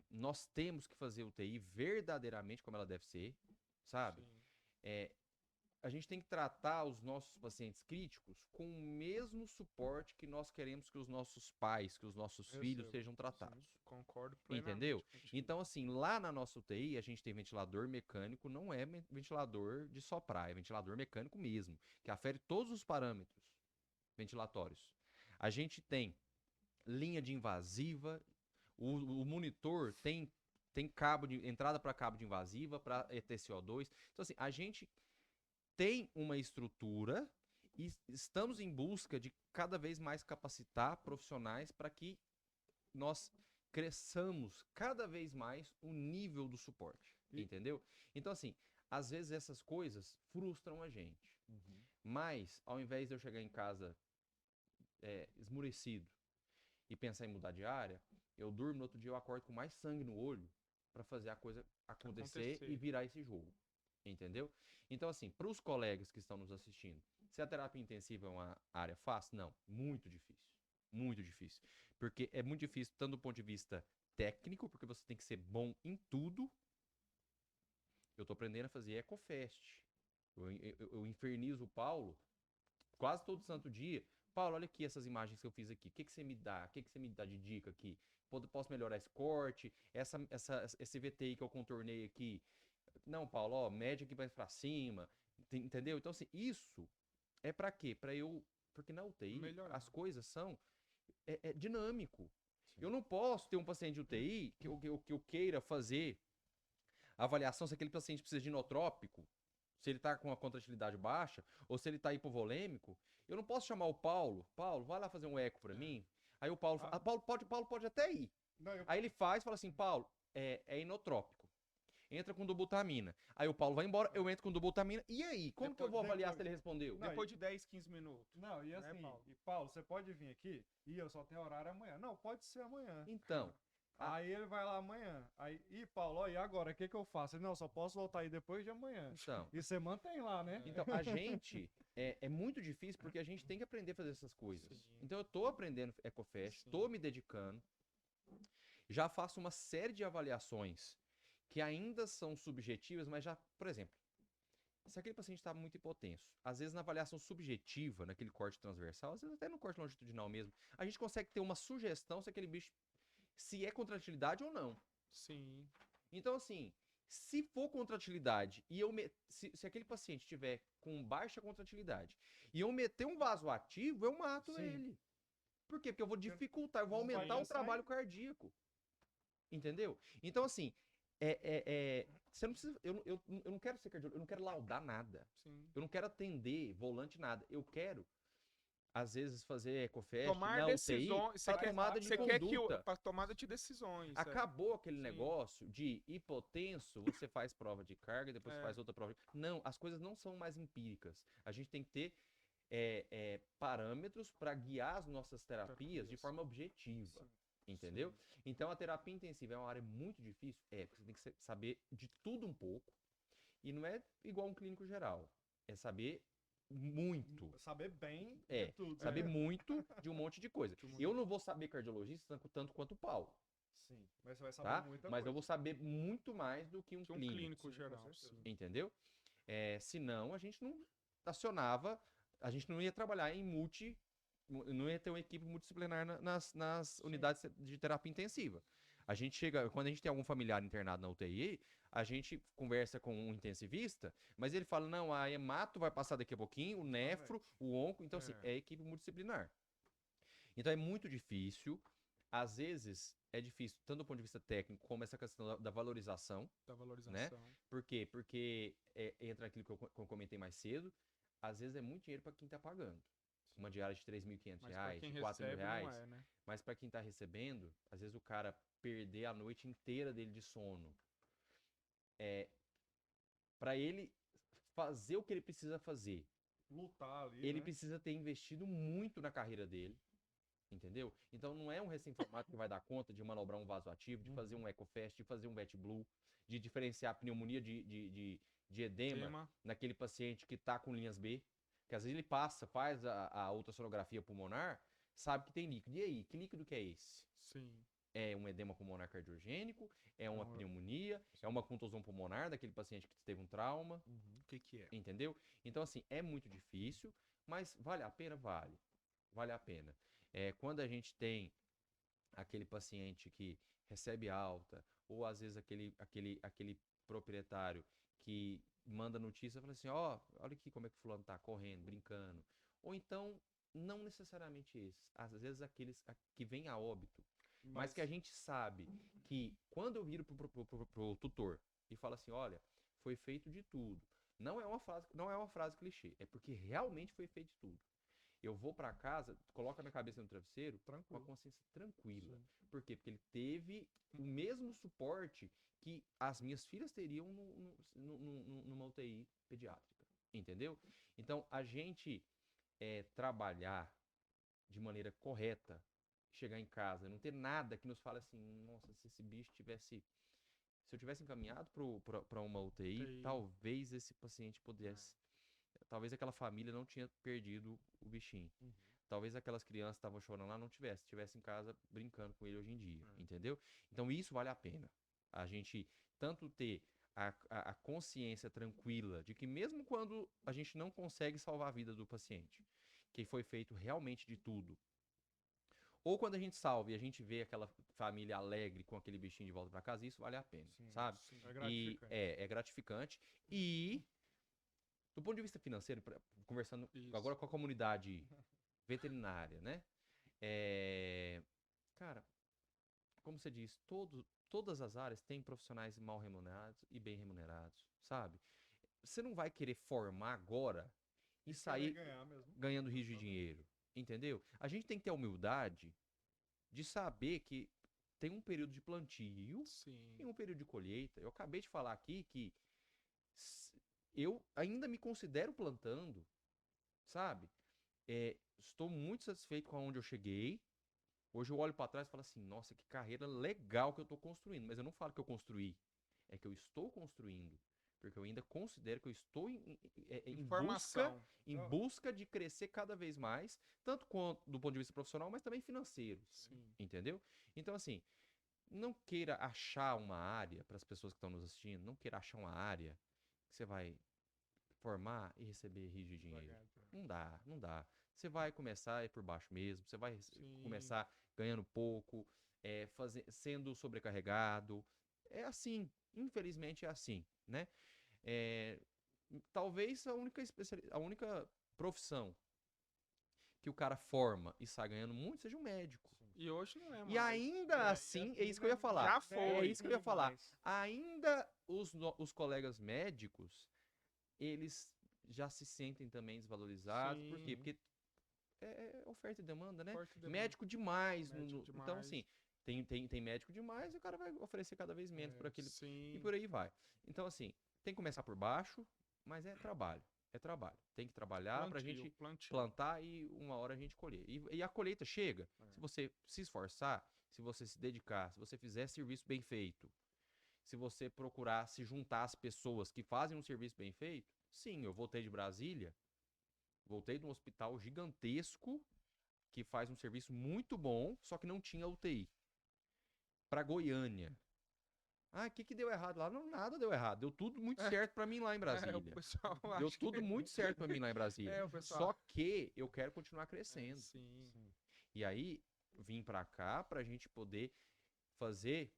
Nós temos que fazer UTI verdadeiramente como ela deve ser, sabe? Sim. a gente tem que tratar os nossos pacientes críticos com o mesmo suporte que nós queremos que os nossos pais, que os nossos filhos Recebo, sejam tratados. Concordo plenamente. Entendeu? contigo. Então, assim, lá na nossa UTI, a gente tem ventilador mecânico, não é ventilador de soprar, é ventilador mecânico mesmo, que afere todos os parâmetros ventilatórios. A gente tem linha de invasiva, o monitor tem cabo de entrada para cabo de invasiva, para ETCO2. Então, assim, a gente tem uma estrutura e estamos em busca de cada vez mais capacitar profissionais para que nós cresçamos cada vez mais o nível do suporte, entendeu? Então, assim, às vezes essas coisas frustram a gente, mas ao invés de eu chegar em casa esmurecido e pensar em mudar de área, eu durmo, no outro dia eu acordo com mais sangue no olho para fazer a coisa acontecer e virar esse jogo, entendeu? Então, assim, para os colegas que estão nos assistindo, se a terapia intensiva é uma área fácil, não, muito difícil. Muito difícil. Porque é muito difícil, tanto do ponto de vista técnico, porque você tem que ser bom em tudo. Eu tô aprendendo a fazer EcoFast. Eu infernizo o Paulo quase todo santo dia. Paulo, olha aqui essas imagens que eu fiz aqui. O que você me dá? O que você me dá de dica aqui? Posso melhorar esse corte? Esse VTI que eu contornei aqui. Não, Paulo, ó, mede aqui pra cima. Entendeu? Então, assim, isso é pra quê? Porque na UTI Melhorar. as coisas são dinâmico. Eu não posso ter um paciente de UTI que eu queira fazer avaliação se aquele paciente precisa de inotrópico, se ele está com a contratilidade baixa, ou se ele está hipovolêmico. Eu não posso chamar o Paulo. Paulo, vai lá fazer um eco para mim. Aí o Paulo fala, Paulo pode até ir. Aí ele fala assim, Paulo, é inotrópico. Entra com dobutamina. Aí o Paulo vai embora, eu entro com dobutamina. E aí? Como que eu vou avaliar se ele respondeu? Depois de 10, 15 minutos. Não, e assim, Paulo, você pode vir aqui? E eu só tenho horário amanhã. Não, pode ser amanhã. Então. Aí ele vai lá amanhã. Aí, Paulo, ó, e agora? O que eu faço? Ele, não, só posso voltar aí depois de amanhã. Então. E você mantém lá, né? Então, a gente é muito difícil porque a gente tem que aprender a fazer essas coisas. Sim. Então, eu tô aprendendo EcoFast, tô me dedicando. Já faço uma série de avaliações que ainda são subjetivas, mas já, por exemplo, se aquele paciente está muito hipotenso, às vezes na avaliação subjetiva, naquele corte transversal, às vezes até no corte longitudinal mesmo, a gente consegue ter uma sugestão se aquele bicho, se é contratilidade ou não. Sim. Então, assim, se for contratilidade e se aquele paciente tiver com baixa contratilidade e eu meter um vasoativo, eu mato ele. Por quê? Porque eu vou dificultar, eu vou aumentar o trabalho cardíaco. Entendeu? Então, assim, você não precisa. Eu não quero ser cardiologista, eu não quero laudar nada. Sim. Eu não quero atender volante nada. Eu quero, às vezes, fazer EcoFast tomar na decisões. UTI para tomada de conduta. Você quer para tomada de decisões. Acabou aquele negócio de hipotenso, você faz prova de carga, depois faz outra prova. Não, as coisas não são mais empíricas. A gente tem que ter parâmetros para guiar as nossas terapias de forma objetiva. Sim. Entendeu? Sim. Então a terapia intensiva é uma área muito difícil? Porque você tem que saber de tudo um pouco. E não é igual um clínico geral. É saber muito. Saber bem de tudo. Saber muito de um monte de coisa. Eu não vou saber cardiologista tanto quanto o Paulo. Sim, mas você vai saber muita Mas coisa. eu vou saber muito mais do que um clínico geral. Entendeu? Senão a gente não acionava, a gente não ia trabalhar em não ia ter uma equipe multidisciplinar nas unidades de terapia intensiva. A gente chega, quando a gente tem algum familiar internado na UTI, a gente conversa com um intensivista, mas ele fala, não, a hemato vai passar daqui a pouquinho, o nefro, o onco, então assim, é equipe multidisciplinar. Então é muito difícil, às vezes é difícil, tanto do ponto de vista técnico, como essa questão da valorização. Né? Por quê? Porque entra aquilo que eu comentei mais cedo, às vezes é muito dinheiro para quem está pagando. Uma diária de R$3.500, de R$4.000. Né? Mas para quem está recebendo, às vezes o cara perder a noite inteira dele de sono. Para ele fazer o que ele precisa fazer. Lutar ali, ele precisa ter investido muito na carreira dele. Entendeu? Então não é um recém-formado que vai dar conta de manobrar um vasoativo, de fazer um EcoFast, de fazer um VetBlue, de diferenciar a pneumonia de edema naquele paciente que está com linhas B. Que às vezes ele faz a ultrassonografia pulmonar, sabe que tem líquido. E aí, que líquido que é esse? Sim. É um edema pulmonar cardiogênico, é uma Então, pneumonia, é uma contusão pulmonar daquele paciente que teve um trauma, O que que é? entendeu? Então, assim, é muito difícil, mas vale a pena? Vale. Vale a pena. Quando a gente tem aquele paciente que recebe alta, ou às vezes aquele proprietário que manda notícia e fala assim, ó, olha aqui como é que fulano tá correndo, brincando. Ou então, não necessariamente esses, às vezes que vêm a óbito, mas que a gente sabe que quando eu viro pro tutor e falo assim, olha, foi feito de tudo. Não é uma frase clichê, é porque realmente foi feito de tudo. Eu vou pra casa, coloco a minha cabeça no travesseiro com a tranquilo. consciência tranquila. Sim. Por quê? Porque ele teve o mesmo suporte que as minhas filhas teriam numa UTI pediátrica. Entendeu? Então, a gente trabalhar de maneira correta, chegar em casa, não ter nada que nos fale assim, nossa, se esse bicho tivesse. Se eu tivesse encaminhado para uma UTI, TI. talvez esse paciente pudesse. Talvez aquela família não tinha perdido o bichinho. Uhum. Talvez aquelas crianças que estavam chorando lá não tivesse em casa brincando com ele hoje em dia, É. entendeu? Então isso vale a pena. A gente tanto ter a consciência tranquila de que mesmo quando a gente não consegue salvar a vida do paciente, que foi feito realmente de tudo, ou quando a gente salva e a gente vê aquela família alegre com aquele bichinho de volta para casa, isso vale a pena, Sim, sabe? Sim. É E gratificante. é gratificante. E do ponto de vista financeiro, conversando Isso. agora com a comunidade veterinária, né? Cara, como você diz, todas as áreas têm profissionais mal remunerados e bem remunerados, sabe? Você não vai querer formar agora e querer sair ganhar mesmo. ganhando rios de dinheiro, entendeu? A gente tem que ter a humildade de saber que tem um período de plantio Sim. e um período de colheita. Eu acabei de falar aqui que eu ainda me considero plantando, sabe? Estou muito satisfeito com onde eu cheguei. Hoje eu olho para trás e falo assim, nossa, que carreira legal que eu estou construindo. Mas eu não falo que eu construí, é que eu estou construindo. Porque eu ainda considero que eu estou Informação. em busca de crescer cada vez mais, tanto do ponto de vista profissional, mas também financeiro. Sim. Entendeu? Então, assim, não queira achar uma área, para as pessoas que estão nos assistindo, não queira achar uma área que você vai formar e receber rios de dinheiro. Não dá, não dá. Você vai começar por baixo mesmo, você vai Sim. começar ganhando pouco, sendo sobrecarregado. É assim, infelizmente é assim, né? É, talvez a única profissão que o cara forma e sai ganhando muito seja um médico. E hoje não é E mais. ainda assim, é isso que eu ia falar. Já foi. É isso que eu ia falar. Ainda os colegas médicos, eles já se sentem também desvalorizados. Por quê? Sim. Porque é oferta e demanda, né? Oferta e demanda. Médico demais. Médico Então, demais. assim, tem médico demais e o cara vai oferecer cada vez menos por aquele. Sim. E por aí vai. Então, assim, tem que começar por baixo, mas é trabalho. É trabalho. Tem que trabalhar pra gente Plantio. plantar e uma hora a gente colher. E a colheita chega. Se você se esforçar, se você se dedicar, se você fizer serviço bem feito, se você procurar se juntar às pessoas que fazem um serviço bem feito, sim, eu voltei de Brasília, voltei de um hospital gigantesco que faz um serviço muito bom, só que não tinha UTI. Para Goiânia. Ah, o que deu errado lá? Não, nada deu errado. Deu tudo muito certo para mim lá em O Brasília. pessoal Deu acha tudo que... muito certo para mim lá em Brasília. O pessoal... Só que eu quero continuar crescendo. Sim. E aí, vim para cá pra gente poder fazer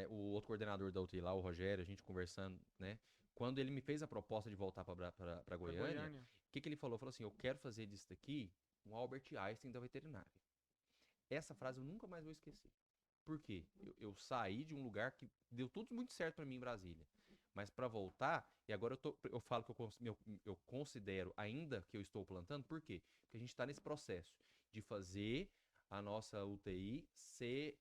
o outro coordenador da UTI lá, o Rogério, a gente conversando, né? Quando ele me fez a proposta de voltar para Goiânia, o que ele falou? Falou assim, eu quero fazer disso daqui um Albert Einstein da veterinária. Essa frase eu nunca mais vou esquecer. Por quê? Eu saí de um lugar que deu tudo muito certo para mim em Brasília. Mas para voltar, e agora eu falo que eu considero ainda que eu estou plantando, por quê? Porque a gente está nesse processo de fazer a nossa UTI ser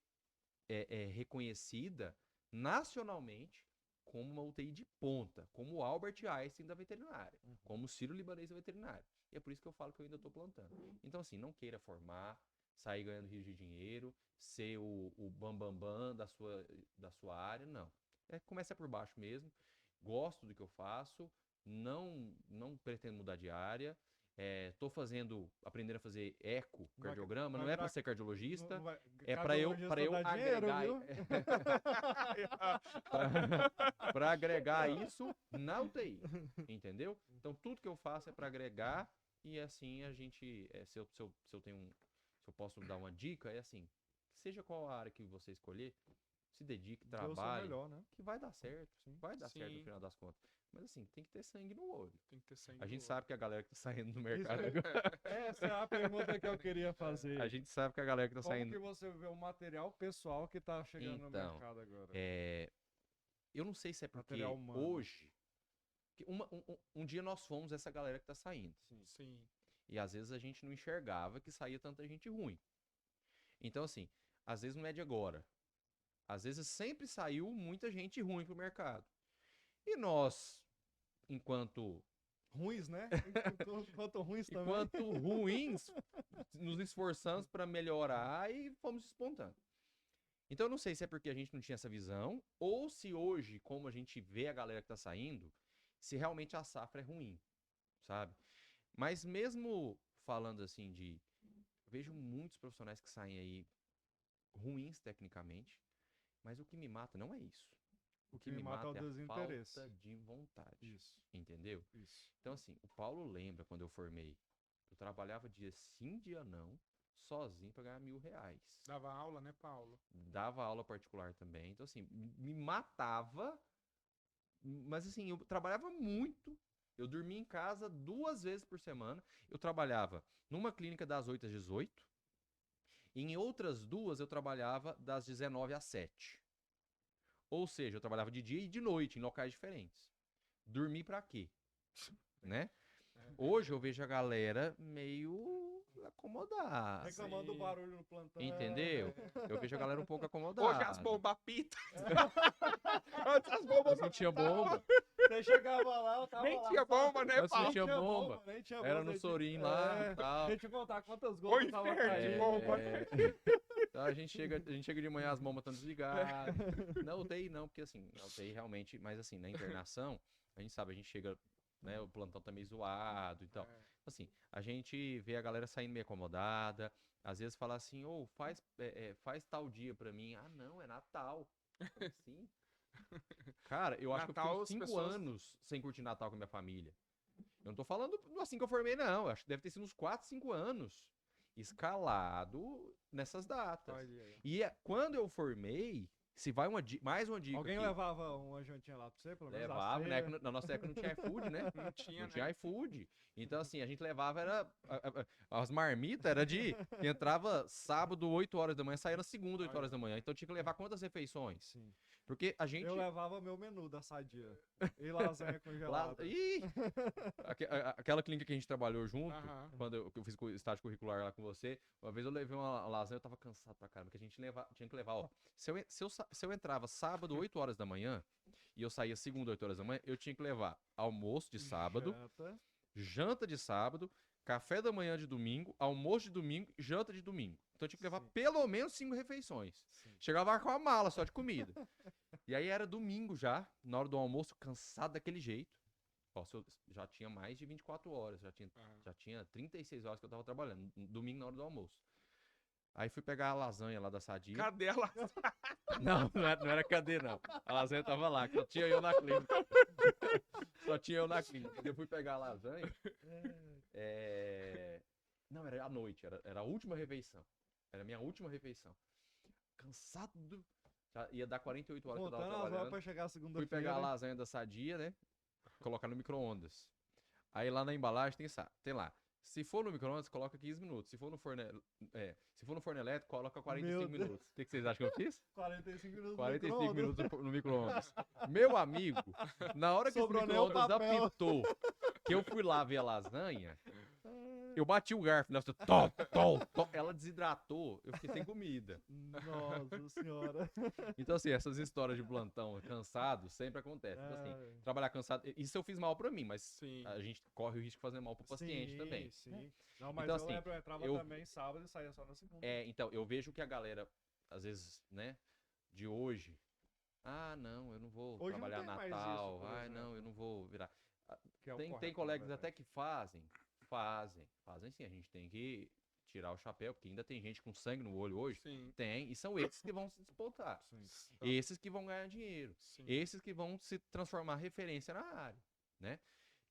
reconhecida nacionalmente como uma UTI de ponta, como o Albert Einstein da veterinária, como o Ciro Libanês da veterinária. E é por isso que eu falo que eu ainda estou plantando. Então, assim, não queira formar, sair ganhando rios de dinheiro, ser o bambambam da sua área, não. Começa por baixo mesmo, gosto do que eu faço, não pretendo mudar de área, aprendendo a fazer ecocardiograma, vai não é para virar- ser cardiologista, Não vai- é para eu cardiologista dá dinheiro, agregar, viu? para agregar isso na UTI, entendeu? Então tudo que eu faço é para agregar e assim a gente, se eu tenho se eu posso dar uma dica, é assim, seja qual a área que você escolher, se dedique, Dê o seu trabalhe, melhor, né? que vai dar certo, Sim. vai dar certo no Sim. final das contas. Mas assim, tem que ter sangue no olho. Tem que ter sangue A no gente olho. sabe que a galera que tá saindo do mercado Essa é a pergunta que eu queria fazer. a gente sabe que a galera que tá Como saindo. que você vê o material pessoal que tá chegando no Então, mercado agora? Eu não sei se é porque Material humano. hoje. Que um dia nós fomos essa galera que tá saindo. Sim. Sim. E às vezes a gente não enxergava que saía tanta gente ruim. Então, assim, às vezes não é de agora. Às vezes sempre saiu muita gente ruim pro mercado. E nós, enquanto Ruins, né? Enquanto ruins também. enquanto ruins, nos esforçamos para melhorar e fomos despontando. Então eu não sei se é porque a gente não tinha essa visão, ou se hoje, como a gente vê a galera que tá saindo, se realmente a safra é ruim, sabe? Mas mesmo falando assim vejo muitos profissionais que saem aí ruins tecnicamente, mas o que me mata não é isso. O que me mata é o a desinteresse. falta de vontade, Isso, entendeu? isso. Então, assim, o Paulo lembra quando eu formei. Eu trabalhava dia sim, dia não, sozinho pra ganhar R$ 1.000. Dava aula, né, Paulo? Dava aula particular também. Então, assim, me matava. Mas, assim, eu trabalhava muito. Eu dormia em casa 2 vezes por semana. Eu trabalhava numa clínica das 8 às 18. E em outras 2 eu trabalhava das 19 às 7. Ou seja, eu trabalhava de dia e de noite em locais diferentes. Dormir pra quê? Né? Hoje eu vejo a galera meio acomodada. Reclamando do barulho no plantão. Entendeu? Eu vejo a galera um pouco acomodada. Hoje as bombas pitam. Antes as bombas Mas não tinha bomba. Você chegava lá, eu tava nem lá. tinha bomba, né, Mas Paulo? não tinha bomba. Nem tinha Era bomba, no nem Sorim tinha- lá É, e tal. Deixa eu contar quantas O gols tava inferno de caindo. bomba. Então a gente chega de manhã, as bombas estão desligadas. Na UTI não, porque assim, na UTI realmente, mas assim, na internação, a gente sabe, a gente chega, né, o plantão tá meio zoado e tal. Assim, a gente vê a galera saindo meio acomodada, às vezes fala assim, ô, faz tal dia pra mim. Ah, não, é Natal. Como assim? Cara, eu acho que eu Natal, fiquei as uns 5 pessoas- anos sem curtir Natal com a minha família. Eu não tô falando assim que eu formei, não. Eu acho que deve ter sido uns 4, 5 anos. Escalado nessas datas. Olha aí. E quando eu formei, se vai mais uma dica Alguém aqui. levava uma jantinha lá pra você, pelo menos? Levava, a né? ceia? Na nossa época não tinha iFood, né? Não tinha, Não né? tinha iFood. Então, assim, a gente levava, as marmitas era que entrava sábado, 8 horas da manhã, saía na segunda, 8 horas da manhã. Então tinha que levar quantas refeições? Sim. Porque a gente. Eu levava meu menu da Sadia. E lasanha congelada. Ih! Aquela clínica que a gente trabalhou junto, Aham. quando eu fiz estágio curricular lá com você, uma vez eu levei uma lasanha, eu tava cansado pra caramba, porque a gente tinha que levar, ó. Se eu entrava sábado, 8 horas da manhã, e eu saía segunda, 8 horas da manhã, eu tinha que levar almoço de sábado, janta de sábado, café da manhã de domingo, almoço de domingo, janta de domingo. Então eu tinha que levar Sim. pelo menos 5 refeições. Sim. Chegava lá com a mala só de comida. E aí era domingo já, na hora do almoço, cansado daquele jeito. Ó, já tinha mais de 24 horas, já tinha 36 horas que eu tava trabalhando, domingo na hora do almoço. Aí fui pegar a lasanha lá da Sadia. Cadê a lasanha? Não era cadê, não. A lasanha tava lá, só tinha eu na clínica. Só tinha eu na clínica. Eu fui pegar a lasanha. Não, era à noite, era a última refeição. Era a minha última refeição. Cansado. Já ia dar 48 horas que eu tava Contando as horas trabalhando. pra chegar Fui segunda-feira. pegar a lasanha da Sadia, né? Colocar no micro-ondas. Aí lá na embalagem tem lá. Se for no micro-ondas, coloca 15 minutos. Se for no forno elétrico, coloca 45 Meu Deus. minutos. O que vocês acham que eu fiz? 45 minutos 45 no minutos no micro-ondas. Meu amigo, na hora que Sobrou o nem o micro-ondas papel. apitou, que eu fui lá ver a lasanha, eu bati o garfo, né? Tom. Ela desidratou, eu fiquei sem comida. Nossa senhora. Então, assim, essas histórias de plantão cansado sempre acontecem. Então, assim, trabalhar cansado, isso eu fiz mal pra mim, mas Sim. a gente corre o risco de fazer mal pro paciente também. Sim. Não, mas Então, eu assim, lembro, eu entrava também sábado e saía só na segunda. Então, eu vejo que a galera, às vezes, né, de hoje, não, eu não vou Hoje não trabalhar tem mais Natal, isso, por não, exemplo. eu não vou virar. Que é o Tem correto, colegas na até que fazem, Fazem sim. A gente tem que tirar o chapéu, porque ainda tem gente com sangue no olho hoje. Sim. Tem, e são esses que vão se despontar. Sim. Esses que vão ganhar dinheiro. Sim. Esses que vão se transformar referência na área, né?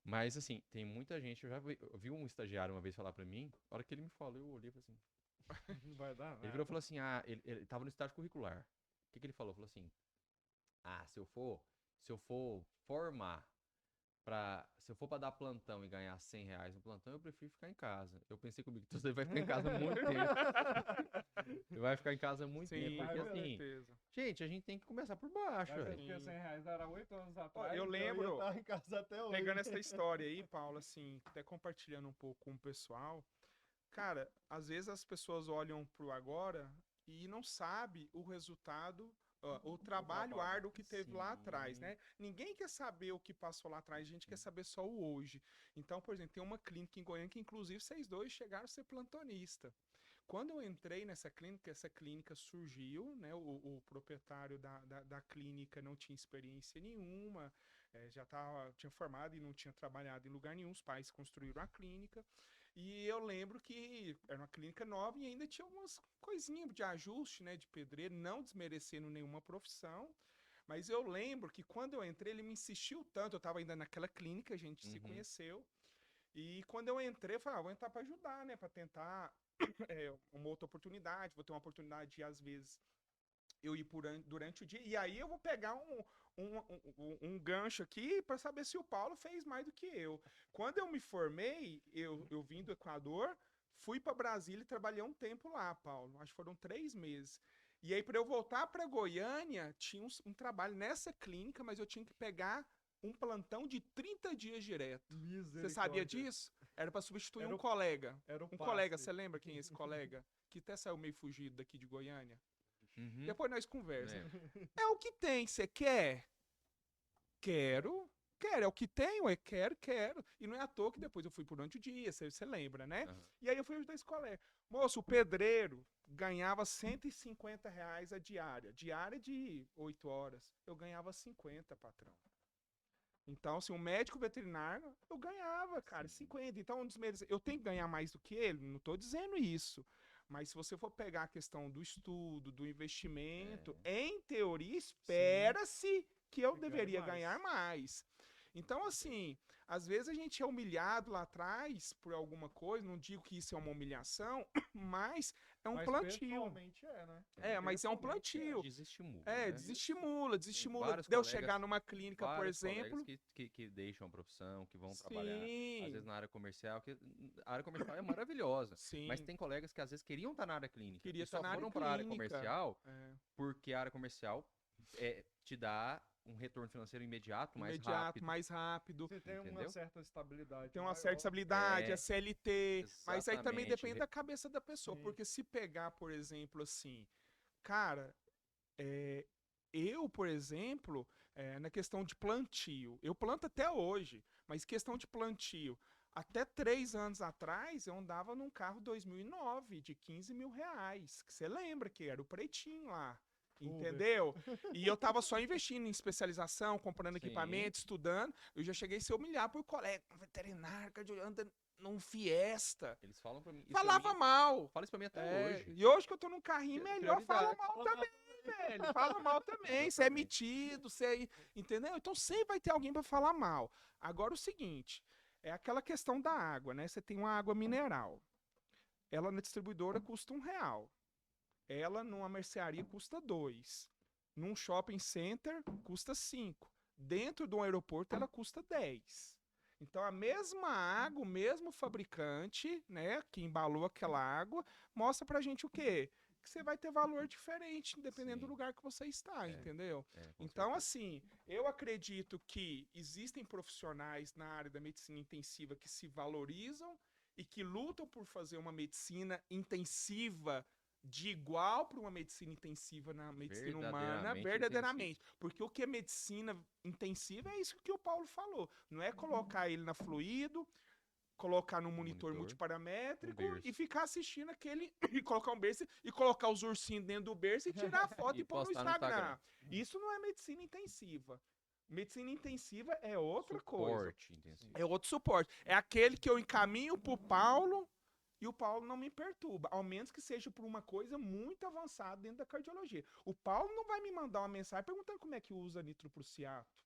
Mas, assim, tem muita gente. Eu vi um estagiário uma vez falar pra mim, na hora que ele me falou, eu olhei e falei assim. Não vai dar Ele virou e falou assim: ele tava no estágio curricular. O que ele falou? Falou assim: se eu for formar, se eu for pra dar plantão e ganhar R$ 100 no plantão, eu prefiro ficar em casa. Eu pensei comigo, então você vai ficar em casa muito tempo. Você vai ficar em casa muito Sim, tempo, porque com assim, certeza. gente, a gente tem que começar por baixo, Vai ver velho. que R$100 era 8 anos atrás. eu então lembro, Eu tava em casa até hoje. Pegando essa história aí, Paulo, assim, até compartilhando um pouco com o pessoal, cara, às vezes as pessoas olham pro agora e não sabe o resultado, o trabalho trabalho. árduo que teve lá atrás, Sim. né? Ninguém quer saber o que passou lá atrás, a gente quer saber só o hoje. Então, por exemplo, tem uma clínica em Goiânia que inclusive vocês dois chegaram a ser plantonista. Quando eu entrei nessa clínica, essa clínica surgiu, né? O proprietário da clínica não tinha experiência nenhuma, tinha formado e não tinha trabalhado em lugar nenhum. Os pais construíram a clínica. E eu lembro que era uma clínica nova e ainda tinha algumas coisinhas de ajuste, né? De pedreiro, não desmerecendo nenhuma profissão. Mas eu lembro que quando eu entrei, ele me insistiu tanto. Eu estava ainda naquela clínica, a gente se Uhum. conheceu. E quando eu entrei, eu falei, vou entrar para ajudar, né? Para tentar uma outra oportunidade, vou ter uma oportunidade de, às vezes, eu ir durante o dia, e aí eu vou pegar um gancho aqui para saber se o Paulo fez mais do que eu. Quando eu me formei, eu vim do Equador, fui para Brasília e trabalhei um tempo lá, Paulo, acho que foram 3 meses. E aí, para eu voltar para Goiânia, tinha um trabalho nessa clínica, mas eu tinha que pegar um plantão de 30 dias direto. Você sabia disso? Era para substituir Era um colega. Era Um colega, você lembra quem é esse colega? Que até saiu meio fugido daqui de Goiânia. Uhum. Depois nós conversa. É. É o que tem, você quer? Quero. Quero, é o que tenho, quero. E não é à toa que depois eu fui por durante o dia, você lembra, né? Aham. E aí eu fui ajudar esse colega. Moço, o pedreiro ganhava R$ 150 a diária. Diária de 8 horas. Eu ganhava 50, patrão. Então, assim, o médico veterinário, eu ganhava, cara, Sim. 50. Então, eu tenho que ganhar mais do que ele? Não tô dizendo isso. Mas se você for pegar a questão do estudo, do investimento, em teoria, espera-se que eu Que ganhe deveria mais. ganhar mais. Então, assim, às vezes a gente é humilhado lá atrás por alguma coisa, não digo que isso é uma humilhação, mas é um Mas plantio. pessoalmente né? Mas é um Pessoalmente plantio. Desestimula, né? Desestimula. Tem vários De eu colegas- chegar numa clínica, por Vários exemplo. colegas que deixam a profissão, que vão trabalhar, às Sim, vezes na área comercial, que a área comercial é maravilhosa, sim. mas tem colegas que às vezes queriam estar na área clínica Queria e só estar na área foram para a área clínica. comercial É. porque a área comercial te dá um retorno financeiro imediato, Mais rápido. Você tem uma Entendeu? certa estabilidade. Tem uma maior. certa estabilidade, É, é CLT. Mas aí também exatamente. depende da cabeça da pessoa. Sim. Porque se pegar, por exemplo, assim, cara, eu, por exemplo, na questão de plantio, eu planto até hoje, mas questão de plantio, até 3 anos atrás eu andava num carro 2009 de R$ 15.000, que você lembra que era o pretinho lá. Uber. Entendeu? E eu tava só investindo em especialização, comprando Sim. equipamento, estudando. Eu já cheguei a ser humilhado por colega, veterinário, que anda num Fiesta. Eles falam pra mim. Isso Falava pra mim, mal. fala isso pra mim até hoje. E hoje que eu tô num carrinho melhor, fala Prioridade. mal também, velho. Fala mal também. Você é metido, entendeu? Então sempre vai ter alguém pra falar mal. Agora o seguinte, é aquela questão da água, né? Você tem uma água mineral. Ela na distribuidora custa R$ 1. Ela numa mercearia custa 2. Num shopping center custa 5. Dentro de um aeroporto ela custa 10. Então a mesma água, o mesmo fabricante, né, que embalou aquela água, mostra pra gente o quê? Que você vai ter valor diferente, dependendo Sim. do lugar que você está, entendeu? Com Então, certeza. assim, eu acredito que existem profissionais na área da medicina intensiva que se valorizam e que lutam por fazer uma medicina intensiva de igual para uma medicina intensiva na medicina humana, verdadeiramente. Porque o que é medicina intensiva é isso que o Paulo falou. Não é colocar ele na fluido, colocar no monitor multiparamétrico e ficar assistindo aquele. E colocar um berço e colocar os ursinhos dentro do berço e tirar a foto e pôr no Instagram. Isso não é medicina intensiva. Medicina intensiva é outra coisa. Suporte intensivo. É outro suporte. É aquele que eu encaminho pro Paulo e o Paulo não me perturba. Ao menos que seja por uma coisa muito avançada dentro da cardiologia. O Paulo não vai me mandar uma mensagem perguntando como é que usa nitroprusiato.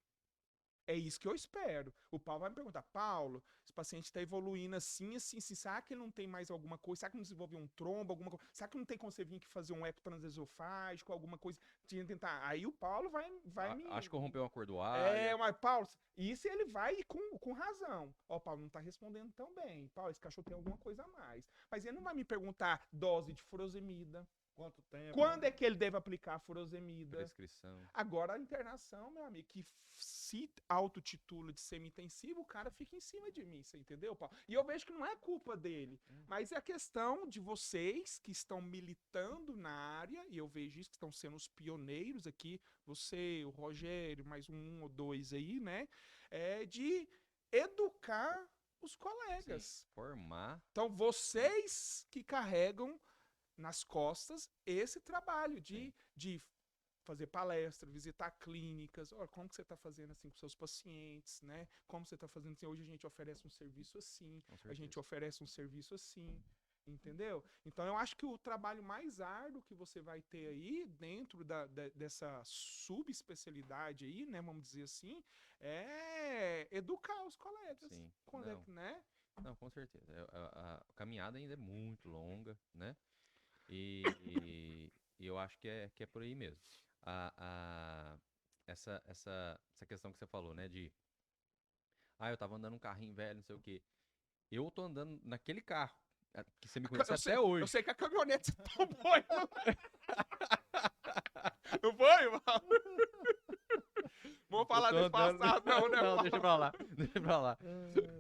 É isso que eu espero. O Paulo vai me perguntar, Paulo, esse paciente está evoluindo assim, assim, assim. Será que ele não tem mais alguma coisa? Será que não desenvolveu um trombo, alguma coisa? Será que não tem como você vir aqui fazer um eco transesofágico, alguma coisa? Tentar. Aí o Paulo vai me... Acho que eu rompi uma cordoária. Mas Paulo, isso ele vai com razão. Ó, Paulo não tá respondendo tão bem. Paulo, esse cachorro tem alguma coisa a mais. Mas ele não vai me perguntar dose de furosemida. Quanto tempo? Quando é que ele deve aplicar a furosemida? Prescrição. Agora a internação, meu amigo, que se autotitula de semi-intensivo, o cara fica em cima de mim, você entendeu, Paulo? E eu vejo que não é culpa dele, mas é a questão de vocês que estão militando na área, e eu vejo isso, que estão sendo os pioneiros aqui, você, o Rogério, mais um ou dois aí, né? De educar os colegas. Sim, formar. Então, vocês que carregam nas costas esse trabalho de fazer palestra, visitar clínicas, como que você está fazendo assim com seus pacientes, né? Como você está fazendo assim, hoje a gente oferece um serviço assim, a gente oferece um serviço assim, entendeu? Então eu acho que o trabalho mais árduo que você vai ter aí dentro dessa subespecialidade aí, né, vamos dizer assim, é educar os colegas. Sim. Quando é que, né? Não, com certeza. A caminhada ainda é muito longa, né? E eu acho que é por aí mesmo. Essa questão que você falou, né? Eu tava andando um carrinho velho, não sei o quê. Eu tô andando naquele carro, que você me conhece até hoje. Eu sei que a caminhonete você tomou. Não foi, Paulo? Vou falar desse passado, não, né? Não, deixa pra lá. Deixa pra lá.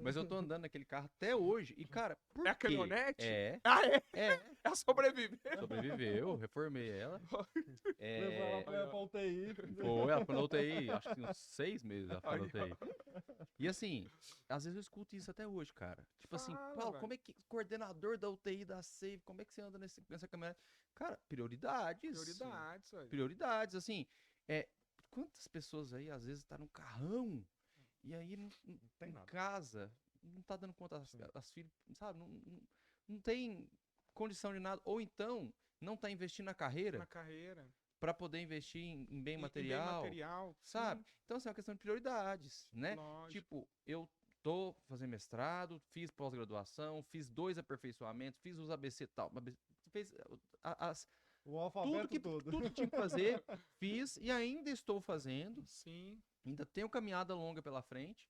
Mas eu tô andando naquele carro até hoje. E, cara, por quê? É a caminhonete? É. Ah, é? É. Ela sobreviveu. Sobreviveu, reformei ela. Levou ela pra UTI. Foi, ela foi na UTI, acho que uns 6 meses ela foi na UTI. E assim, às vezes eu escuto isso até hoje, cara. Tipo assim, Paulo, velho. como é que coordenador da UTI da Save, como é que você anda nessa caminhonete? Cara, prioridades. Prioridades, velho. Prioridades, assim, quantas pessoas aí às vezes tá no carrão e aí não tem em nada. casa, não tá dando conta as filhas, sabe? Não tem condição de nada. Ou então, não tá investindo na carreira. Na carreira. Para poder investir em bem Em material, bem material, sabe? sim. Então, assim, é uma questão de prioridades, né? Lógico. Tipo, eu tô fazendo mestrado, fiz pós-graduação, fiz 2 aperfeiçoamentos, fiz os ABC e tal. Fez O alfabeto tudo que tinha que fazer, fiz e ainda estou fazendo. Sim. Ainda tenho caminhada longa pela frente.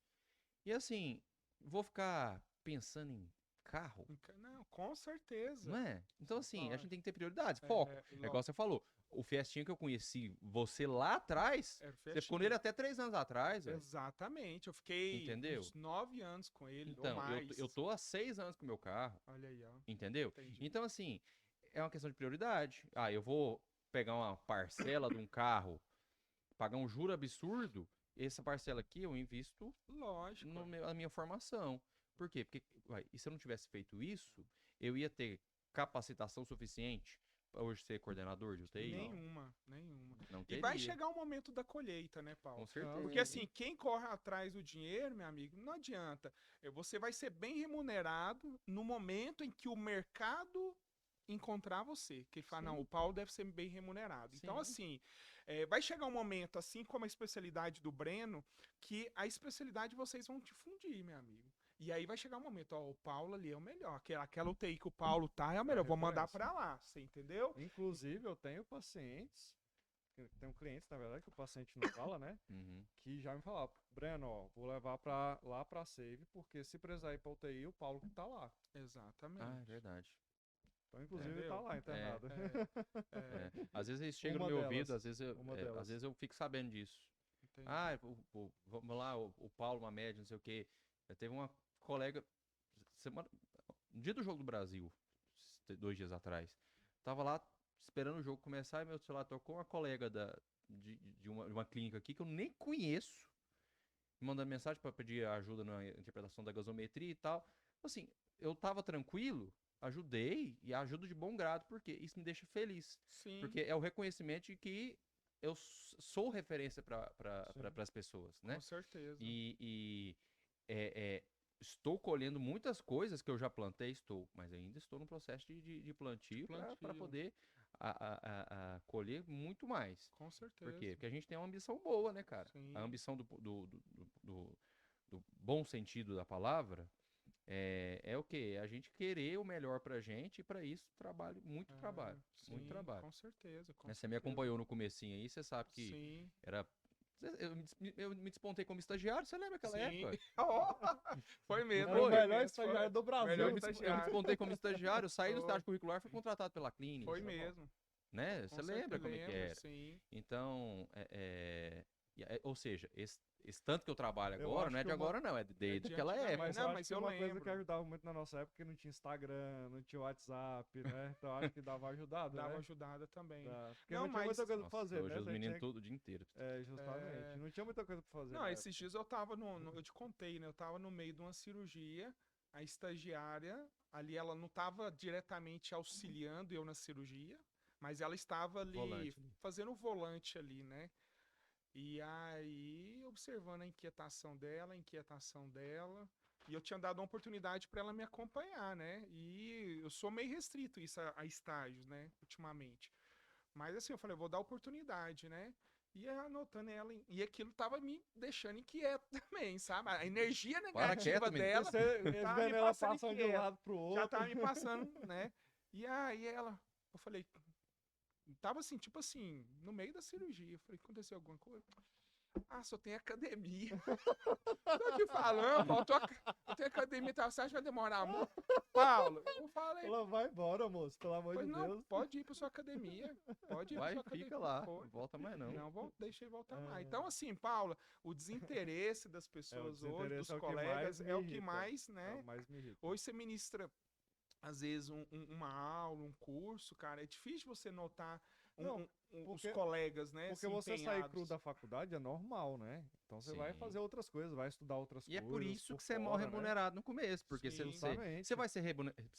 E assim, vou ficar pensando em carro, Não, com certeza. não é? Então, assim, a Lógico. gente tem que ter prioridades, foco. É igual você falou. O Fiestinha que eu conheci você lá atrás, você ficou nele até 3 anos atrás, velho. Exatamente. Eu fiquei Entendeu? uns 9 anos com ele, ou Então, mais. eu tô há 6 anos com o meu carro, Olha aí, ó. entendeu? Entendi. Então, assim, é uma questão de prioridade. Eu vou pegar uma parcela de um carro, pagar um juro absurdo, essa parcela aqui eu invisto Lógico. na minha formação. Por quê? Porque, e se eu não tivesse feito isso, eu ia ter capacitação suficiente para hoje ser coordenador de UTI? Nenhuma. Não E teria. vai chegar o momento da colheita, né, Paulo? Com certeza. Porque assim, quem corre atrás do dinheiro, meu amigo, não adianta. Você vai ser bem remunerado no momento em que o mercado encontrar você. Que fala, Sim. não, o Paulo deve ser bem remunerado. Então, assim, vai chegar um momento, assim como a especialidade do Breno, que a especialidade vocês vão te fundir, meu amigo. E aí vai chegar um momento, o Paulo ali é o melhor. Aquela UTI que o Paulo tá é o melhor. Vou mandar pra lá, você entendeu? Inclusive, eu tenho pacientes, tenho clientes, na verdade, que o paciente não fala, né? Uhum. Que já me falaram, Breno, vou levar lá pra Save, porque se precisar ir pra UTI, o Paulo que tá lá. Exatamente. É verdade. Então, inclusive, Entendeu? tá lá internado. Às vezes eles chegam Uma no meu delas. ouvido, às vezes Delas. eu fico sabendo disso. Entendi. Vamos lá, o Paulo, uma média, não sei o quê. Teve uma colega, no dia do Jogo do Brasil, 2 dias atrás, tava lá esperando o jogo começar e meu celular tocou, uma colega de uma clínica aqui que eu nem conheço, me mandando mensagem para pedir ajuda na interpretação da gasometria e tal. Assim, eu tava tranquilo, ajudei e ajudo de bom grado, porque isso me deixa feliz. Sim. Porque é o reconhecimento de que sou referência para Sim. as pessoas, né? Com certeza. E estou colhendo muitas coisas que eu já plantei, mas ainda estou no processo de plantio para plantio. poder colher muito mais. Com Por quê? certeza. Porque a gente tem uma ambição boa, né, cara? Sim. A ambição do bom sentido da palavra é o quê? É a gente querer o melhor pra gente e para isso muito trabalho, muito Sim, trabalho. com certeza. Com Né, você me certeza. acompanhou no comecinho aí, você sabe que Sim. era... Eu me despontei como estagiário, você lembra aquela Sim. época? Ó, foi mesmo. Era o foi melhor mesmo, estagiário do Brasil. Melhor Eu me estagiário. despontei como estagiário, saí do Foi. estágio curricular e fui contratado pela clínica. Foi mesmo. Né? Com Você lembra como é que lembro, era? sim. Então, ou seja, esse tanto que eu trabalho Eu agora, acho não é que de agora não, é desde de aquela antigamente. época. Mas Não, eu acho mas que eu uma coisa lembro. que ajudava muito na nossa época, que não tinha Instagram, não tinha WhatsApp, né? Então eu acho que dava ajudado, Dava né? ajudada também. Porque Não, não tinha mas- muita coisa pra Nossa, fazer, hoje né? os Você meninos tinha... todo o dia inteiro. Justamente. É, Não tinha muita coisa pra fazer Não, na esses época. dias eu tava eu te contei, né? Eu tava no meio de uma cirurgia, a estagiária, ali ela não tava diretamente auxiliando eu na cirurgia, mas ela estava ali Volante. fazendo o volante ali, né? E aí, observando a inquietação dela, e eu tinha dado uma oportunidade para ela me acompanhar, né? E eu sou meio restrito isso a estágios, né? Ultimamente. Mas assim, eu falei, eu vou dar oportunidade, né? E anotando ela, e aquilo tava me deixando inquieto também, sabe? A energia Para negativa quieto, menino. dela Eles tava me vendo ela passando passando de um inquieto. lado pro Já outro. tava me passando, né? E aí eu falei, tava assim, tipo assim, no meio da cirurgia. Eu falei, aconteceu alguma coisa? Ah, só tem academia. Tô te falando, Paulo, eu tenho academia, tá? Você acha que vai demorar muito? Paulo, eu falei, Ela vai embora, moço, pelo amor de não, Deus. pode ir pra sua academia. Pode ir pra Vai, sua academia. fica lá. Foi. Não volta mais não. Não, deixei voltar mais. É. Então, assim, Paula, o desinteresse das O pessoas hoje, desinteresse dos é o que mais colegas, me é o que irrita. mais, É o né? que mais me irrita. Hoje você ministra, às vezes, uma aula, um curso, cara. É difícil você notar Não, os porque- colegas, né? Porque se você sair cru empenhados. da faculdade é normal, né? Então você vai Sim. fazer outras coisas, vai estudar outras E é coisas. por isso por que você é mal fora, né? remunerado no começo. Porque Sim. você vai ser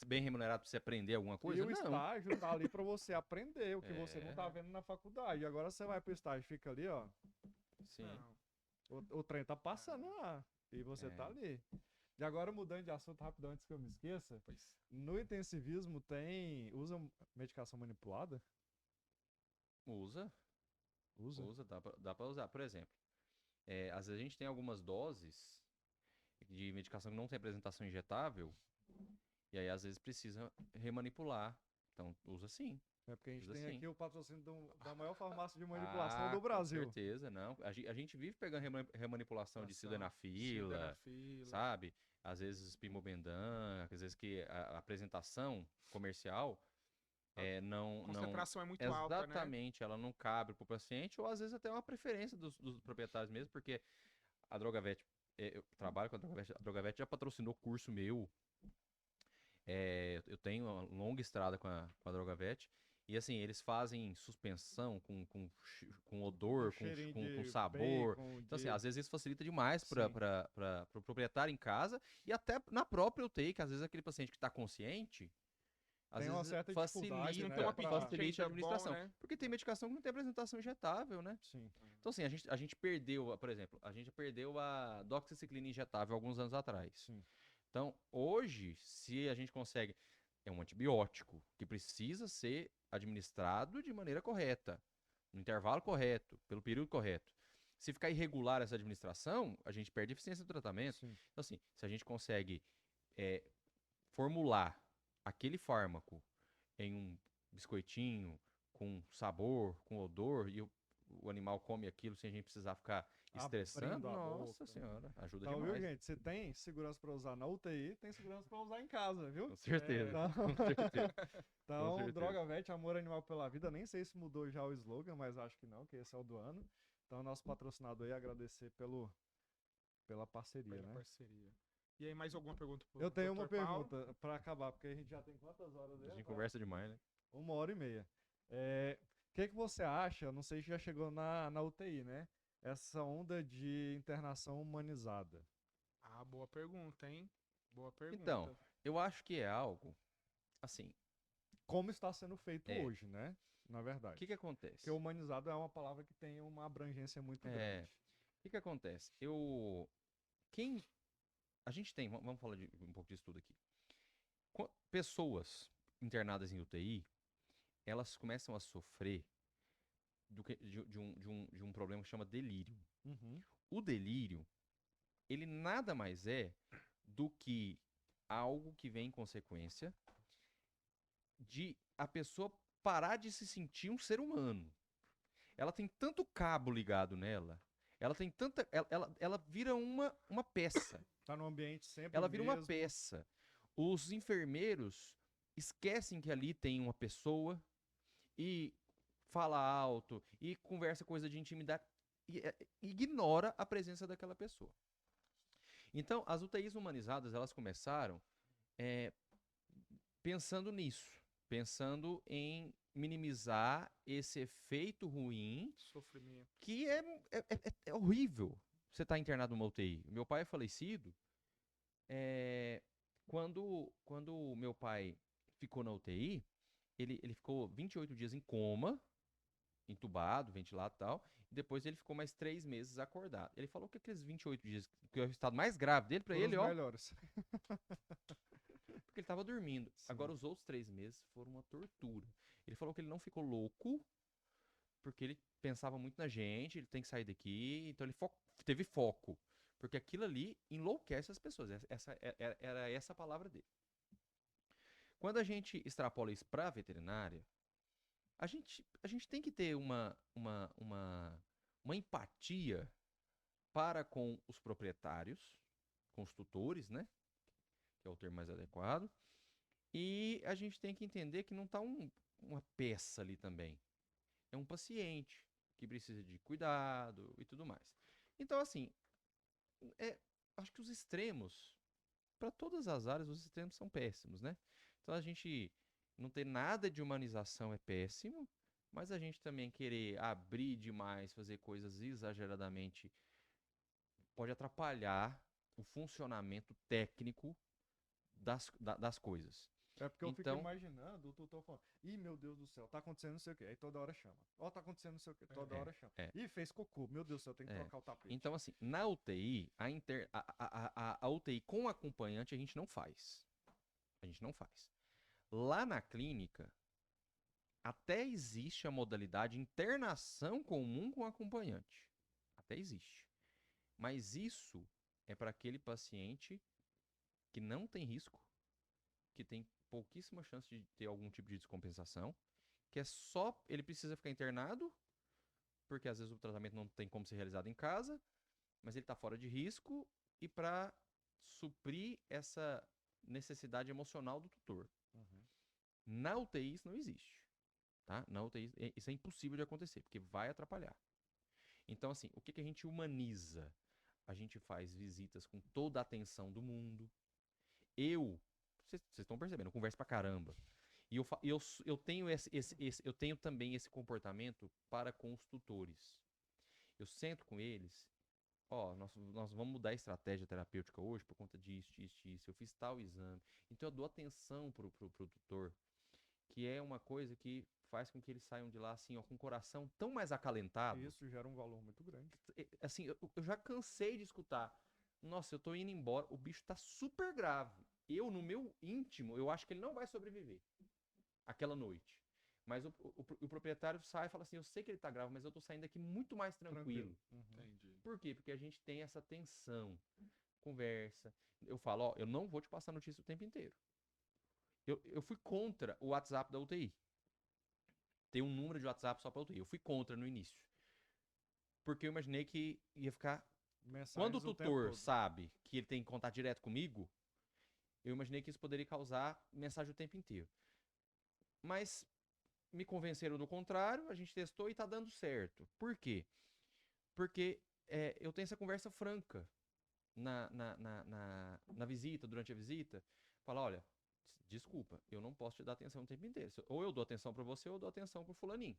bem remunerado pra você aprender alguma E coisa? o Não. estágio tá ali pra você aprender o que você não É. tá vendo na faculdade. Agora você vai pro estágio, fica ali, ó. Sim. Não. O trem tá passando lá. E você tá ali. E agora, mudando de assunto rapidão antes que eu me esqueça, Pois. no intensivismo usa medicação manipulada? Usa, Usa. dá pra usar. Por exemplo, às vezes a gente tem algumas doses de medicação que não tem apresentação injetável, e aí às vezes precisa remanipular. Então, usa sim. É porque a gente Usa tem sim. aqui o patrocínio da maior farmácia de manipulação do Com Brasil. certeza, não. A gente vive pegando remanipulação de sildenafila, Sildenafila. sabe? Às vezes pimobendan, às vezes que a apresentação comercial A não... concentração é muito alta, né? Exatamente, ela não cabe para o paciente, ou às vezes até uma preferência dos proprietários mesmo, porque a Drogavet, eu trabalho com a Drogavet já patrocinou curso meu, eu tenho uma longa estrada com a Drogavet, e assim, eles fazem suspensão com odor, cheirinho com de sabor. bacon, Então, assim, de- às vezes isso facilita demais Sim. para o proprietário em casa e até na própria UTI, que às vezes aquele paciente que está consciente, às Tem uma vezes certa dificuldade, Não né, tem um pra- apetite facilita a ainda bom, administração. né? Porque tem medicação que não tem apresentação injetável, né? Sim. Então, assim, a gente perdeu, por exemplo, a gente perdeu a doxiciclina injetável alguns anos atrás. Sim. Então, hoje, se a gente consegue. É um antibiótico que precisa ser administrado de maneira correta, no intervalo correto, pelo período correto. Se ficar irregular essa administração, a gente perde eficiência do tratamento. Sim. Então, assim, se a gente consegue formular aquele fármaco em um biscoitinho, com sabor, com odor, e o animal come aquilo sem a gente precisar ficar estressando, Abrindo a nossa boca. senhora, ajuda Então, viu, demais. gente? Se tem segurança pra usar na UTI, tem segurança pra usar em casa, viu? Com certeza, Então, com certeza. então certeza. Drogavet, Amor Animal pela Vida. Nem sei se mudou já o slogan, mas acho que não, que esse é o do ano. Então, nosso patrocinador aí, agradecer pela parceria, Pela né? parceria. E aí, mais alguma pergunta pro Eu tenho uma Dr. Paulo? pergunta pra acabar, porque a gente já tem quantas horas aí? A gente conversa demais, né? 1h30. O que você acha? Não sei se já chegou na UTI, né? Essa onda de internação humanizada. Ah, boa pergunta, hein? Boa pergunta. Então, eu acho que é algo, assim, Como está sendo feito É. hoje, né? na O verdade. que acontece? Porque humanizado é uma palavra que tem uma abrangência muito É. grande. O que acontece? A gente tem, vamos falar de um pouco disso tudo aqui. Pessoas internadas em UTI, elas começam a sofrer de um problema que chama delírio. Uhum. O delírio, ele nada mais é do que algo que vem em consequência de a pessoa parar de se sentir um ser humano. Ela tem tanto cabo ligado nela, ela tem tanta. Ela vira uma peça. Tá no ambiente sempre Ela vira uma mesmo. peça. Os enfermeiros esquecem que ali tem uma pessoa e fala alto e conversa coisa de intimidade e ignora a presença daquela pessoa. Então, as UTIs humanizadas, elas começaram pensando nisso, pensando em minimizar esse efeito ruim Sofrimento. que é horrível você estar internado numa UTI. Meu pai é falecido. Quando o meu pai ficou na UTI, ele ficou 28 dias em coma, entubado, ventilado e tal. E depois ele ficou mais 3 meses acordado. Ele falou que aqueles 28 dias, que é o estado mais grave dele, pra Foram ele, os ó, melhores. porque ele tava dormindo. Sim. Agora, os outros 3 meses foram uma tortura. Ele falou que ele não ficou louco, porque ele pensava muito na gente, ele tem que sair daqui, então ele teve foco. Porque aquilo ali enlouquece as pessoas. Era essa a palavra dele. Quando a gente extrapola isso para a veterinária, a gente tem que ter uma empatia para com os proprietários, com os tutores, né? Que é o termo mais adequado. E a gente tem que entender que não está uma peça ali também. É um paciente que precisa de cuidado e tudo mais. Então, assim, acho que os extremos, para todas as áreas, os extremos são péssimos, né? Então, a gente não ter nada de humanização é péssimo, mas a gente também querer abrir demais, fazer coisas exageradamente, pode atrapalhar o funcionamento técnico das coisas. É porque eu fico Então, imaginando o tutor falando, ih, meu Deus do céu, tá acontecendo não sei o quê. Aí toda hora chama. Ó, tá acontecendo não sei o quê, toda hora chama. é. Ih, fez cocô, meu Deus do céu, tem que É. trocar o tapete. Então, assim, na UTI, a UTI com acompanhante a gente não faz. A gente não faz. Lá na clínica, até existe a modalidade internação comum com acompanhante. Até existe. Mas isso é para aquele paciente que não tem risco, que tem pouquíssima chance de ter algum tipo de descompensação, que é só ele precisa ficar internado, porque às vezes o tratamento não tem como ser realizado em casa, mas ele está fora de risco e para suprir essa necessidade emocional do tutor. Uhum. Na UTI isso não existe. Tá? Na UTI isso é impossível de acontecer, porque vai atrapalhar. Então, assim, o que a gente humaniza? A gente faz visitas com toda a atenção do mundo. Vocês estão percebendo, eu converso pra caramba. E eu tenho eu tenho também esse comportamento para com os tutores. Eu sento com eles, ó, nós vamos mudar a estratégia terapêutica hoje por conta disso, disso, disso. Eu fiz tal exame. Então eu dou atenção pro tutor, que é uma coisa que faz com que eles saiam de lá assim, ó, com o coração tão mais acalentado. Isso gera um valor muito grande. Assim, eu já cansei de escutar. Nossa, eu tô indo embora, o bicho tá super grave. Eu, no meu íntimo, eu acho que ele não vai sobreviver aquela noite. Mas o proprietário sai e fala assim, eu sei que ele tá grave, mas eu tô saindo aqui muito mais tranquilo. Uhum. Entendi. Por quê? Porque a gente tem essa tensão, conversa. Eu falo, ó, eu não vou te passar notícia o tempo inteiro. Eu fui contra o WhatsApp da UTI. Tem um número de WhatsApp só pra UTI. Eu fui contra no início. Porque eu imaginei que ia ficar... Mensagens Quando o tempo tutor todo. sabe que ele tem contato direto comigo, eu imaginei que isso poderia causar mensagem o tempo inteiro. Mas me convenceram do contrário, a gente testou e tá dando certo. Por quê? Porque eu tenho essa conversa franca na visita, durante a visita. Fala, olha, desculpa, eu não posso te dar atenção o tempo inteiro. Ou eu dou atenção pra você, ou eu dou atenção pro fulaninho.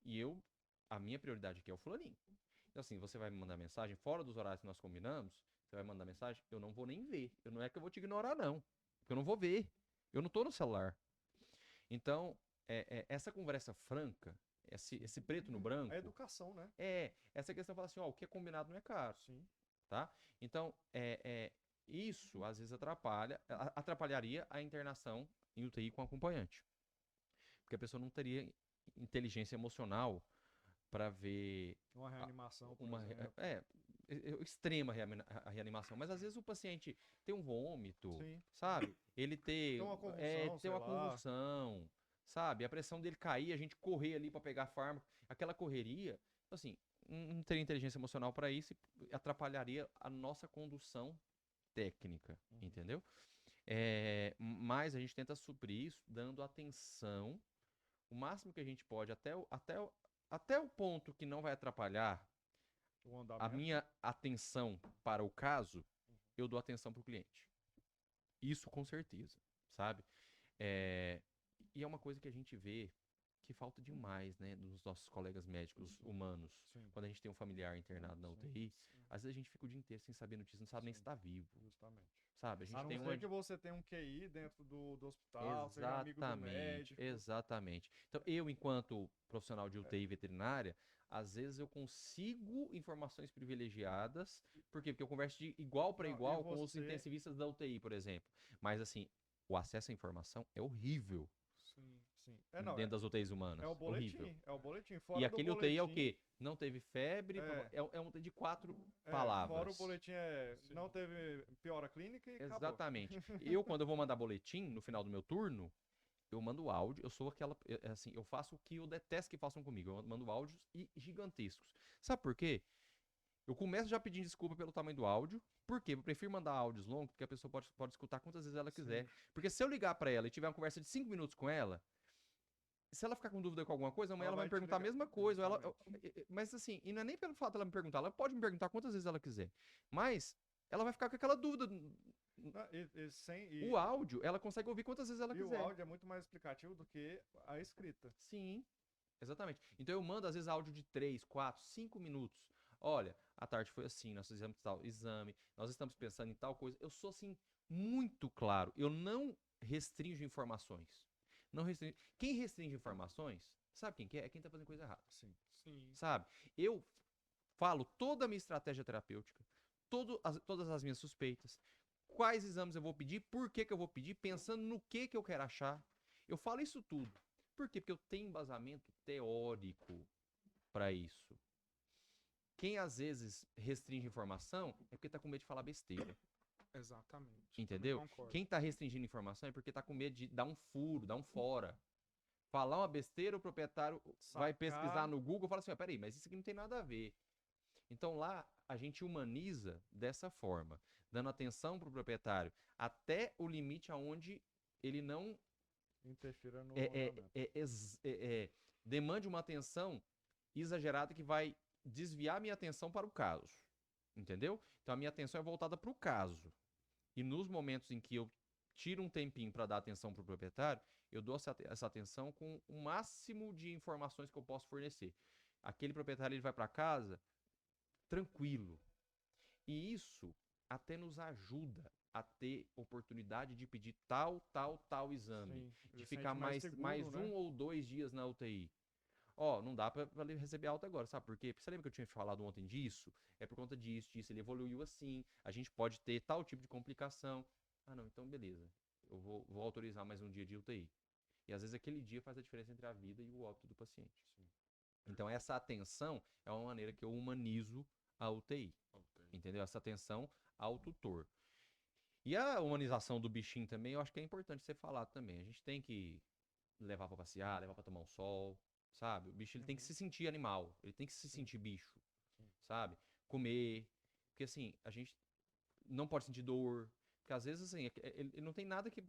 E a minha prioridade aqui é o fulaninho. Então, assim, você vai me mandar mensagem fora dos horários que nós combinamos, você vai mandar mensagem, eu não vou nem ver. Não é que eu vou te ignorar, não. Porque eu não vou ver. Eu não tô no celular. Então, essa conversa franca, esse preto no branco, É educação, né? essa questão fala assim, ó, o que é combinado não é caro, Sim. tá? Então, isso às vezes atrapalharia a internação em UTI com acompanhante. Porque a pessoa não teria inteligência emocional para ver Uma reanimação, por uma exemplo. extrema a reanimação, mas às vezes o paciente tem um vômito, Sim. sabe? Ele Tem uma convulsão, tem sei uma lá. convulsão, sabe? A pressão dele cair, a gente correr ali para pegar fármaco, aquela correria, assim, não teria inteligência emocional para isso e atrapalharia a nossa condução técnica, Uhum. entendeu? Mas a gente tenta suprir isso dando atenção o máximo que a gente pode até o ponto que não vai atrapalhar O a andamento. minha atenção para o caso, eu dou atenção para o cliente. Isso com certeza, sabe? É, e é uma coisa que a gente vê que falta demais, né, dos nossos colegas médicos humanos. Sim. Quando a gente tem um familiar internado na UTI, Sim. às vezes a gente fica o dia inteiro sem saber notícia, não sabe nem se Sim. está vivo, Justamente. sabe? A A gente não tem ser que você tenha um QI dentro do hospital, seja amigo do Exatamente, médico. exatamente. Então, eu, enquanto profissional de UTI veterinária, às vezes eu consigo informações privilegiadas. Por quê? Porque eu converso de igual para Não, e igual com os você. intensivistas da UTI, por exemplo. Mas, assim, o acesso à informação é horrível Sim, sim. Não, dentro das UTIs humanas. é o Horrível. boletim. É o boletim. E Fora do aquele UTI é o boletim. quê? Não teve febre, É, é um UTI de 4 fora o palavras. boletim Sim. não teve piora clínica e acabou. Exatamente. Eu, quando eu vou mandar boletim no final do meu turno, eu mando áudio, eu sou aquela. Assim, eu faço o que eu detesto que façam comigo. Eu mando áudios gigantescos. Sabe por quê? Eu começo já pedindo desculpa pelo tamanho do áudio. Por quê? Eu prefiro mandar áudios longos, porque a pessoa pode escutar quantas vezes ela quiser. Sim. Porque se eu ligar pra ela e tiver uma conversa de 5 minutos com ela, se ela ficar com dúvida com alguma coisa, amanhã ela vai me te perguntar a ligar. mesma coisa. Justamente. Mas assim, e não é nem pelo fato dela me perguntar, ela pode me perguntar quantas vezes ela quiser. Mas ela vai ficar com aquela dúvida. Não, O áudio, ela consegue ouvir quantas vezes ela e o quiser. áudio é muito mais explicativo do que a escrita. Sim, exatamente. Então eu mando, às vezes, áudio de 3, 4, 5 minutos. Olha, a tarde foi assim, nós fizemos tal exame, nós estamos pensando em tal coisa. Eu sou, assim, muito claro. Eu não restringo informações. Não restringo. Quem restringe informações, sabe quem que é? É quem tá fazendo coisa errada. Sim. Sim. Sabe? Eu falo toda a minha estratégia terapêutica, todas as minhas suspeitas, quais exames eu vou pedir, por que eu vou pedir, pensando no que eu quero achar. Eu falo isso tudo. Por quê? Porque eu tenho embasamento teórico para isso. Quem às vezes restringe informação é porque tá com medo de falar besteira. Exatamente. Entendeu? Também concordo. Quem tá restringindo informação é porque tá com medo de dar um furo, dar um fora. Falar uma besteira, o proprietário vai pesquisar no Google e fala assim: ó, peraí, mas isso aqui não tem nada a ver. Então lá a gente humaniza dessa forma, dando atenção para o proprietário até o limite aonde ele não Interfira no é, andamento. demande uma atenção exagerada que vai desviar minha atenção para o caso. Entendeu? Então a minha atenção é voltada para o caso. E nos momentos em que eu tiro um tempinho para dar atenção para o proprietário, eu dou essa atenção com o máximo de informações que eu posso fornecer. Aquele proprietário ele vai para casa tranquilo. E isso até nos ajuda a ter oportunidade de pedir tal exame. Sim, De ele ficar sente mais mais seguro, né? 1 ou 2 dias na UTI. Ó, não dá pra ele receber alta agora, sabe por quê? Porque você lembra que eu tinha falado ontem disso? É por conta disso, ele evoluiu assim, a gente pode ter tal tipo de complicação. Ah, não, então beleza. Eu vou autorizar mais um dia de UTI. E às vezes aquele dia faz a diferença entre a vida e o óbito do paciente. Sim. Então essa atenção é uma maneira que eu humanizo a UTI. Entendeu? Essa atenção ao tutor. E a humanização do bichinho também, eu acho que é importante ser falado também. A gente tem que levar pra passear, levar pra tomar um sol, sabe? O bicho ele tem que se sentir animal, ele tem que se sentir bicho, sabe? Comer, porque assim, a gente não pode sentir dor, porque às vezes assim, ele não tem nada que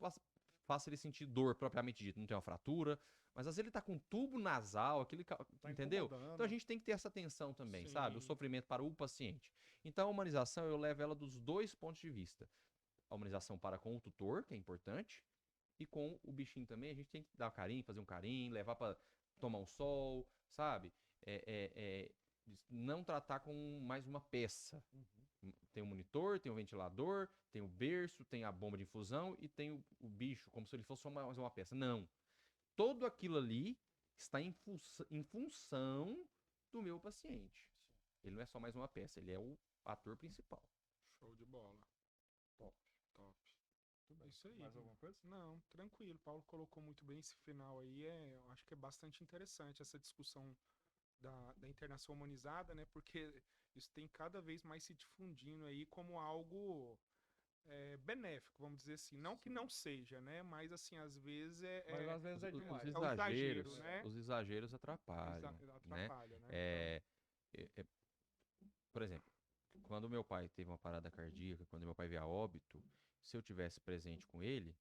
faça ele sentir dor propriamente dito, não tem uma fratura, mas às vezes ele tá com um tubo nasal, entendeu? incomodando. Então a gente tem que ter essa atenção também, sabe? O Sim. sofrimento para o paciente. Então a humanização eu levo ela dos dois pontos de vista. A humanização para com o tutor, que é importante, e com o bichinho também, a gente tem que dar carinho, fazer um carinho, levar para tomar um sol, sabe? Não tratar como mais uma peça. Tem o monitor, tem o ventilador, tem o berço, tem a bomba de infusão e tem o bicho, como se ele fosse só mais uma peça. Não. todo aquilo ali está em função do meu paciente. Ele não é só mais uma peça, ele é o ator principal. Show de bola. Top. Top. Tudo É bem. isso aí. Mais alguma coisa? Não, tranquilo. Paulo colocou muito bem esse final aí. Eu acho que é bastante interessante essa discussão da internação humanizada, né? Porque isso tem cada vez mais se difundindo aí como algo benéfico, vamos dizer assim. Não que não seja, né? Mas assim, às vezes Mas às vezes é Os demais. é o exagero, exageros, né? os exageros atrapalham, né? Atrapalha, né? É, por exemplo, quando meu pai teve uma parada cardíaca, quando meu pai veio a óbito, se eu tivesse presente com ele,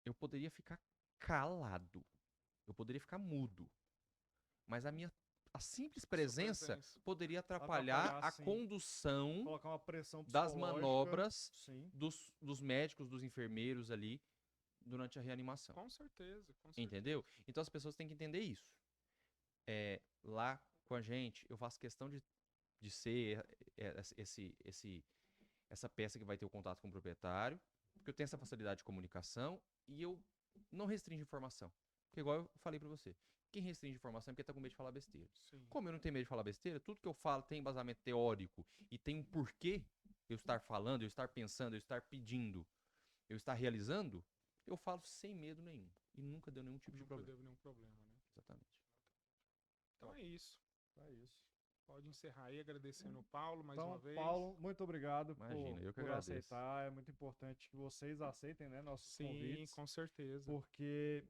eu poderia ficar calado, eu poderia ficar mudo, mas a simples Sua presença presença. poderia atrapalhar a Sim. condução Colocar uma pressão das psicológica. manobras Sim. dos médicos, dos enfermeiros ali durante a reanimação. Com certeza, com certeza. Entendeu? Então as pessoas têm que entender isso. Lá com a gente, eu faço questão de ser essa peça que vai ter o contato com o proprietário, porque eu tenho essa facilidade de comunicação e eu não restringo informação. Porque igual eu falei pra você, quem restringe informação é porque tá com medo de falar besteira. Sim. Como eu não tenho medo de falar besteira, tudo que eu falo tem embasamento teórico e tem um porquê eu estar falando, eu estar pensando, eu estar pedindo, eu estar realizando, eu falo sem medo nenhum. E nunca deu nenhum tipo de Nunca problema. deu nenhum problema, né? Exatamente. Então é isso. É isso. Pode encerrar aí agradecendo o Paulo mais Então, uma vez. Paulo, muito obrigado Imagina, eu que por agradeço. aceitar. É muito importante que vocês aceitem, né, nossos Sim, convites. com certeza. Porque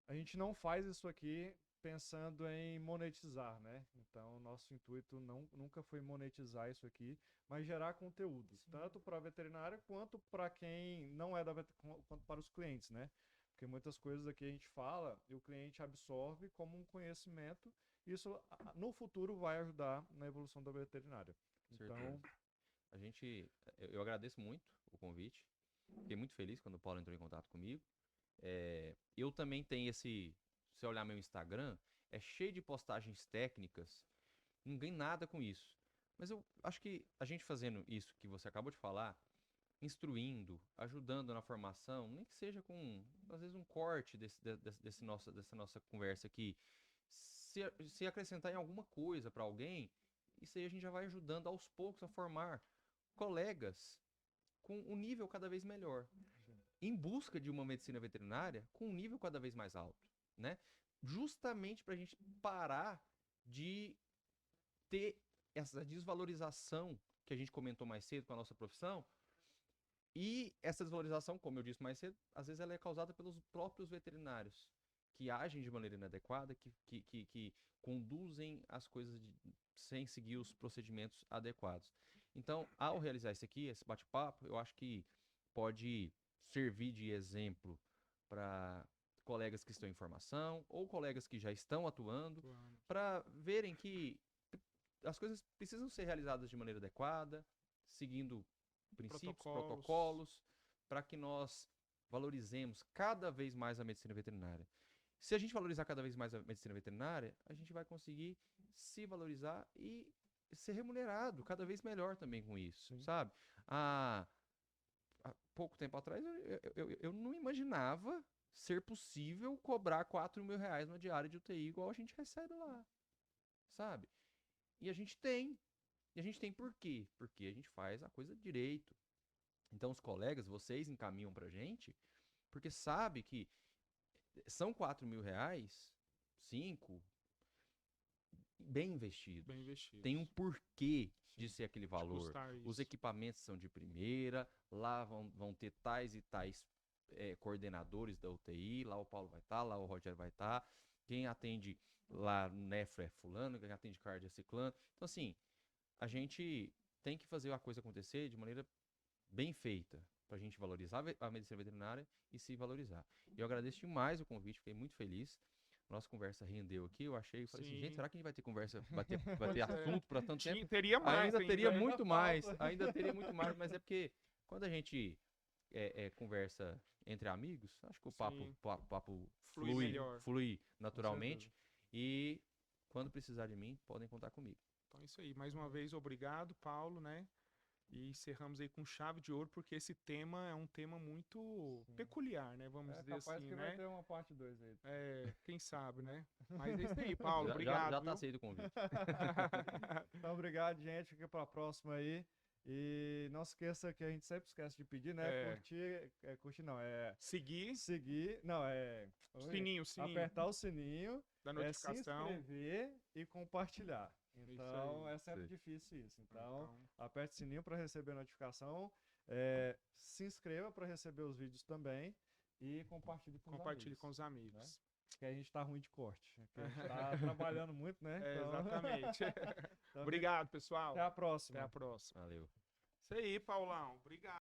a gente não faz isso aqui pensando em monetizar, né? Então, nosso intuito nunca foi monetizar isso aqui, mas gerar conteúdo, tanto para a veterinária quanto para quem não é da veterinária, quanto para os clientes, né? Porque muitas coisas aqui a gente fala e o cliente absorve como um conhecimento. Isso no futuro vai ajudar na evolução da veterinária. Então, Eu agradeço muito o convite. Fiquei muito feliz quando o Paulo entrou em contato comigo. Eu também tenho se você olhar meu Instagram, é cheio de postagens técnicas. Não ganho nada com isso. Mas eu acho que a gente fazendo isso que você acabou de falar, instruindo, ajudando na formação, nem que seja com, às vezes, um corte dessa nossa conversa aqui, se acrescentar em alguma coisa para alguém, isso aí a gente já vai ajudando aos poucos a formar colegas com um nível cada vez melhor, em busca de uma medicina veterinária com um nível cada vez mais alto, né? Justamente para a gente parar de ter essa desvalorização que a gente comentou mais cedo com a nossa profissão. E essa desvalorização, como eu disse mais cedo, às vezes ela é causada pelos próprios veterinários, que agem de maneira inadequada, que conduzem as coisas sem seguir os procedimentos adequados. Então, ao realizar isso aqui, esse bate-papo, eu acho que pode servir de exemplo para colegas que estão em formação ou colegas que já estão atuando, para verem que as coisas precisam ser realizadas de maneira adequada, seguindo princípios, protocolos, para que nós valorizemos cada vez mais a medicina veterinária. Se a gente valorizar cada vez mais a medicina veterinária, a gente vai conseguir se valorizar e ser remunerado cada vez melhor também com isso, sabe? Há pouco tempo atrás, eu não imaginava ser possível cobrar R$ 4.000 numa diária de UTI igual a gente recebe lá, sabe? E a gente tem. E a gente tem por quê? Porque a gente faz a coisa direito. Então os colegas, vocês encaminham pra gente, porque sabe que são R$ 4.000, 5, bem investidos. Bem investidos. Tem um porquê de ser aquele valor. Os isso. equipamentos são de primeira, lá vão ter tais e tais coordenadores da UTI, lá o Paulo vai estar, lá o Rogério vai estar, quem atende lá no nefro é fulano, quem atende cardio é ciclano. Então assim, a gente tem que fazer a coisa acontecer de maneira bem feita, pra gente valorizar a medicina veterinária e se valorizar. Eu agradeço demais o convite, fiquei muito feliz. Nossa conversa rendeu aqui, eu falei assim, gente, será que a gente vai ter conversa, vai ter assunto para tanto tempo? Teria mais, ainda teria né? muito mais, ainda teria muito mais, mas é porque quando a gente conversa entre amigos, acho que o papo flui naturalmente. E quando precisar de mim, podem contar comigo. Então é isso aí. Mais uma vez, obrigado, Paulo, né? E encerramos aí com chave de ouro, porque esse tema é um tema muito Sim. peculiar, né? Vamos dizer Capaz assim, que né? vai ter uma parte 2 aí. É, quem sabe, né? Mas é isso aí, Paulo. Já Obrigado, tá viu? aceito o convite. Então, obrigado, gente. Fica para a próxima aí. E não se esqueça que a gente sempre esquece de pedir, né? É. Curtir não, é Seguir, seguir, não, é sininho, apertar o sininho, da é se notificação. inscrever e compartilhar. Isso Então, aí. é sempre Sei. difícil isso. Então, Então, aperte o sininho para receber a notificação, se inscreva para receber os vídeos também e compartilhe com compartilhe os com amigos, os amigos. né? Porque a gente tá ruim de corte. Porque a gente tá trabalhando muito, né? É, Então, exatamente. então, Obrigado, pessoal. até a próxima. Até a próxima. Valeu. Isso aí, Paulão. Obrigado.